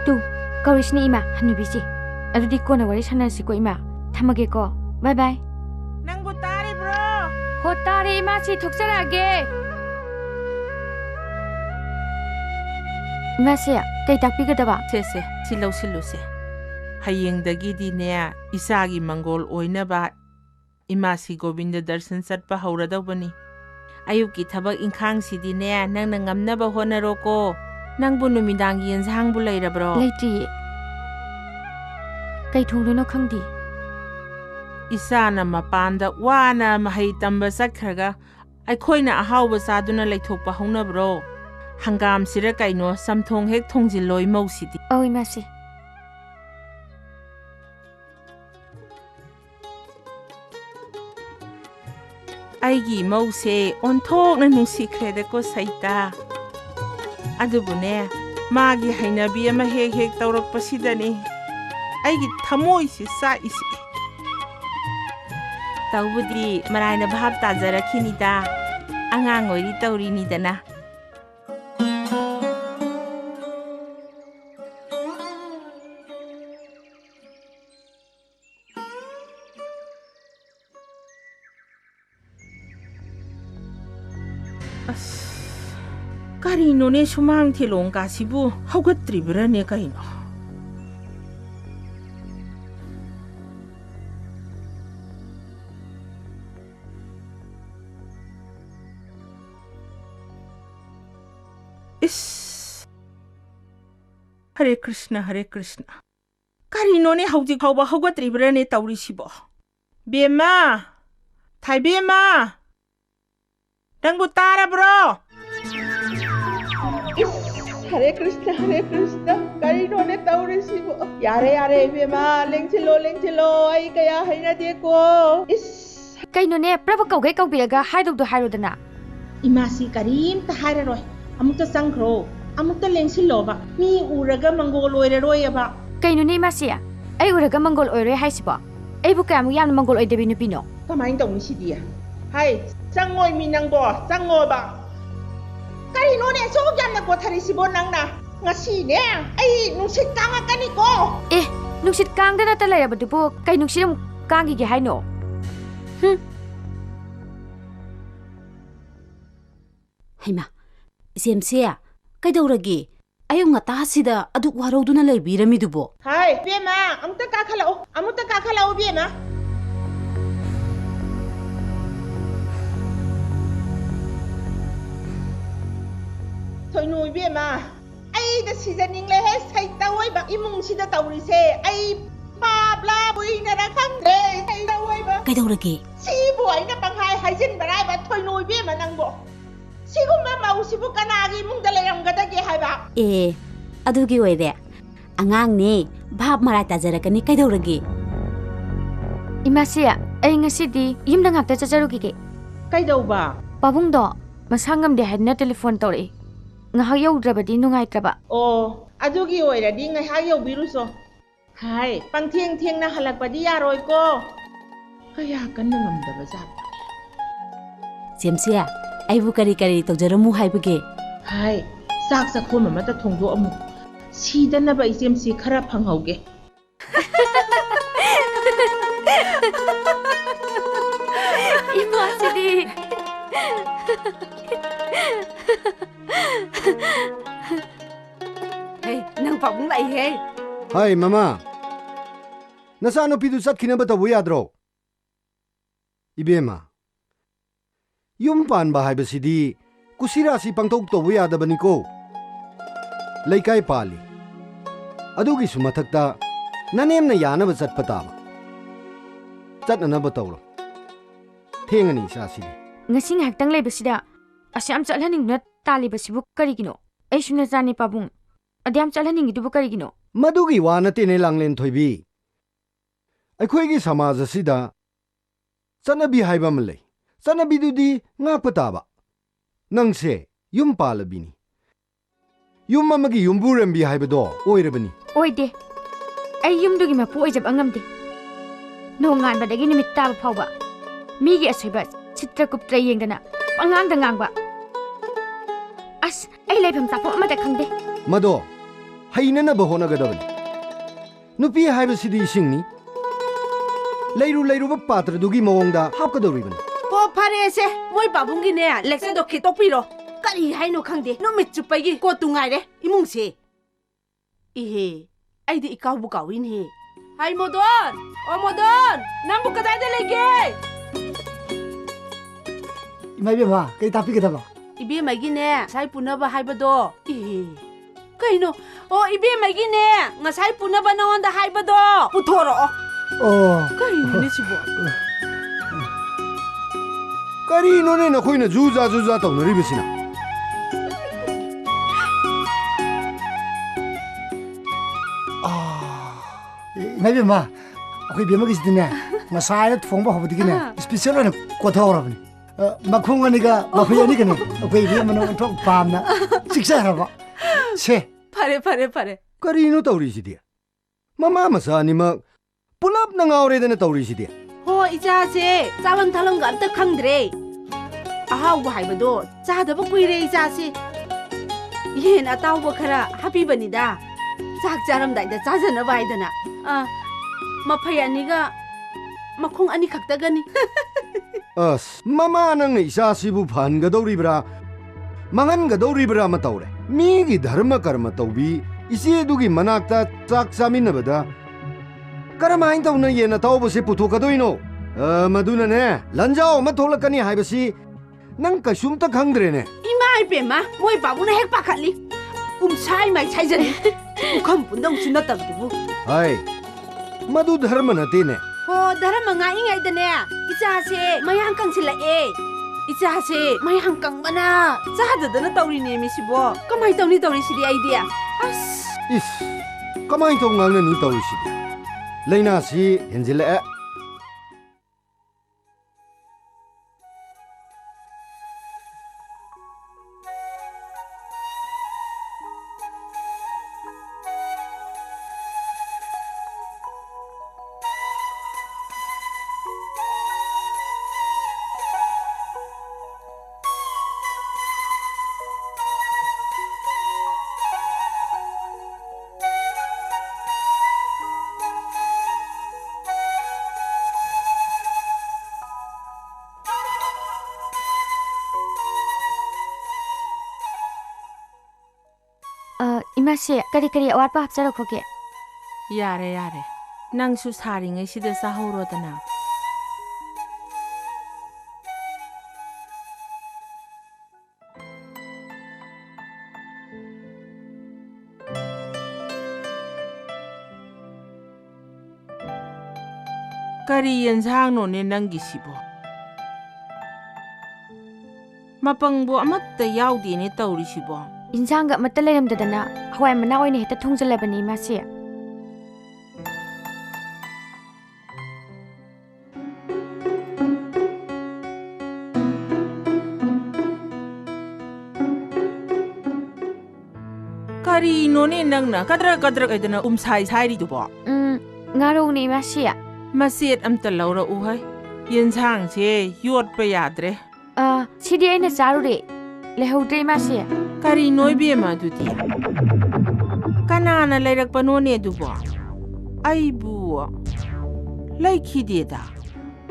ꯇꯨ ꯀꯧꯔꯤꯁꯤꯅꯤ ꯏꯃꯥ ꯍꯅꯨꯕꯤꯁꯦ ꯑꯗꯨꯗꯤ ꯀꯣꯟꯅ ꯋꯥꯔꯤ ꯁꯥꯟꯅꯔꯁꯤꯀꯣ ꯏꯃꯥ ꯊꯝꯃꯒꯦꯀꯣ ꯕꯥꯏ ꯕꯥꯏ ꯅꯪꯕꯨ ꯇꯥꯔꯤꯕ꯭ꯔꯣ ꯍꯣ ꯇꯥꯔꯦ ꯏꯃꯥꯁꯤ ꯊꯣꯛꯆꯔꯛꯑꯒꯦ 이마씨, ꯀꯩ ꯇꯥꯛꯄꯤꯒꯗꯕ? ꯁꯦ ꯁꯤ ꯂꯧꯁꯤꯜꯂꯨꯁꯦ. ꯍꯌꯦꯡꯗꯒꯤꯗꯤꯅꯦ ꯏꯆꯥꯒꯤ ꯃꯪꯒꯣꯜ ꯑꯣꯏꯅꯕ ꯏꯃꯥꯁꯤ ꯒꯣꯕꯤꯟꯗ ꯗꯔꯁꯟ ꯆꯠꯄ ꯍꯧꯔꯗꯧꯕꯅꯤ. ꯑꯌꯨꯛꯀꯤ ꯊꯕꯛ ꯏꯪꯈꯥꯡꯁꯤꯗꯤꯅꯦ ꯅꯪꯅ ꯉꯝꯅꯕ ꯍꯣꯠꯅꯔꯣꯀꯣ. ꯅꯪꯕꯨ ꯅꯨꯃꯤꯗꯥꯡꯒꯤ ꯌꯦꯟꯁꯥꯡꯕꯨ ꯂꯩꯔꯕ꯭ꯔꯣ? ꯂꯩꯇ꯭ꯔꯤꯌꯦ. ꯀꯩ ꯊꯣꯡꯗꯣꯏꯅꯣ ꯈꯪꯗꯦ. ꯏꯆꯥꯅ ꯃꯄꯥꯟꯗ ꯋꯥꯅ ꯃꯍꯩ ꯇꯝꯕ ꯆꯠꯈ꯭ꯔꯒ ꯑꯩꯈꯣꯏꯅ ꯑꯍꯥꯎꯕ ꯆꯥꯗꯨꯅ ꯂꯩꯊꯣꯛꯄ ꯍꯧꯅꯕ꯭ꯔꯣ? ꯍꯪꯒꯥꯝꯁꯤꯔ ꯀꯩꯅꯣ ꯆꯝꯊꯣꯡ ꯍꯦꯛ ꯊꯣꯡꯖꯤꯜꯂꯣ ꯏꯃꯧꯁꯤꯗꯤ. 이마씨. ꯑꯩꯒꯤ ꯏꯃꯧꯁꯦ ꯑꯣꯟꯊꯣꯛꯅ ꯅꯨꯡꯁꯤꯈ꯭ꯔꯦꯗꯀꯣ ꯁꯩꯇꯥ. ꯑꯗꯨꯕꯨꯅꯦ ꯃꯥꯒꯤ ꯍꯩꯅꯕꯤ ꯑꯃ ꯍꯦꯛ ꯇꯧꯔꯛꯄꯁꯤꯗꯅꯤ ꯑꯩꯒꯤ ꯊꯃꯣꯏꯁꯤ ꯆꯥꯛꯏꯁꯤ. ꯇꯧꯕꯨꯗꯤ ꯃꯔꯥꯏꯅ ꯚꯥꯞ ꯇꯥꯖꯔꯛꯈꯤꯅꯤꯗ. ꯑꯉꯥꯡ ꯑꯣꯏꯔꯤ ꯇꯧꯔꯤꯅꯤꯗꯅ. ꯀꯔꯤꯅꯣꯅꯦ ꯁꯨꯃꯥꯡ ꯊꯤꯂꯣꯡꯀꯥꯁꯤꯕꯨ ꯍꯧꯒꯠꯇ꯭ꯔꯤꯕ꯭ꯔꯅꯦ ꯀꯩꯅꯣ? Hare Krishna, Hare Krishna. Karinone hauji khauba haugatribirane taurisibo. Bema! Thai Bema! Nangbu tarabro! Hare Krishna, Hare Krishna. Karinone taurisibo. Yare Bema, lengchilo, ay kaya haina deko. Kainone prabha kaugai kaubiraga haidogdo hairodana. Imasi karim ta hairaroi. Amukta sangkro. Amukta lengsiloba. Mi uraga mangol oiraroyaba. Kainone imasi ay uraga mangol oiroy haisibo. Ay bu kamu yamna mangol oidebi nupino. Kamain tawni sidia. Hai, sangoy minangbo, sangoba. Karinone so yamna ko tharisibo nangna. Ngasi ne ay nungsit kangakani ko. Nungsit kangdana ta layrabadubo kay nungsiram kangi gi haino. Haima, Zemsia, kaidauragi? Ayong nga tasida aduk warowduna laybiramidubo. Hai, Bema, amuta kakhalao Bema. Thoinoi Bema, ay da seasoning le he saita wai ba imung sida tawrise ay babla buina ra khangde saita wai ba. Kaidauragi? Si boy na panghai haijin barai ba thoinoi Bema nangbo. Siguma mausibu kanagi mung dalayamgadagi haiba. Adugi oire. Angang ni bhab marai tajarakani kaidauragi? Imasi ay ngasidi yumda ngakta chajarugige. Kaidauba? Pabungdo masangamde hadna telephone tawri. Ngahak yaudrabadi nungaitraba. Adugi oire di ngahak yaubiruso. Hai, pangtieng na halakpadi yaroi ko. Kaya kan ngamdaba jata. Zemsia, aibu kari tawjaramu haibage. Hai, sak sakhom amata thongdo amu. Sidanaba Zemsi khara phanghauge. Imasidi. Hey, nang pabung lai he. Hai mama. Nasano pidu satkhina batawu yadro. Ibema. Yum pan ba haibasidi kusirasi pangtok tobu yadabaniko. Laikai pali. Adugi sumathakta nanemna yanaba chatpataba. Chatnanaba tawro. Thengani sasidi. Ngasing haktang laibasida asyam chatlaningna talibasibu karigino. Ay suna jani pabung. Adyam chatlaningidubu karigino. Madugi wana tene langlen thoibi. Aikhoigi samaj asida chanabi haiba malai. Sanabidudi ngakpataba. ꯅꯪꯁꯦ ꯌꯨꯝ ꯄꯥꯜꯂꯕꯤꯅꯤ ꯌꯨꯝ ꯑꯃꯒꯤ ꯌꯨꯝꯕꯨꯔꯦꯝꯕꯤ ꯍꯥꯏꯕꯗꯣ ꯑꯣꯏꯔꯕꯅꯤ ꯑꯣꯏꯗꯦ ꯑꯩ ꯌꯨꯝꯗꯨꯒꯤ ꯃꯄꯨ ꯑꯣꯏꯖꯕ ꯉꯝꯗꯦ ꯅꯣꯡꯉꯥꯟꯕꯗꯒꯤ ꯅꯨꯃꯤꯠ ꯇꯥꯕ ꯐꯥꯎꯕ ꯃꯤꯒꯤ ꯑꯁꯣꯏꯕ ꯆꯤꯠꯇ꯭ꯔ ꯀꯨꯞꯇ꯭ꯔ ꯌꯦꯡꯗꯅ ꯄꯉꯥꯡꯗ ꯉꯥꯡꯕ ꯑꯁ ꯑꯩ ꯂꯩꯐꯝ ꯆꯥꯐꯝ ꯑꯃꯠꯇ ꯈꯪꯗꯦ ꯃꯗꯣ ꯍꯩꯅꯅꯕ ꯍꯣꯠꯅꯒꯗꯕꯅꯤ ꯅꯨꯄꯤ ꯍꯥꯏꯕꯁꯤꯗꯤ ꯏꯁꯤꯡꯅꯤ ꯂꯩꯔꯨꯕ ꯄꯥꯇ꯭ꯔꯗꯨꯒꯤ ꯃꯑꯣꯡꯗ ꯍꯥꯞꯀꯗꯧꯔꯤꯕꯅꯤ ꯍꯣ ꯐꯔꯦꯁꯦ ꯃꯣꯏ ꯄꯥꯕꯨꯡꯒꯤꯅꯦ ꯂꯦꯛꯆꯔꯗꯣ ꯈꯤꯇꯣꯛꯄꯤꯔꯣ ꯀꯔꯤ ꯍꯥꯏꯅꯣ ꯈꯪꯗꯦ ꯅꯨꯃꯤꯠ ꯆꯨꯞꯄꯒꯤ ꯀꯣꯠꯇꯨ ꯉꯥꯏꯔꯦ ꯏꯃꯨꯡꯁꯦ ꯏꯍꯦ ꯑꯩꯗꯤ ꯏꯀꯥꯎꯕꯨ ꯀꯥꯎꯏꯅꯦ ꯍꯥꯏ ꯃꯣꯗꯣꯟ ꯑꯣ ꯃꯣꯗꯣꯟ ꯅꯪꯕꯨ ꯀꯗꯥꯏꯗ ꯂꯩꯒꯦ ꯏꯃꯥ ꯏꯕꯦꯝꯃ ꯀꯩ ꯇꯥꯛꯄꯤꯒꯗꯕ 이베마이기네 ꯉꯁꯥꯏ ꯄꯨꯅꯕ ꯍꯥꯏꯕꯗꯣ ꯀꯩꯅꯣ ꯑꯣ 이베마이기네ꯉꯁꯥꯏ ꯄꯨꯅꯕ ꯅꯉꯣꯟꯗ ꯍꯥꯏꯕꯗꯣ ꯄꯨꯊꯣꯔꯛꯑꯣ ꯀꯩꯅꯣꯅꯦ ꯁꯤꯕꯣ ꯀꯔꯤꯅꯣꯅꯦ ꯅꯈꯣꯏꯅ ꯖꯨꯖꯥ ꯇꯧꯅꯔꯤꯕꯁꯤꯅ ꯏꯃꯥ ꯏꯕꯦꯝꯃ ꯑꯩꯈꯣꯏ ꯏꯕꯦꯝꯃꯒꯤꯁꯤꯗꯤꯅꯦ ꯉꯁꯥꯏꯅ ꯊꯣꯡꯕ ꯍꯧꯕꯗꯒꯤꯅꯦ ꯏꯁꯄꯤꯁꯦꯜ ꯑꯣꯏꯅ ꯀꯣꯊꯍꯧꯔꯕꯅꯤ ꯃꯈꯣꯡ ꯑꯅꯤꯒ ꯃꯈꯣꯏ ꯑꯅꯤꯒꯅꯤ ꯑꯩꯈꯣꯏ ꯏꯕꯦꯝꯃꯅ ꯑꯣꯟꯊꯣꯛ ꯄꯥꯝꯅ ꯆꯤꯛꯆꯈ꯭ꯔꯕ ꯁꯦ ꯐꯔꯦ ꯀꯔꯤꯅꯣ ꯇꯧꯔꯤꯁꯤꯗꯤ ꯃꯃꯥ ꯃꯆꯥ ꯑꯅꯤꯃꯛ ꯄꯨꯂꯞꯅ ꯉꯥꯎꯔꯦꯗꯅ ꯇꯧꯔꯤꯁꯤꯗꯤ ꯍꯣ ꯏꯆꯥꯁꯦ ꯆꯥꯕꯝ ꯊꯛꯂꯝꯒ ꯑꯝꯇ ꯈꯪꯗ꯭ꯔꯦ ꯑꯍꯥꯎꯕ ꯍꯥꯏꯕꯗꯣ ꯆꯥꯗꯕ ꯀꯨꯏꯔꯦ 이자ꯁꯦ ꯌꯦꯟ ꯑꯇꯥꯎꯕ ꯈꯔ ꯍꯥꯞꯄꯤꯕꯅꯤꯗ ꯆꯥꯛ ꯆꯥꯔꯝꯗꯥꯏꯗ ꯆꯥꯖꯅꯕ ꯍꯥꯏꯗꯅ ꯃꯐꯩ ꯑꯅꯤꯒ ꯃꯈꯣꯡ ꯑꯅꯤ ꯈꯛꯇꯒꯅꯤ ꯑꯁ ꯃꯃꯥ ꯅꯪꯅ ꯏꯆꯥꯁꯤꯕꯨ ꯐꯍꯟꯒꯗꯧꯔꯤꯕ꯭ꯔꯥ ꯃꯥꯡꯍꯟꯒꯗꯧꯔꯤꯕ꯭ꯔꯥ ꯑꯃ ꯇꯧꯔꯦ ꯃꯤꯒꯤ ꯙꯔꯃ ꯀꯔꯃ ꯇꯧꯕꯤ ꯏꯆꯦꯗꯨꯒꯤ ꯃꯅꯥꯛꯇ ꯆꯥꯛ ꯆꯥꯃꯤꯟꯅꯕꯗ ꯀꯔꯝꯍꯥꯏꯅ ꯇꯧꯅ ꯌꯦꯟ ꯑꯇꯥꯎꯕꯁꯦ ꯄꯨꯊꯣꯛꯀꯗꯣꯏꯅꯣ ꯃꯗꯨꯅꯅꯦ ꯂꯟꯖꯥꯎ ꯑꯃ ꯊꯣꯛꯂꯛꯀꯅꯤ ꯍꯥꯏꯕꯁꯤ ꯅꯪ ꯀꯩꯁꯨꯝꯇ ꯈꯪꯗ꯭ꯔꯦꯅꯦ 이마 이빼마 모이 바보는 핵박할리 um사이 마이 차이자니 우컴 분동 지났다고 하이 마두 ධර්ම නැතේනේ 호 ධර්ම ngā잉아이드네 이자세 마양 깡실라에 이자세 마양 깡마나 자드드는 떠우리네 미시보 까마이 떠우리시디 아이디야 아스 이스 까마이 떠우는 니 떠우리시디 레이나시 헨질레 이마씨 그리 어와빠 합자로 거기 야래 낭수 사링의 시대 사호로다나 까리 연상노네 남기시보 마빵보 아마따 야우디네 떠오리시보 인상가 맞다 레름데다나 하와이 만나 오이네 헤타 통질레바니 이마씨 까리노네 낭나 까드락 애드나 사이리두보 ngarou네 이마씨야 마셋 암따 라우라 우하이 연상제 요엇바 야드레 시디 아이나 자루레 레호드레 이마씨야 까리 노이비에마 두디 까나나 레락바 노네 두보 아이부 라이키디에다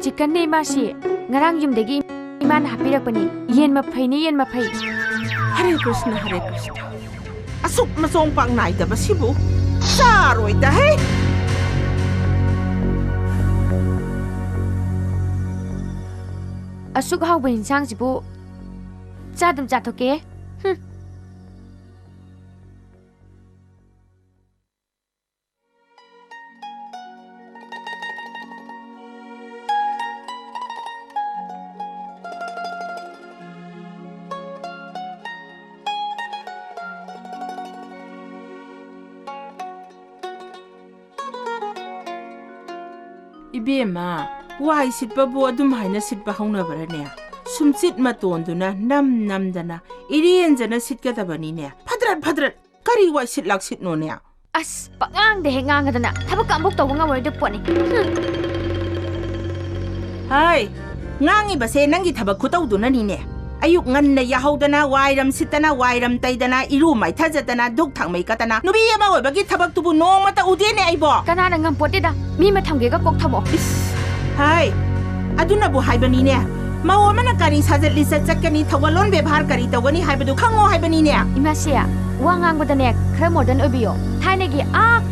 chicken 이마씨 ngarang yumdegi iman hapirakpani yen maphai Hare Krishna asuk masong pang naida basibu saroida hey asuk hawba insang sibu chadum chathoke Ibema, why sit babo adum haina sit bahona barane? ꯁꯨꯝꯆꯤꯠ ꯃꯇꯣꯟꯗꯨꯅ ꯅꯝꯗꯅ ꯏꯔꯦꯟꯖꯅ ꯁꯤꯠꯀꯗꯕꯅꯤꯅꯦ ꯐꯗ꯭ꯔꯠ ꯀꯔꯤ ꯋꯥꯏ ꯁꯤꯠꯂꯥꯛ ꯁꯤꯠꯅꯣꯅꯦ ꯑꯁ ꯄꯛꯉꯥꯡꯗ ꯍꯦꯛ ꯉꯥꯡꯒꯗꯅ ꯊꯕꯛꯀ ꯑꯃꯨꯛ ꯇꯧꯕ ꯉꯝꯃꯔꯣꯏꯗꯕ ꯄꯣꯠꯅꯤ ꯍꯥꯏ ꯉꯥꯡꯉꯤꯕꯁꯦ ꯅꯪꯒꯤ ꯊꯕꯛ ꯈꯨꯇꯧꯗꯨꯅꯅꯤꯅꯦ ꯑꯌꯨꯛ ꯉꯟꯅ ꯌꯥꯍꯧꯗꯅ ꯋꯥꯏꯔꯝ ꯁꯤꯠꯇꯅ ꯋꯥꯏꯔꯝ ꯇꯩꯗꯅ ꯏꯔꯨ ꯃꯥꯏꯊꯖꯗꯅ ꯙꯨꯛ ꯊꯥꯡꯃꯩ ꯀꯠꯇꯅ ꯅꯨꯄꯤ ꯑꯃ ꯑꯣꯏꯕꯒꯤ ꯊꯕꯛꯇꯨꯕꯨ ꯅꯣꯡꯃꯇ ꯎꯗꯦꯅꯦ ꯑꯩꯕꯣ ꯀꯅꯥꯅ ꯉꯝꯄꯣꯠꯇꯦꯗ ꯃꯤ ꯑꯃ ꯊꯝꯒꯦꯒ ꯀꯣꯛ ꯊꯝꯃꯣ ꯍꯥꯏ ꯑꯗꯨꯅꯕꯨ ꯍꯥꯏꯕꯅꯤꯅꯦ ꯃꯧ ꯑꯃꯅ ꯀꯔꯤ ꯁꯥꯖꯠ ꯂꯤꯆꯠ ꯆꯠꯀꯅꯤ ꯊꯧꯒꯜꯂꯣꯟ ꯕꯦꯚꯥꯔ ꯀꯔꯤ ꯇꯧꯒꯅꯤ ꯍꯥꯏꯕꯗꯨ ꯈꯪꯉꯣ ꯍꯥꯏꯕꯅꯤꯅꯦ ꯏꯃꯥꯁꯦ ꯋꯥ ꯉꯥꯡꯕꯗꯅꯦ ꯈꯔ ꯃꯣꯗꯔꯟ ꯑꯣꯏꯕꯤꯌꯣ ꯊꯥꯏꯅꯒꯤ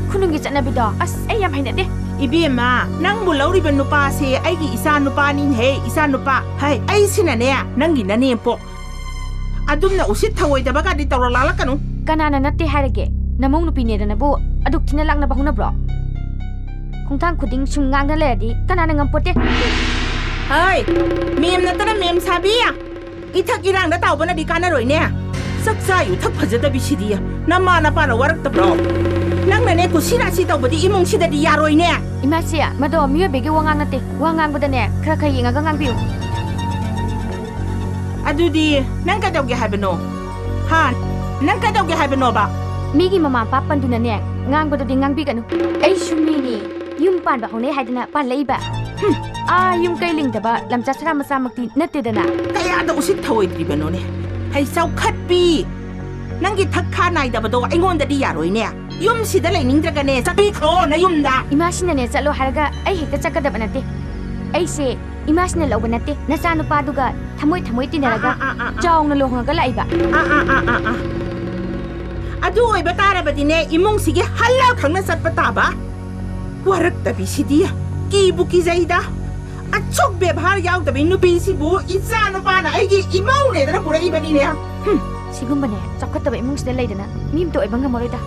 ꯈꯨꯅꯨꯡꯒꯤ ꯆꯠꯅꯕꯤꯗꯣ ꯑꯁ ꯑꯩ ꯌꯥꯝ ꯍꯩꯅꯗꯦ 이비엠마 낭부 러리ben 누빠세 아이기 이사 누빠닌 해 이사 누빠 하이 아이시나네 낭기 나네 뽀 아둠나 우시 타고이다바가디 떠올라라까누 까나나 나때 하르게 나몽 누피네다나부 아둑 티나락나 바후나브로 콩탕 쿠딩 숭강나 레디 까나나 ngampote 하이 밈나따나 밈 사비야 이탁 이랑나 따오바나디 까나로이네 싹사유 탁 파자다비시디야 나마나 빠나 와락다브로 낭나네 구시라시 떠보디 이몽시다디 야로이네 이마시야 마도 미외베게 왕강나때 왕강보다네 크라카 잉아가 강비우 아두디 낭가덕게 하베노 하 낭가덕게 하베노바 미기 마마 빠빤두나네 ngang ngang ai shumini yum pan ba hone haidana pan leiba yum kai ling da ba lam cha sara masa makti natte dana kaya da usit thawai dribano ne hai sau khat pi nangi thakha nai da bado aingon da di yaroi ne yum si da lening draga ne sabi kho na yum da imashina ne chalo haraga ai hekta chakada banate ai se imashina lo banate na cha nu pa duga thamoi tinaraga chawng na lohanga laiba adu oi batara badine imong sige halla khangna satpa taba warak da bi sidia ki buki zaida achok bebhar yaw da bi nu bi sibu iza no pa na ai gi imong ne da pura ibani ne sigumba ne chakata ba imong sida laidana mim to ibanga moroida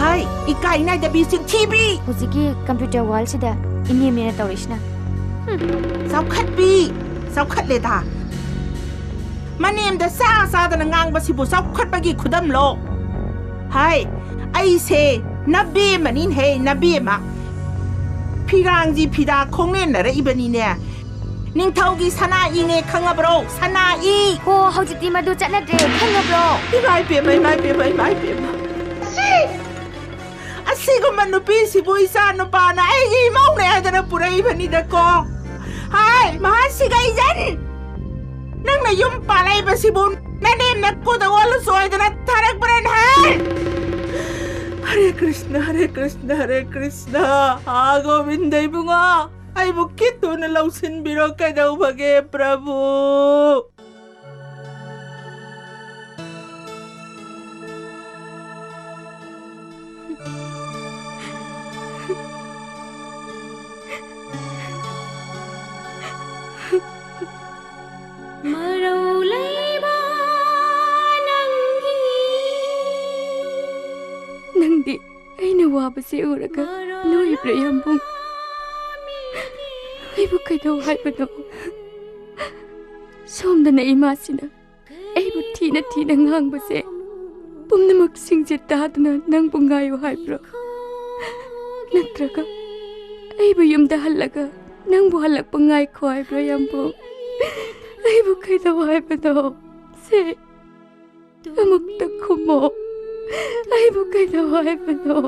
hai ikai nai da bi sing tv hujiki computer wall sida inni mena tawishna saukhat le da manem da sa da ngang ba sibu saukhat bagi khudam lo hai ai se nabi manin he nabi ma pirang ji pida khongne na ra ibani ne ning thaugi sana i nge khangabro sana i ho hojiti madu chana de khangabro mai pe si asigo manu pi sibu isa no pa na ai gi mau ne da pura ibani da ko hai mahasiga ijan nang na yum palay ba si Bon nanim na ko da walo soy da na tarak bran hai Hare Krishna Govinda bunga ay bukito na lausin biro ka daw bage Prabhu nangdi aina wabase uraga noi prayambung aibu kaidau haibano somdana imasina aibu thina ngangbase pumnamak singje tadna nang bungayo haibro natraga aibu yumda halaga nang bu halak pangai khoi prayambung aibu kaidau haibano se amukta khumo aibu kaidau haibano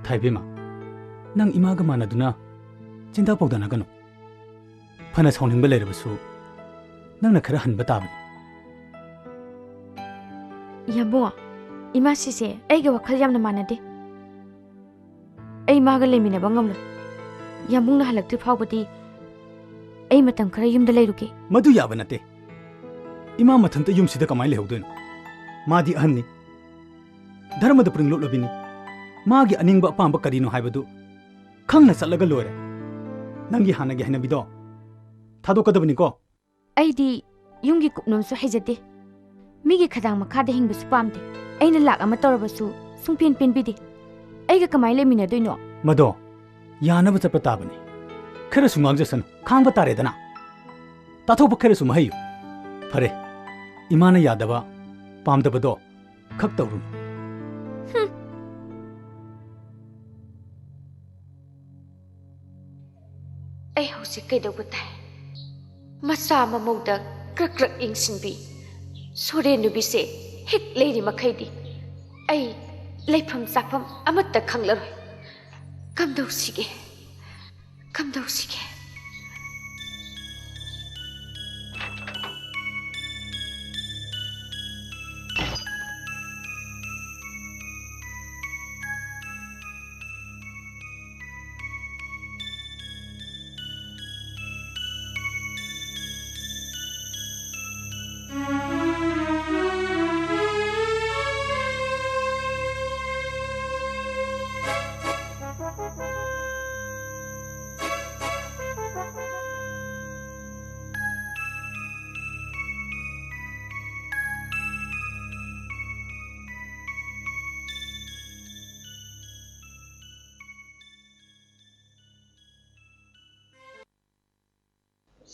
Thaibima nang imaga manaduna chinta pawdana gano phana sauningba leirabasu nangna khara hanba tabani yambo ima sise aiga wakhal yamna manade ai maga lemina bangamlo yambungna halakti phawbati ai matam khara yumda leiruke madu yaba nate ima mathanta yumsida kamai lehawdoino madi ahanni dharmada pringlot lobini magi aningba apamba karino haibadu khangna chatlaga loire nangi hanagi hanabido thadokadabani ko aidi yumgi kupnomsu haijate migi khadang makhada hingbasu pamte aina lak ama torabasu sungpin pinbidi aiga kamai lemina doino mado yanaba chappa tabani khara sungang khangba taredana tathopa khara sumhayu fare imana yadaba pamdabado khak tawru ai ꯍꯧꯖꯤꯛ ꯀꯩꯗꯧꯕ ꯇꯥꯏ ꯃꯆꯥ ꯃꯃꯧꯗ ꯀ꯭ꯔꯛ ꯀ꯭ꯔꯛ ꯌꯦꯡꯁꯤꯟꯕꯤ ꯁꯣꯔꯦꯟ ꯅꯨꯕꯤꯁꯦ ꯍꯦꯛ ꯂꯩꯔꯤ ꯃꯈꯩꯗꯤ ꯑꯩ ꯂꯩꯐꯝ ꯆꯥꯐꯝ ꯑꯃꯠꯇ ꯈꯪꯂꯔꯣꯏ ꯀꯝꯗꯧꯁꯤꯒꯦ ꯀꯝꯗꯧꯁꯤꯒꯦ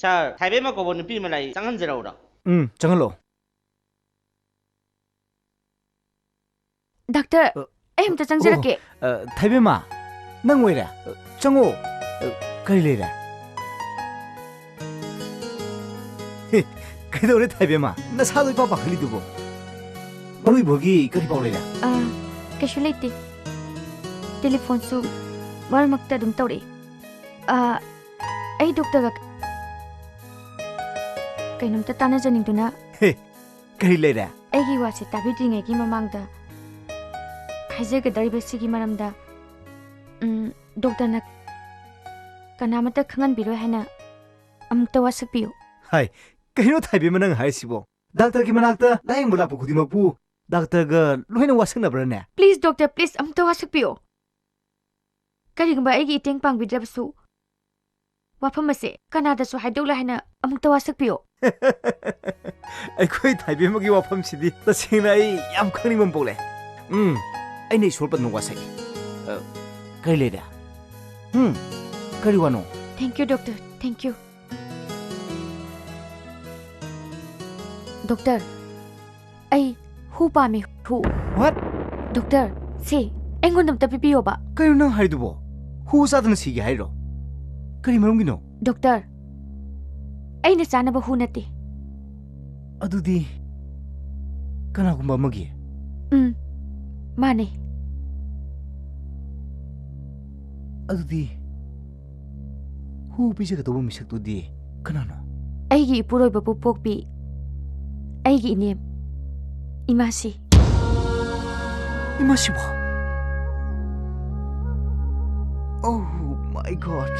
Sir, Taipei ma ko bon pi ma lai changan zero da. Changan Doctor, em ta changjarake. Taipei ma, nang oira. Chango. Kari leira. Kaidore Taipei ma, na sa doi pa pa khali dubo. Marui bogi kari pau leira. Kaishu leite. Telephone su war makta dum tawre. Ai doctor ga Kainumta tana janing tuna. Kari leira. Aigi wase tabidringai gi mamangda. Haije ga daribe sigi maramda. Doctor na kanamata khangan biro haina amukta wasak piyo. Hai, kaino Taipei ma nang haisibo. Doctor ki manakta laing bola pu khudi mapu. Doctor ga loina wasak na brane. Please doctor, please amukta wasak piyo. Kari gamba aigi iteng pang bidrabsu. Wafam ase kanada su haidokla haina amukta wasak piyo. Aikoi Taipei ma gi wafam sidi tasengna ai yam khangning bam pole. Ai nei sol pat no wasai. Kari leira. Kari wano. Thank you doctor, thank you. Doctor, ai hu pa me hu. What? Doctor, se engon ta pipiyo ba. Kayo nang haidubo. Hu sa dan sige hairo. Kari marum gino. Doctor, ai na sana ba hu nate. Adudi kana gumba magi. Mane. Adudi hu pise ka tobo misak tu di kana no. Aigi ipuroi ba pokpi. Aigi inem. Imasi. Imasi ba? Oh my god.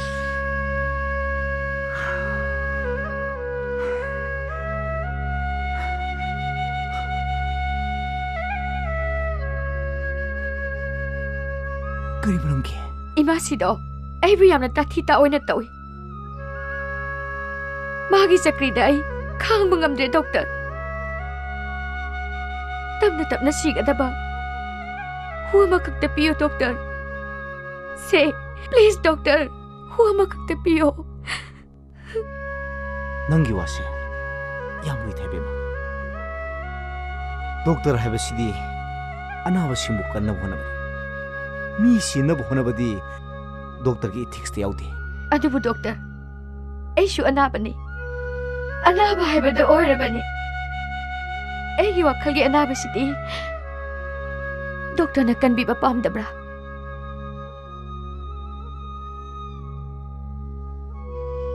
Kari maram ki? Imasi do. Ai bi yamna tathita oina tawi. Magi sakri da ai khang bangam de doctor. Tapna siga da ba. Huwa makakta piyo doctor. Say, please doctor. Huwa makakta piyo. Nangi wase. Yamui Taipei ma. Doctor haibasidi anaba simbu kanna bhona. Mi sinna bhona badi doctor ki ethics te yaudi. Adubu doctor. Aishu anaba ni. Anaba haibada oirabani. Aigi wakhalgi anaba sidi. Doctor na kanbi ba pamdabra.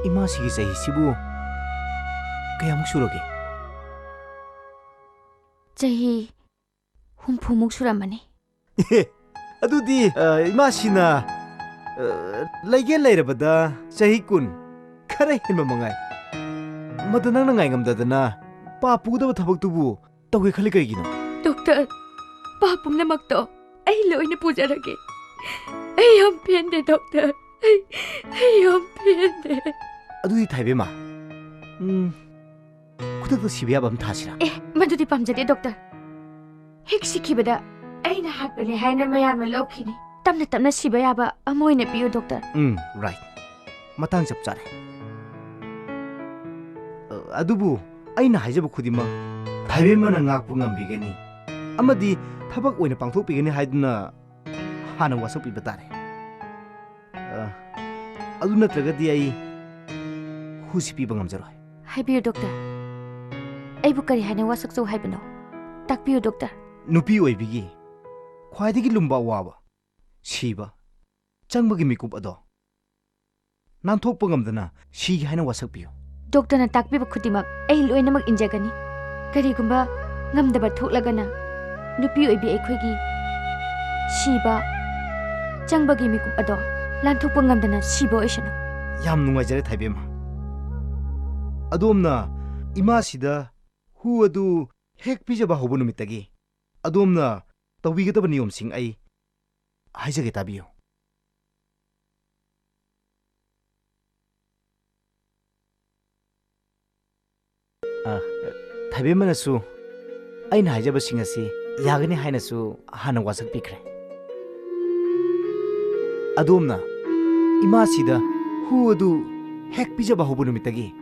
Ima sigi sahi sibu kayamuk surage. Jahi humphumuk suramani. Adudi ima sina laige lairabada sahi kun khara hinma mangai. Madana na ngai ngamdadana pa pugdaba thabak tubu tawge khali kai gino. Doctor, pa pumna makto ai loina pujarage. Ai am pende doctor. Ai am pende. Adudi Taipei ma. Kudak to sibiya bam thasira. Madudi pamjade doctor. Hek sikibada aina hakbale haina mayam lokini. Tamna sibaya ba amoina piyo doctor. Right. Matang chap chare. Adubu aina haijaba khudima Taipei ma na ngak pungam bigani. Amadi thabak oina pangthok pigani haiduna hana wasap pi batare. Adu natragadi ai ꯍꯨꯁꯤ ꯄꯤꯕ ꯉꯝꯖꯔꯣꯏ 하이비유 독터 ꯑꯩꯕꯨ ꯀꯔꯤ ꯍꯥꯏꯅ ꯋꯥꯁꯛꯆꯧ ꯍꯥꯏꯕꯅꯣ ꯇꯥꯛꯄꯤꯌꯨ ꯗꯣꯛꯇꯔ ꯅꯨꯄꯤ ꯑꯣꯏꯕꯤꯒꯤ ꯈ꯭ꯋꯥꯏꯗꯒꯤ ꯂꯨꯝꯕ ꯑꯋꯥꯕ ꯁꯤꯕ ꯆꯪꯕꯒꯤ ꯃꯤꯀꯨꯞ ꯑꯗꯣ ꯅꯥꯟꯊꯣꯛꯄ ꯉꯝꯗꯅ ꯁꯤꯒꯤ ꯍꯥꯏꯅ ꯋꯥꯁꯛꯄꯤꯌꯨ ꯗꯣꯛꯇꯔꯅ ꯇꯥꯛꯄꯤꯕ ꯈꯨꯗꯤꯡꯃꯛ ꯑꯩ ꯂꯣꯏꯅꯃꯛ ꯏꯟꯖꯒꯅꯤ ꯀꯔꯤꯒꯨꯝꯕ ꯉꯝꯗꯕ ꯊꯣꯛꯂꯒꯅ ꯅꯨꯄꯤ ꯑꯣꯏꯕꯤ ꯑꯩꯈꯣꯏꯒꯤ 시바 짱박이 미국 아도 란톡봉 감다나 시바 오이셔노 ꯌꯥꯝ ꯅꯨꯡꯉꯥꯏꯖꯔꯦ ꯊꯥꯏꯕꯦꯝꯃ ꯑꯗꯣꯝꯅ ꯏꯃꯥꯁꯤꯗ ꯍꯨ ꯑꯗꯨ ꯍꯦꯛ ꯄꯤꯖꯕ ꯍꯧꯕ ꯅꯨꯃꯤꯠꯇꯒꯤ ꯑꯗꯣꯝꯅ ꯇꯧꯕꯤꯒꯗꯕ ꯅꯤꯌꯣꯝꯁꯤꯡ ꯑꯩ ꯍꯥꯏꯖꯒꯦ ꯇꯥꯕꯤꯌꯨ ꯊꯥꯏꯕꯦꯝꯃꯅꯁꯨ ꯑꯩꯅ ꯍꯥꯏꯖꯕꯁꯤꯡ ꯑꯁꯤ ꯌꯥꯒꯅꯤ ꯍꯥꯏꯅꯁꯨ ꯍꯥꯟꯅ ꯋꯥꯁꯛꯄꯤꯈ꯭ꯔꯦ ꯑꯗꯣꯝꯅ 이마시다 후어도 핵 삐져봐 호부 놈이따기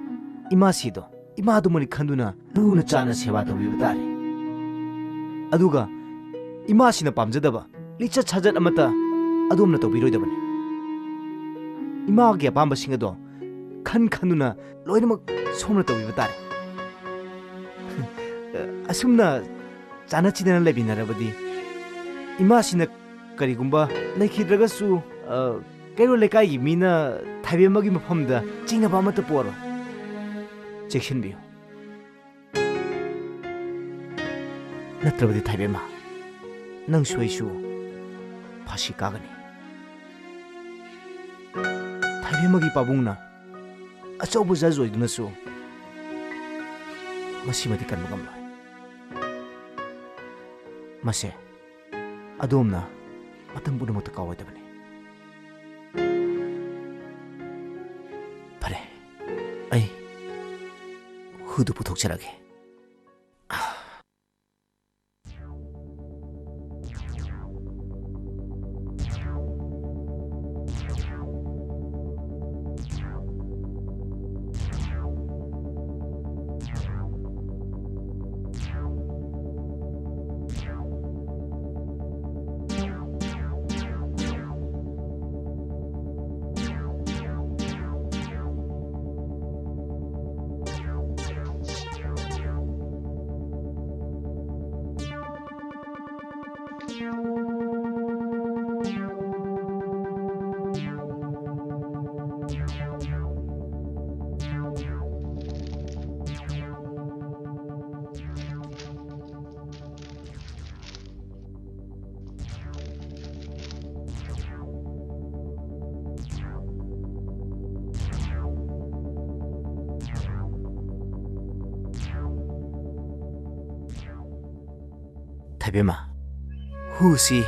이마시도 이마도 머니 칸두나 누나 짜나 세바도 위부다리 아두가 이마시나 밤자다바 리차 찾아 아마따 아돔나 또 비로이다바네 이마게 밤바 싱어도 칸칸누나 로이나막 소문을 또 위부다리 아숨나 짜나치다는 레비나라바디 이마시나 까리군바 내키드라가수 Kero lekai mina thaibemagi mafamda chingna ba mata poro section biyo natrabadi thaibema nang suisu phashi kagani thaibemagi pabungna achaubu jajoi dunasu masimati kan magam lai mase adomna matam budu mata kawai tabani 후도 부톡절하게 타베마 후시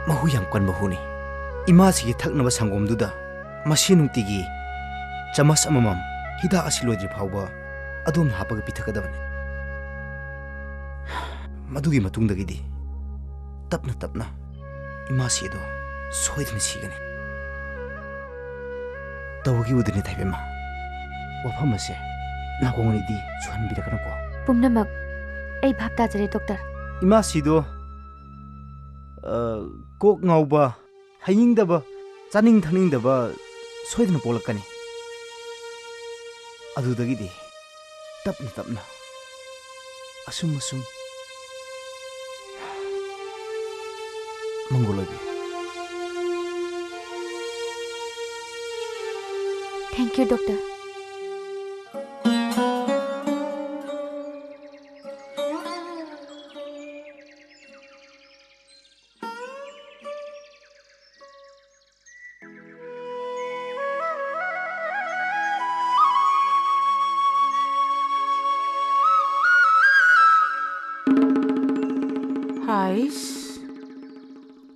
마후 양관 마후니 이마시기 탁나바 상곰두다 마시 뭉티기 자마스 아마맘 히다 아실로이드리 파우바 아돔 하바가 비타가다바네 마두기 마퉁다기디 tapna 이마시도 소이드니 시가네 tawagi udani 타베마 와파마세 나공원이디 수한비라가나고 봄나막 에이 밥 따지래 독터 이마시도 꼭 ngauba hayingdaba chaning thaningdaba soidna polakani adudagidi tapna asum mangolobi thank you doctor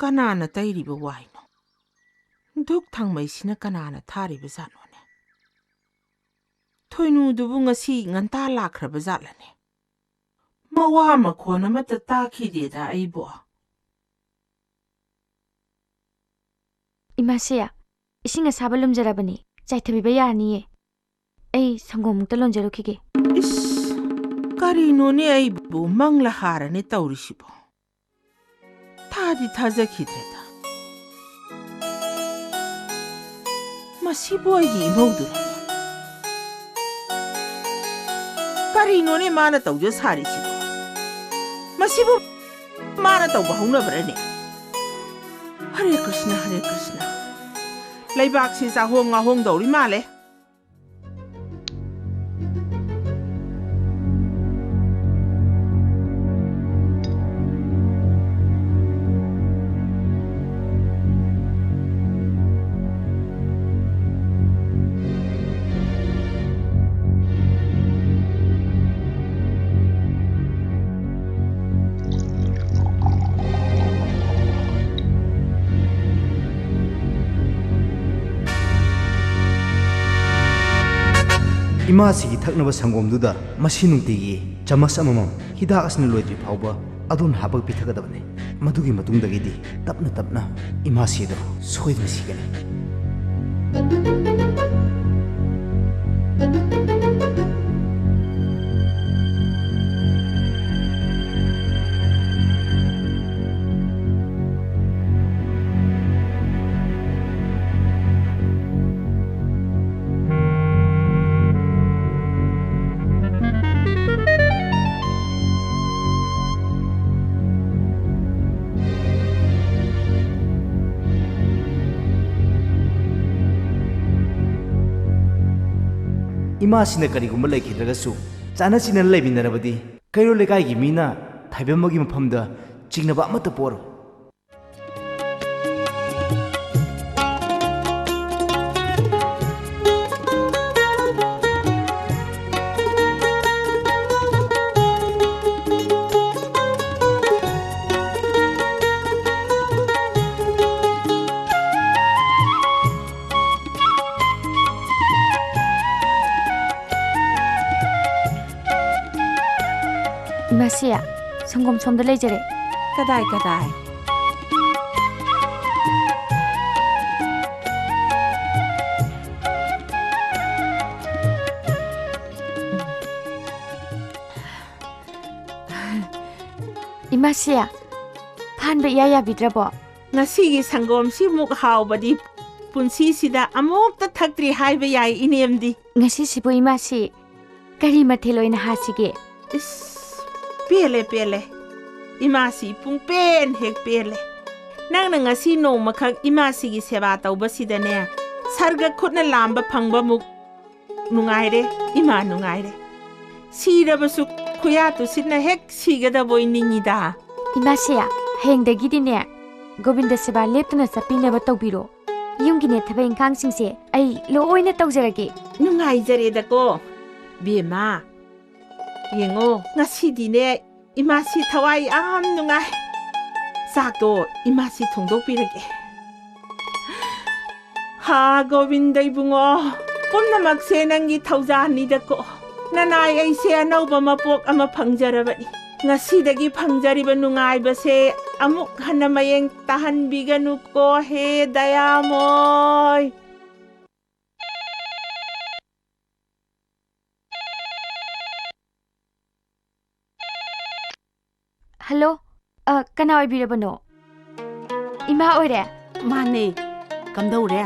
Kanana tairiba waino. Duk thangmaisina kanana thariba zanone. Thoinu dubu ngasi nganta lakraba zatlane. Mawa makhona mata takhideda aibo. 이마시야 이싱가 사발름 자라바니 짜이타비바 야니에 에이 상고묵다 론제로키게 이씨 까리노니 aibo mangla harane taurisibo. 타디 타자키드레다. 마시보이기 이모드라니. ꯀꯔꯤꯅꯣꯅꯦ ꯃꯥꯅ ꯇꯧꯖ ꯁꯥꯔꯤꯁꯤꯕꯣ ꯃꯁꯤꯕꯨ ꯃꯥꯅ ꯇꯧꯕ ꯍꯧꯅꯕ꯭ꯔꯅꯦ ꯍꯔꯦ ꯀ꯭ꯔꯤꯁꯅ ꯂꯩꯕꯥꯛꯁꯤ ꯆꯥꯍꯣꯡ ꯉꯥꯍꯣꯡꯗꯧꯔꯤ ꯃꯥꯜꯂꯦ 이마시기 탁나바 상곰두다 마시 뭉티기 자마스 아마맘 히닥 아스는 로이드리 파우바 아돈 하박 비타가다바네 마두기 마둥다기디 답나 이마시도 소이드나 시게네 이마시나 그리고물 레이키드가수 짜나치는 레비나라바디 카이로 레가이기 미나 타변먹이 맘다 찍나바 아무것도 보러 이마시야, 성곰 솜도 레이저래. 까다이 이마시야, 판베 이야야 비드라보. ngasi기 상곰시 묵 하우바디 푼시시다 아무것도 탁드리 하이베 야이 이니엠디 ngasi시부 이마시 kari mathel oina hasige pele imasi pung pen hek pele nang na ngasi no makhak imasi gi seba tawbasidane sarga khutna lamba phangba muk nungai re ima nungai re sirabasu khoya tu sinna hek sigada boiningida imasiya hengdagidine govinda seba leptuna sapine ba tawbiro yumgine thabai ingkhangsingse ai loina tawjarage nungai jare da ko bema yengo ngasidine imasi thawai am nungai sakto imasi thongdokpirage ha govinda ibungo pumnamakse nangi thawjanida ko nanai aise anauba mapok ama phangjarabani ngasidagi phangjarib nungai base amuk hana mayeng tahan biganu ko he dayamoy hello kana oibirabano ima oire mane kamdaure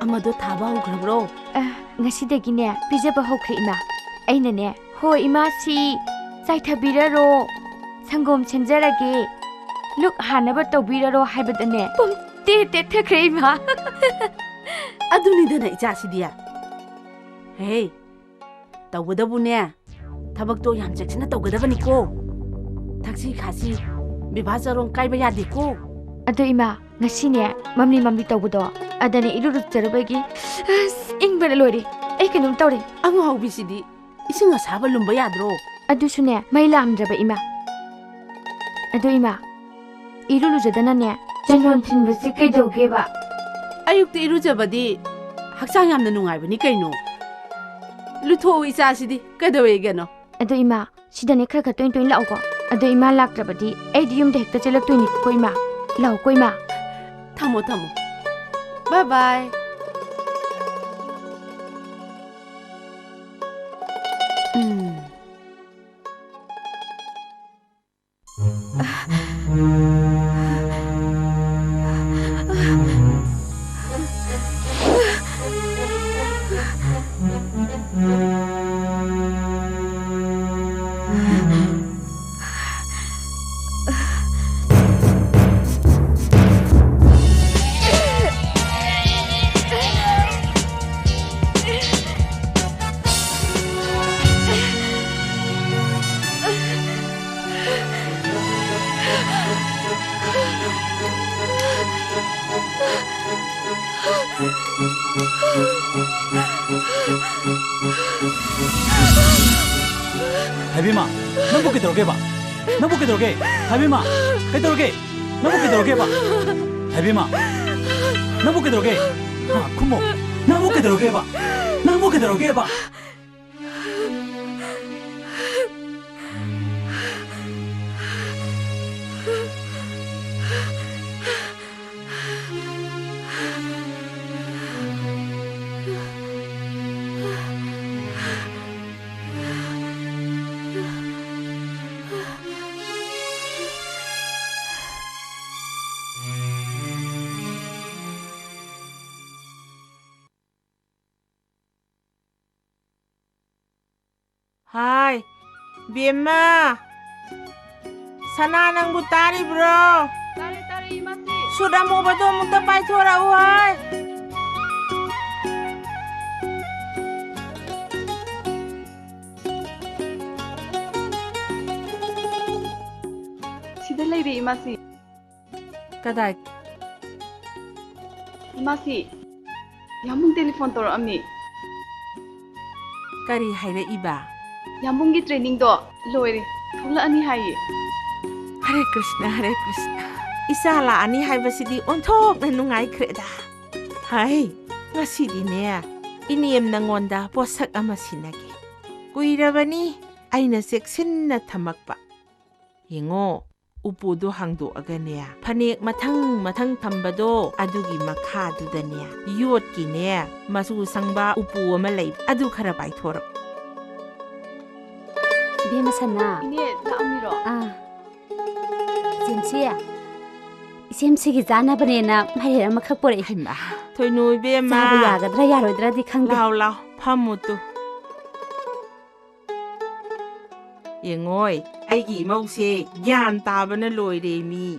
amado thaba ugrabro ngasidagine pijaba hokre ima aina ne ho ima si saithabiraro sangom chenjarage look hanaba tobiraro haibadane pum te thakre ima aduni dana ichasidia hey tawgadabune thabak to yam cheksina tawgadabani ko taxi khasi bibhajarong kaiba yadi ko ado ima ngasine mamni tawbudo adane iruru jarabagi ingbara lori ai kanum tawre anga hobisidi isinga saba lumba yadro adusune maila amdraba ima ado ima iruru jadana ne janron thinbasi kaidogeba ayukte irujabadi haksang yamna nungaibani kaino lutho isasidi kadawegano ado ima sidane khara toin laogo ado ima lakrabadi ai diyum de hekta chelaktoini koima lao koima thamo bye bye 하이비마, 넌 뭐 그대로 해봐. 넌 뭐 그대로 해. 하이비마, 그대로 해. 넌 뭐 그대로 해봐. 하이비마, 넌 뭐 그대로 해. 아, 고모, 넌 뭐 그대로 해봐. 넌 뭐 그대로 해봐. Hai, Bima. Sana nang butari, bro. Tare, Imasi. Sudah mau betul muka pai thora hai. Sida leire Imasi. Kadai? Imasi. Yamung telepon toro ami. Kari haira iba. Yambunggi training do loire. Thola ani haye. Hare Krishna, Hare Krishna. Isala ani haibasidi onthok na nungai kreda. Hai, ngasidi ne. Iniem nangonda posak ama sinage. Kuirabani aina seksin na thamakpa. Yengo upudo hangdo agane. Panek mathang thambado adugi makha dudane. Yot ki ne masu sangba upu ama lay adu khara pai thorok. Bima sana. Ine la amiro. Simsiya. Simsigi jana banena mai ama khak pore. Haima. Thoinu be ma. Sabu yagadra yarodra di khangde. Lao phamutu. Yengoi, aigi mause gyan tabana loire mi.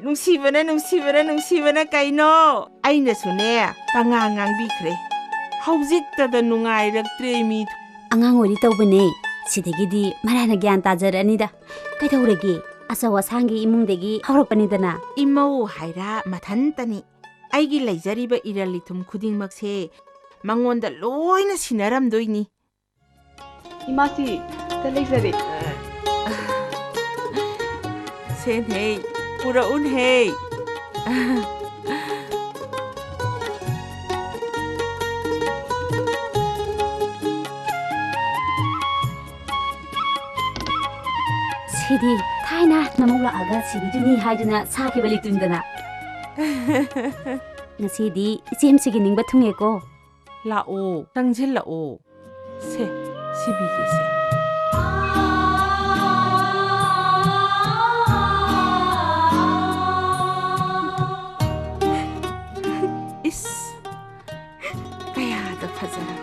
Nungsibana kaino. Aina sune pangangang bikre. Hauzik tada nungai raktre mi. Angang ori tawbane. Sidagidi marana gyan tajaranida. Kaidawrege asawa sangi imungdegi hawrakpanidana. Imau haira mathantani. Aigi laijariba iralitum khudingmakse mangonda loina sinaramdoini. Imasi, talejare. Sen hey, pura un hey. Sidi, thaina namula aga sidi duni haiduna sake balik tundana. Ngasidi ichemsigi ningba thungeko. Lao, tangjil lao. Se, sibigi se. Is, kaya da fazara.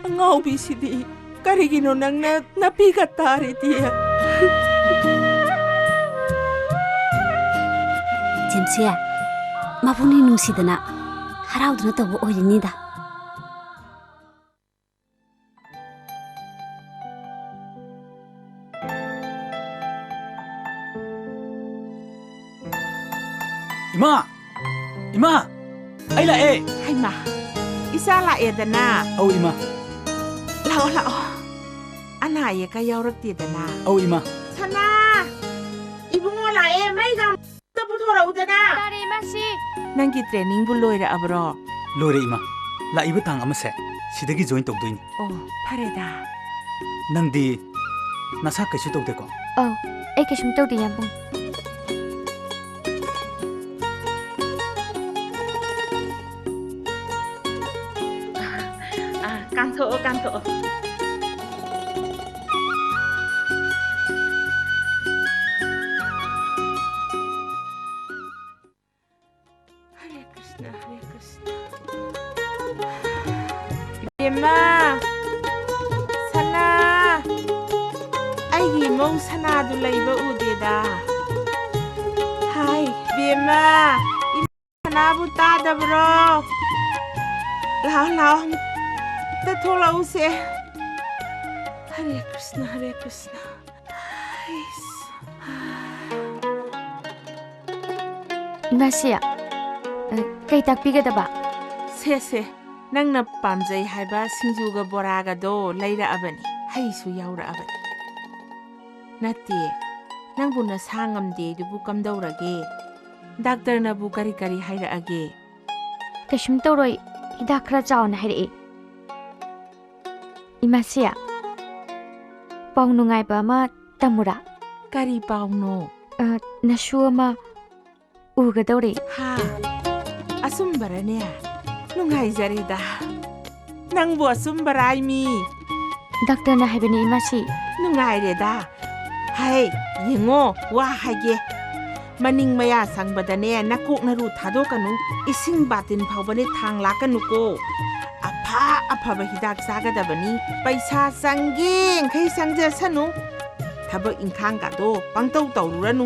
Ngaubi sidi, karigino nang napigat tari dia. Jemsiya, mabuni nungsidana harauduna tawo oirinida. Ima, ay lae. Hai ma, isa lae dana. Oh ima. Lao. Anaya ka yaurak ti dana. Oh ima. Sana, ibu mo lae may gam taputhora udana. Tare Imasi. Nanggi training bu loira abro. Lore ima. Laiba tang amase. Sidagi join tawdoini. Oh, pareda. Nangdi nasa kaisu tawdeko. Oh, ay kaysum tawdi yambung. Kanto. Hare Krishna. Bima, sana. Aigi mau sana du laiba udeda. Hai, Bima. Sana bu tada bro. Lao. Ta thola use. Hare Krishna. Imasiya. ꯀꯩ ꯇꯥꯛꯄꯤꯒꯗꯕ ꯁꯦ ꯅꯪꯅ ꯄꯥꯝꯖꯩ ꯍꯥꯏꯕ ꯁꯤꯡꯖꯨꯒ ꯕꯣꯔꯥꯒꯗꯣ ꯂꯩꯔꯛꯑꯕꯅꯤ ꯍꯩꯁꯨ ꯌꯥꯎꯔꯛꯑꯕꯅꯤ ꯅꯠꯇꯦ ꯅꯪꯕꯨ ꯅꯁꯥ ꯉꯝꯗꯦ ꯑꯗꯨꯕꯨ ꯀꯝꯗꯧꯔꯒꯦ ꯗꯥꯛꯇꯔꯅꯕꯨ ꯀꯔꯤ ꯍꯥꯏꯔꯛꯑꯒꯦ ꯀꯩꯁꯨꯝ ꯇꯧꯔꯣꯏ ꯍꯤꯗꯥꯛ ꯈꯔ ꯆꯥꯎꯅ ꯍꯥꯏꯔꯛꯑꯦ 이마씨야 ꯄꯥꯎ ꯅꯨꯡꯉꯥꯏꯕ ꯑꯃ ꯇꯝꯃꯨꯔꯥ ꯀꯔꯤ ꯄꯥꯎꯅꯣ ꯅꯁꯨ ꯑꯃ ꯎꯒꯗꯧꯔꯦ ꯍꯥ ꯑꯁꯨꯝꯕꯔꯅꯦ ꯅꯨꯡꯉꯥꯏꯖꯔꯦꯗ ꯅꯪꯕꯨ ꯑꯁꯨꯝꯕꯔꯥ ꯏꯃꯤ ꯗꯥꯛꯇꯔꯅ ꯍꯥꯏꯕꯅꯤ 이마씨 ꯅꯨꯡꯉꯥꯏꯔꯦꯗ ꯍꯥꯏ ꯌꯦꯡꯉꯣ ꯋꯥ ꯍꯥꯏꯒꯦ ꯃꯅꯤꯡ ꯃꯌꯥ ꯁꯪꯕꯗꯅꯦ ꯅꯀꯣꯛ ꯅꯔꯨ ꯊꯥꯗꯣꯛꯀꯅꯨ ꯏꯁꯤꯡ ꯕꯥꯇꯤꯟ ꯐꯥꯎꯕꯅꯦ ꯊꯥꯡ ꯂꯥꯛꯀꯅꯨꯀꯣ ꯑꯐꯕ ꯍꯤꯗꯥꯛ ꯆꯥꯒꯗꯕꯅꯤ ꯄꯩꯁꯥ ꯆꯪꯒꯦꯡꯈꯩ ꯆꯪꯖꯁꯅꯨ ꯊꯕꯛ ꯏꯪꯈꯥꯡꯒꯗꯣ ꯄꯪꯇꯧ ꯇꯧꯔꯨꯔꯅꯨ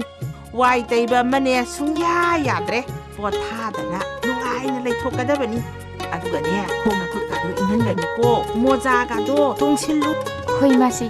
ꯋꯥꯏ ꯇꯩꯕ ꯑꯃꯅꯦ ꯁꯨꯡꯌꯥ ꯌꯥꯗ꯭ꯔꯦ ꯄꯣꯊꯥꯗꯅ ꯅꯨꯡꯉꯥꯏꯅ ꯂꯩꯊꯣꯛꯀꯗꯕꯅꯤ ꯑꯗꯨꯒꯅꯦ ꯈꯣꯡ ꯈꯨꯠꯀꯗꯣ ꯏꯪꯍꯟꯒꯅꯨꯀꯣ ꯃꯣꯖꯥꯒꯗꯣ ꯇꯣꯡꯁꯤꯜꯂꯨ ꯍꯣꯏ 이마씨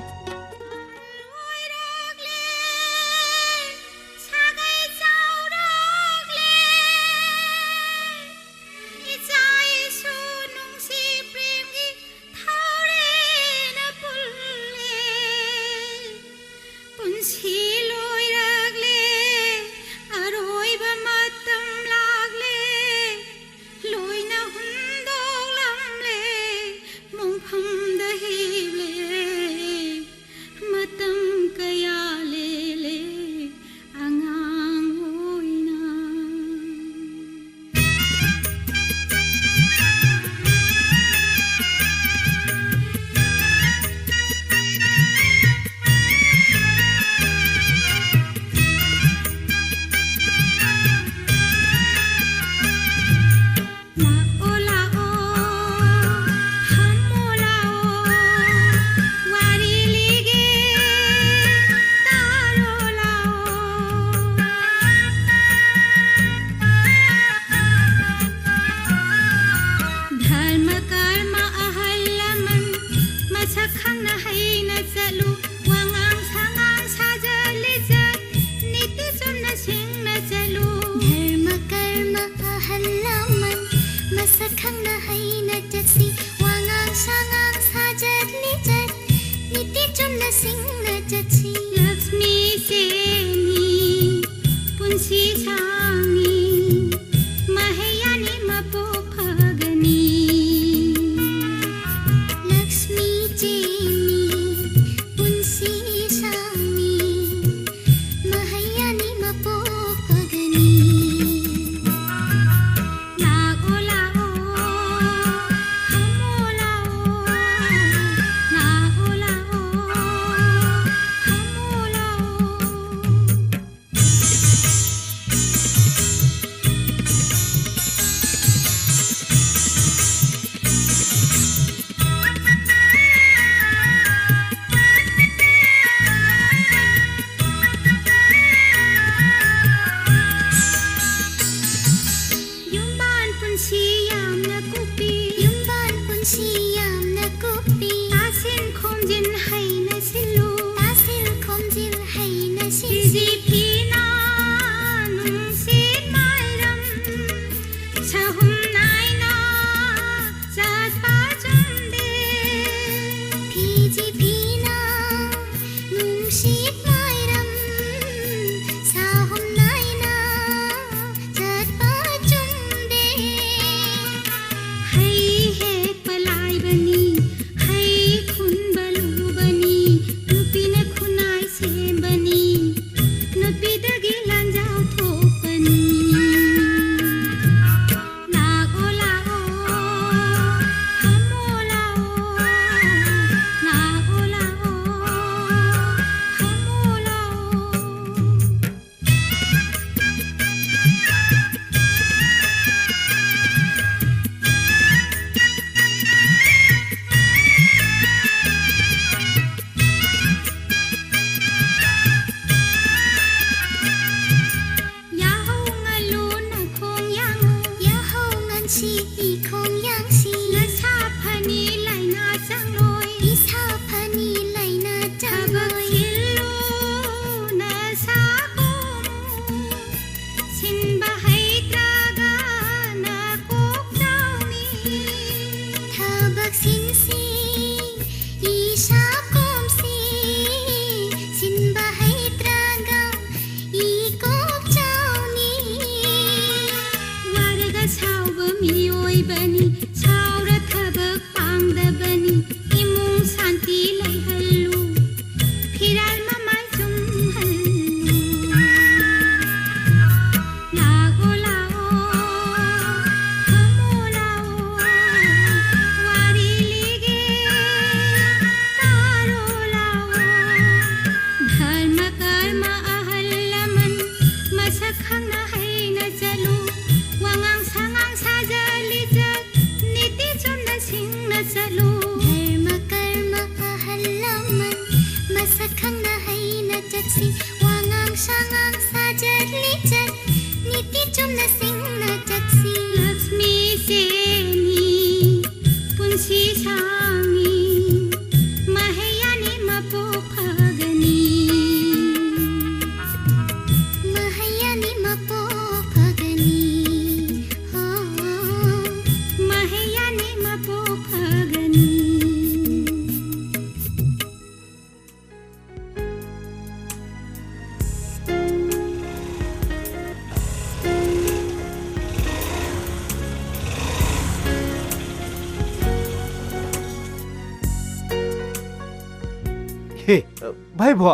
भाई भो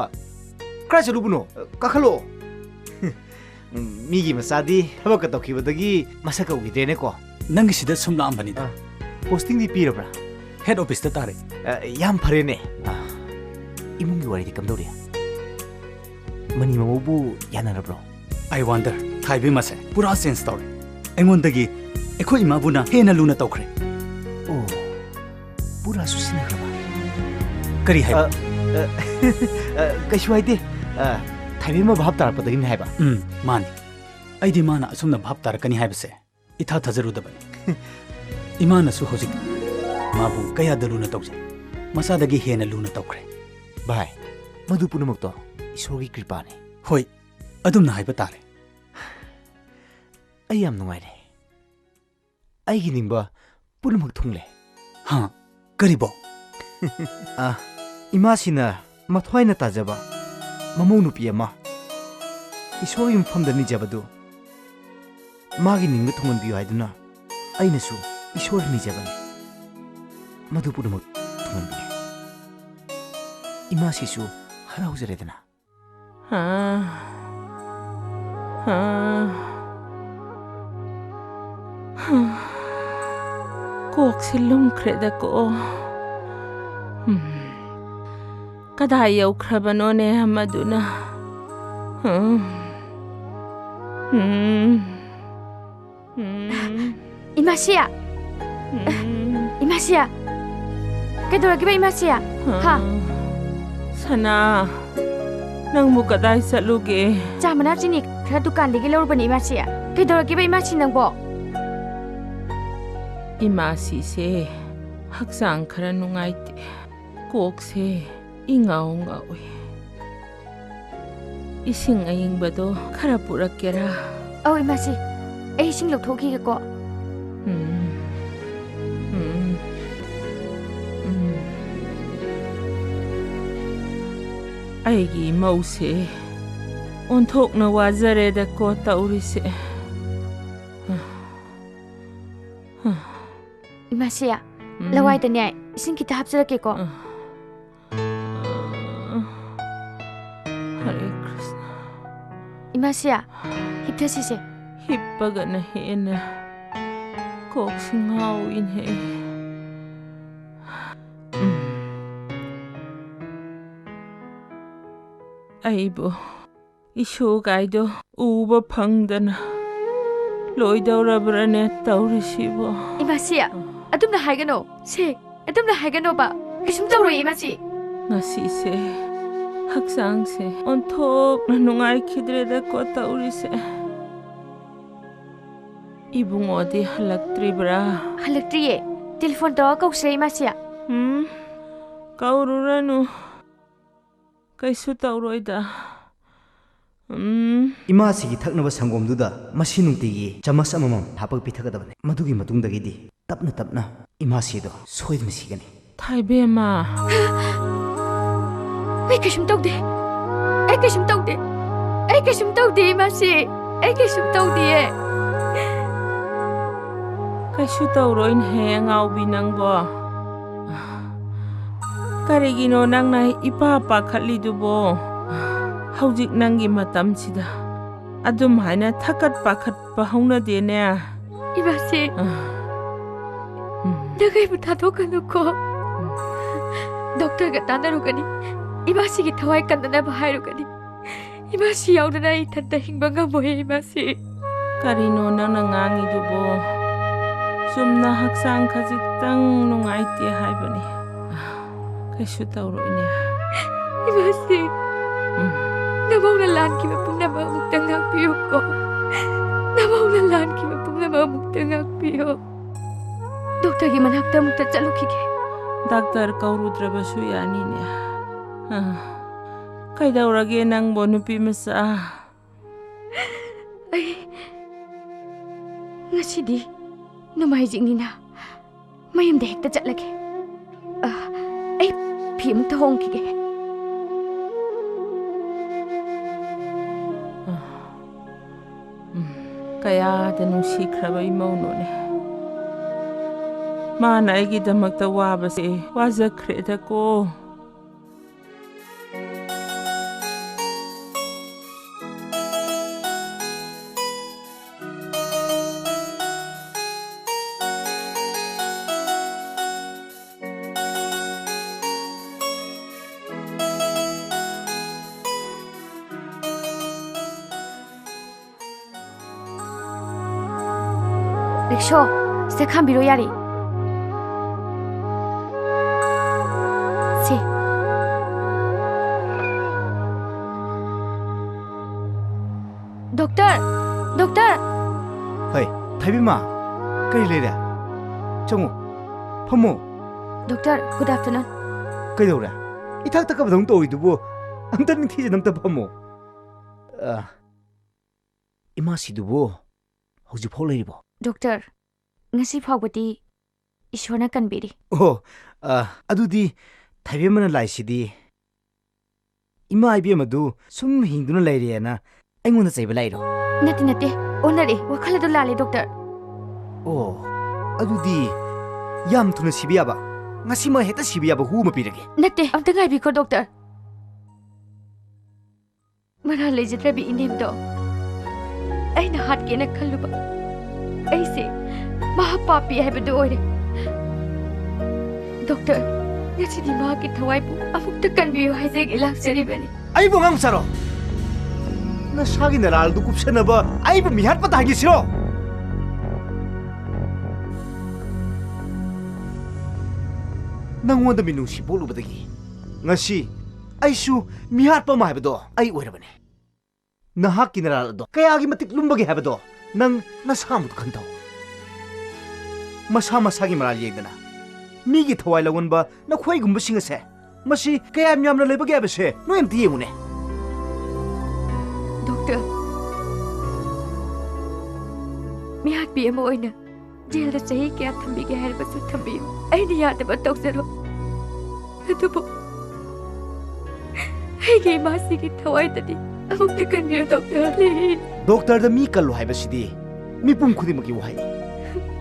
करा चलुबनो काखलो मीगी मसादी थबक तौखिबदगी मसक उगिद्रेने को नंगी सिदा सुम लांबनिदा पोस्टिंग दी पीरब्रा हेड ऑफिस ता तारे याम फरेने इमुंगी वारी कमदौरे मनी ममोबू यानारब्रो आई वंडर थाइबे मसे पूरा सेंस तौरे एंगोंदगी एखो इमाबुना हेना लुना तौखरे ओ पूरा सुसिना खबा करी है कशु हाइते थाइबे मा भाब तारपदगी नि हाइबा मानी आइदी माना असुमना भाब तारकनी हाइबसे इथा थजरुदबनी इमानसु होजिक माबु कया दलुना तौजे मसादगी हेना लुना तौखरे भाई मधु पुनमुक्तो ईश्वरगी कृपाने होय अदुमना हाइबा तारे आई याम नुंगाइरे आइगी निंबा पुनमुक थुंगले हां करिबो इमासिना मथ्वाइना ताजबा ममौ नुपि अमा ईश्वरगी मफमदा निजबदु मागी निंगबा थुंगनबियो हाइदुना आइनसु ईश्वर निजबने मधु पुनमुक थुंगनबियो इमासिसु हराउजरेदना कोक्से लुमख्रेदको कदाई यौख्रबनोने मदुना इमासिया इमासिया केदोरगिबा इमासिया हा सना नंबु कदाई चलुगे चामना चिनी खरा दुकानदगी लौरबनी इमासिया केदोरगिबा इमासि नंबो इमासी से हक्सांग खरा नुंगाइते कोक से इंगाव ngawe इसिंग अयिंगबदो खरा पुरक्केरा औ इमासी ए इसिंग लौथोखिगे को ꯑꯩꯒꯤ ꯃꯧꯁꯦ ꯑꯣꯟꯊꯣꯛꯅ ꯋꯥꯖꯔꯦꯗꯀꯣ ꯇꯧꯔꯤꯁꯦ इमासिया लवाइदने इसिंग किता हप्सरकेको हरे कृष्ण इमासिया हिप्थसिसे हिप्पगन हेना कोक सिंगाउइन हे अइबो इशो गाइदो उबा फंगदना लोइदौरब्रने तौरिसिबो इमासिया अदुमना हाइगनो से अदुमना हाइगनो बा किसुम तौरो इमासी ngasiसे haksaangse onthokna nungai khidredako taurise ibungodi halaktribra halaktriye telephone to kausre imasia kaururanu kaisu tauroida इमासिगी थकनब संगोमदुदा Masih नुंतिगी चमस अममम थापक पिथगदबने मधुगी मतुंगदगिदी तपना तपना इमासिदो सोइदन सिगनी थाइबेमा A केशुम तौदे A केशुम तौदे A केशुम तौदे इमासी A केशुम तौदे kaisu tauroin he ngaubi nangbo karigino nangna ipa pa khatli dubo haujik nangi matam sida adum haina thakat pakhat pa hauna de ne ibase dagai butha to kanu ko doctor ga tanaru gani ibasi gi thawai kandana bahairu gani ibasi yaudana I thanta hingbanga boy ibasi karino nangna ngangi dubo sumna haksang khajitang nungaite haibani kaisu tauroine ibasi Nabawna lan ki mapungna mamugtang agpiyo ko. Nabawna lan ki mapungna mamugtang agpiyo. Doktor gi manakta mukta chalukige. Doctor kaurudrabasu yani ne. Kaidaurage nang bonupi masa. Ay ngasidi numaijing nina. Mayamda hekta chatlage. Ay pi mukta hongkige. Kaya nungsikraba imaunone mana aigidamagta wabase wazakreda ko 릭쇼, 세 칸비로 야리. 세. doktor. Hey, 타이비마. 그리 레래. 정우. 펌모. Doctor, good afternoon. 그이도래. 이탁탁가 동 또이두부. 안다는 티지 넘다 펌모. 이마시두부. 혹시 폴레리보. Doctor, ngasi phawbati ishwarna kanbiri. ꯑꯗꯨꯗꯤ ꯊꯥꯏꯕꯦꯝꯃꯅ ꯂꯥꯏꯁꯤꯗꯤ ꯏꯃꯥ ꯏꯕꯦꯝꯃꯗꯨ ꯁꯨꯝ ꯍꯤꯡꯗꯨꯅ ꯂꯩꯔꯦꯅ ꯑꯩꯉꯣꯟꯗ ꯆꯩꯕ ꯂꯥꯛꯏꯔꯣ? Nate, onare, wakhal adu lale doctor. ꯑꯗꯨꯗꯤ ꯌꯥꯝ ꯊꯨꯅ ꯁꯤꯕ ꯌꯥꯕ ꯉꯁꯤꯃꯛ ꯍꯦꯛꯇ ꯁꯤꯕ ꯌꯥꯕ ꯍꯨ ꯑꯃ ꯄꯤꯔꯒꯦ. Nate, amta ngaibiko doctor. Mara lejitrabi inemdo. Aina hatkena khalluba. Aise mahapapi haibadu oire. Doctor, ngasi ma ki thawaibu amukta kanbiyo haise ilaksari bani. 아이고 강사로 나 사기 나라도 굽세나봐 아이고 미핫바다 하기 싫어. ꯅꯪꯉꯣꯟꯗ ꯃꯤꯅꯨꯡꯁꯤ ꯄꯣꯛꯂꯨꯕꯗꯒꯤ ꯉꯁꯤ ꯑꯩꯁꯨ ꯃꯤꯍꯥꯠꯄ ꯑꯃ ꯍꯥꯏꯕꯗꯣ ꯑꯩ ꯑꯣꯏꯔꯕꯅꯦ. ꯅꯍꯥꯛꯀꯤ ꯅꯔꯥꯜ ꯑꯗꯣ ꯀꯌꯥꯒꯤ ꯃꯇꯤꯛ ꯂꯨꯝꯕꯒꯦ ꯍꯥꯏꯕꯗꯣ ꯅꯪ ꯅꯁꯥꯃꯨꯛ ꯈꯟꯊꯧ. ꯃꯁꯥ ꯃꯁꯥꯒꯤ ꯃꯔꯥꯜ ꯌꯦꯡꯗꯅ ꯃꯤꯒꯤ ꯊꯋꯥꯏ ꯂꯧꯒꯟꯕ ꯅꯈꯣꯏꯒꯨꯝꯕꯁꯤꯡ ꯑꯁꯦ ꯃꯁꯤ ꯀꯌꯥꯝ ꯌꯥꯝꯅ ꯂꯩꯕꯒꯦ ꯍꯥꯏꯕꯁꯦ ꯅꯣꯏ ꯑꯝꯇ ꯌꯦꯡꯉꯨꯅꯦ. Doctor, mihakbi ama oina jail da sahi kya thambige haibasu thambiyo. Aina yadaba tawsaro. Adubo Hege masi ki thawai tadi amukta kanbiyo doctor le. Doctor da mi kallo haibasidi mipum khudimaki wahai.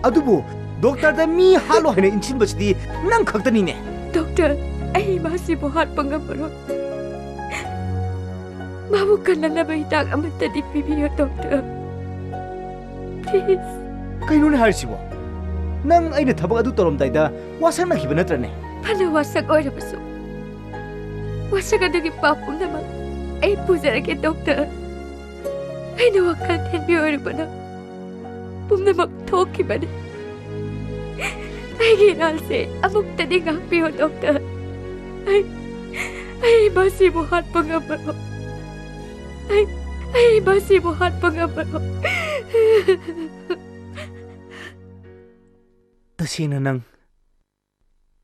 Adubo doctor da mi halo haina inchinbasidi nang khaktanine. Doctor, ai masi bo hat pangabaro. Mabu kanana hidak amata di pibiyo doctor. Please. Kainone harisibo. Nang aina thabak adu toromdaida wasang nakhiba natrane. Phana wasak oirabasu. Wasak adugi papum namak ai pujarage doctor. Aina wakal thenbi oirabana. Pumnamak thokibane. Ai giralse amukta di ngakpiyo doctor. Ai masi bo hat pangabaro. Ai masi bo hat pangabaro. Tasina nang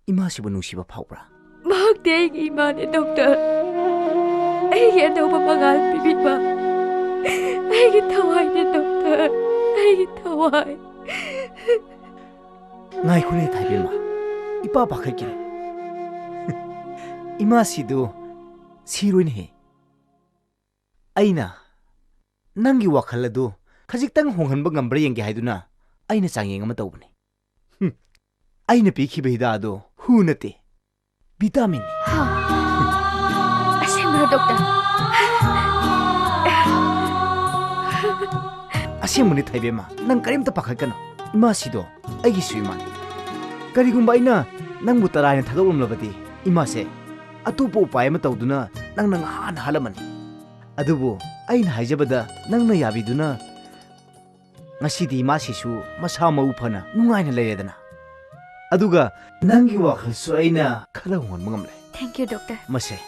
imasibo nungsiba phawbra. Mahakde aigi imane doctor. Aigi anauba mangal pibiba. Aigi thawai ne doctor. Aigi thawai. Ngai khune thaibema. Ipa pakhakire. Imasido siroin he. Aina nangi wakhal adu khajiktang honghanba ngambra yenge haiduna aina changyeng ama tawbane. Aina pikhiba hidado hu nate vitamin. Asemra doctor. Asemuni thaibema nang karimta pakhakano. Imasido aigi suimani. Karigumba aina nangbu taraina thadolumlabadi imase atupo upay ama tawduna nang hana halamani. Adubu aina haijabada nangna yabiduna ngasidi imasisu masa mau phana nungaina leredana. Aduga nangi wakhalsu aina khara hongonba ngamle. Thank you doctor. Mase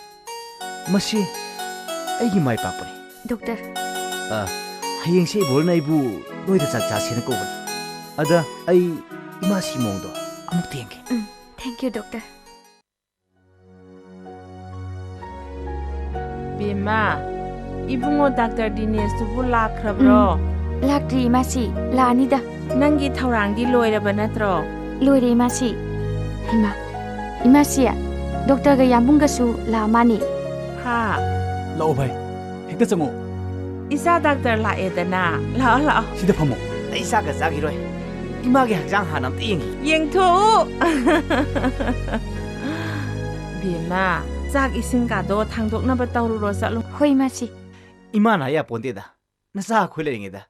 aigi mai pakpani. Doctor. Hayengse bolna ibu noida chak chasina kobani. Ada ai imasi mongdo amuk tenge. Thank you doctor. Bima, ibungo Dr. Dinesh tubu lakrabro. Lakri imasi laanida. Nangi thaurangdi loiraba natro. Loire imasi. Imasi ya. Doctor ga yambunga su la mani. Ha. Lao bhai. Hekta chango. Isa doctor la edana. Lao. Sida phamo. Isa ka jagiroi. Image hakjang hanam ting. Yengtho. Bima, chak ising ka do thangdokna ba tawruro chalo. Hoi masi. Imana ya ponte da. Nasa khuleringe da.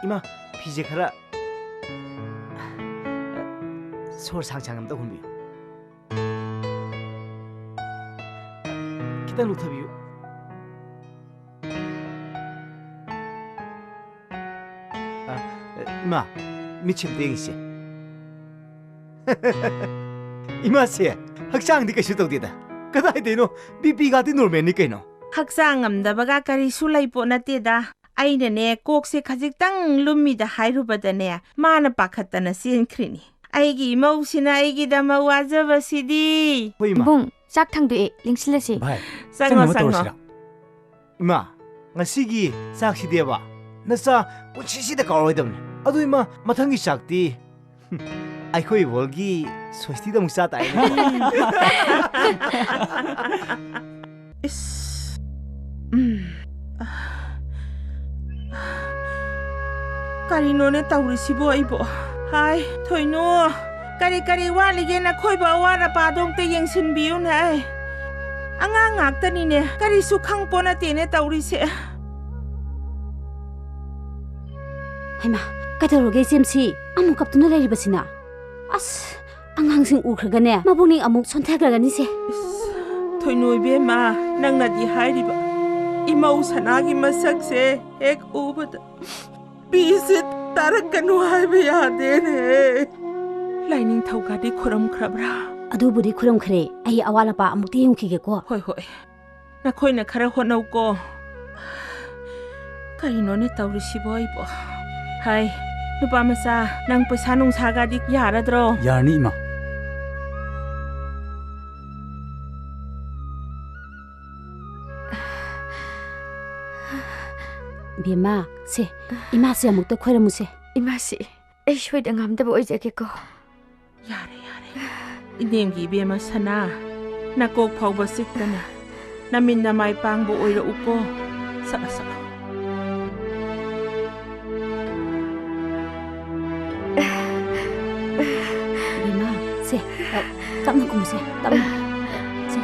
Ima pije khara sor 상상함 더 hunbiyo. Kitang luthabiyo. Ima 미침 땡이시. 이마세 학장디 그슈 떡디다. 그다이데노 비비가디 노르메니 그이노. 학상 ngам다바가 karisu laipo nateda. Ainane kokse khajiktang lumida hairubadane mana pakhatana sienkhrini. Aigi mausina aigi dama wajabasidi. Bung, sak thangdu lingsilasi. Bhai. Sango. 이마, ngasi기 싹시디에봐. 나사 पु치시데 가로이담네. 아도 이마 마탕기 싹디. 아이코이 월기 소스티다 묵사다. Karinone taurisibo aibo. Hai, thoino. Kari walige na khoi ba wara padong te yengsinbiu na ai. Angang ngakta ni ne kari su khangpo na te ne taurise. Haima, kaitoroge semsi amuk kaptuna lairibasina. As, angangsing ukhraga ne mabungni amuk sonthagani se. Thoino ibema nangna di hairiba. Imau sanagi masak se ek ubada. Bisit tarakanu haiba yade ne. Laining thawgadi khuram khrabra. Adubudi khuram khre ai awala pa amuk ti yungkhige ko. Hoi. Nakhoina khara honau ko. Karino ne taurisibo ibo. Hai, nupa masa nang paisa nungsaga dik yaradro. Yarni ima. Bima, se, ima se amuk to khoiramu se. Ima si, ai shoi da ngamdaba oijake ko. Yare. Inemgi bema sana. Nakok phawba siktana. Namin na may pangbo oira uko. Sa. Bima, se, tapna kumu se, tapna. Se.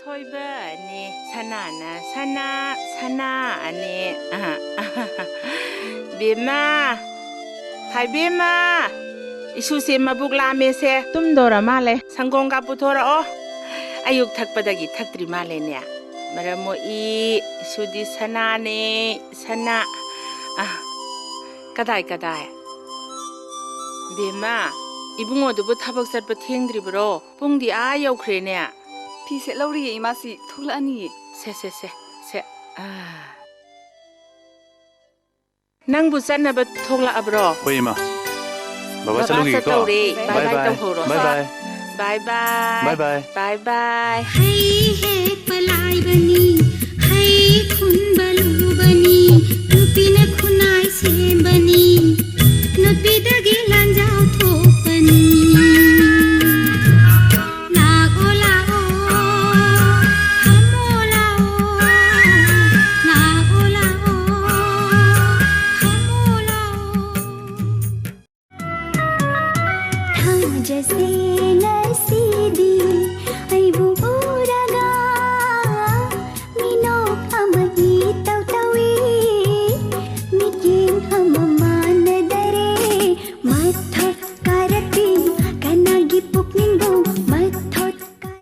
Thoiba ni sana ani. Bima. Hai bima. Isu se mabuk lame se tumdora male. Sangong ka puthora o. Ayuk thakpadagi thakdri male ne. Maramo I isu di sana ne sana. Kadai. Bima. 이붕어도부 타박 삿바 탱드리브로 뽕디 여우크레네 피세 러리에 이마시 톨라니 세 낭부 삿나바 톡라아브로 호이마 바바 살루기고 바이바이 바이바이 바이바이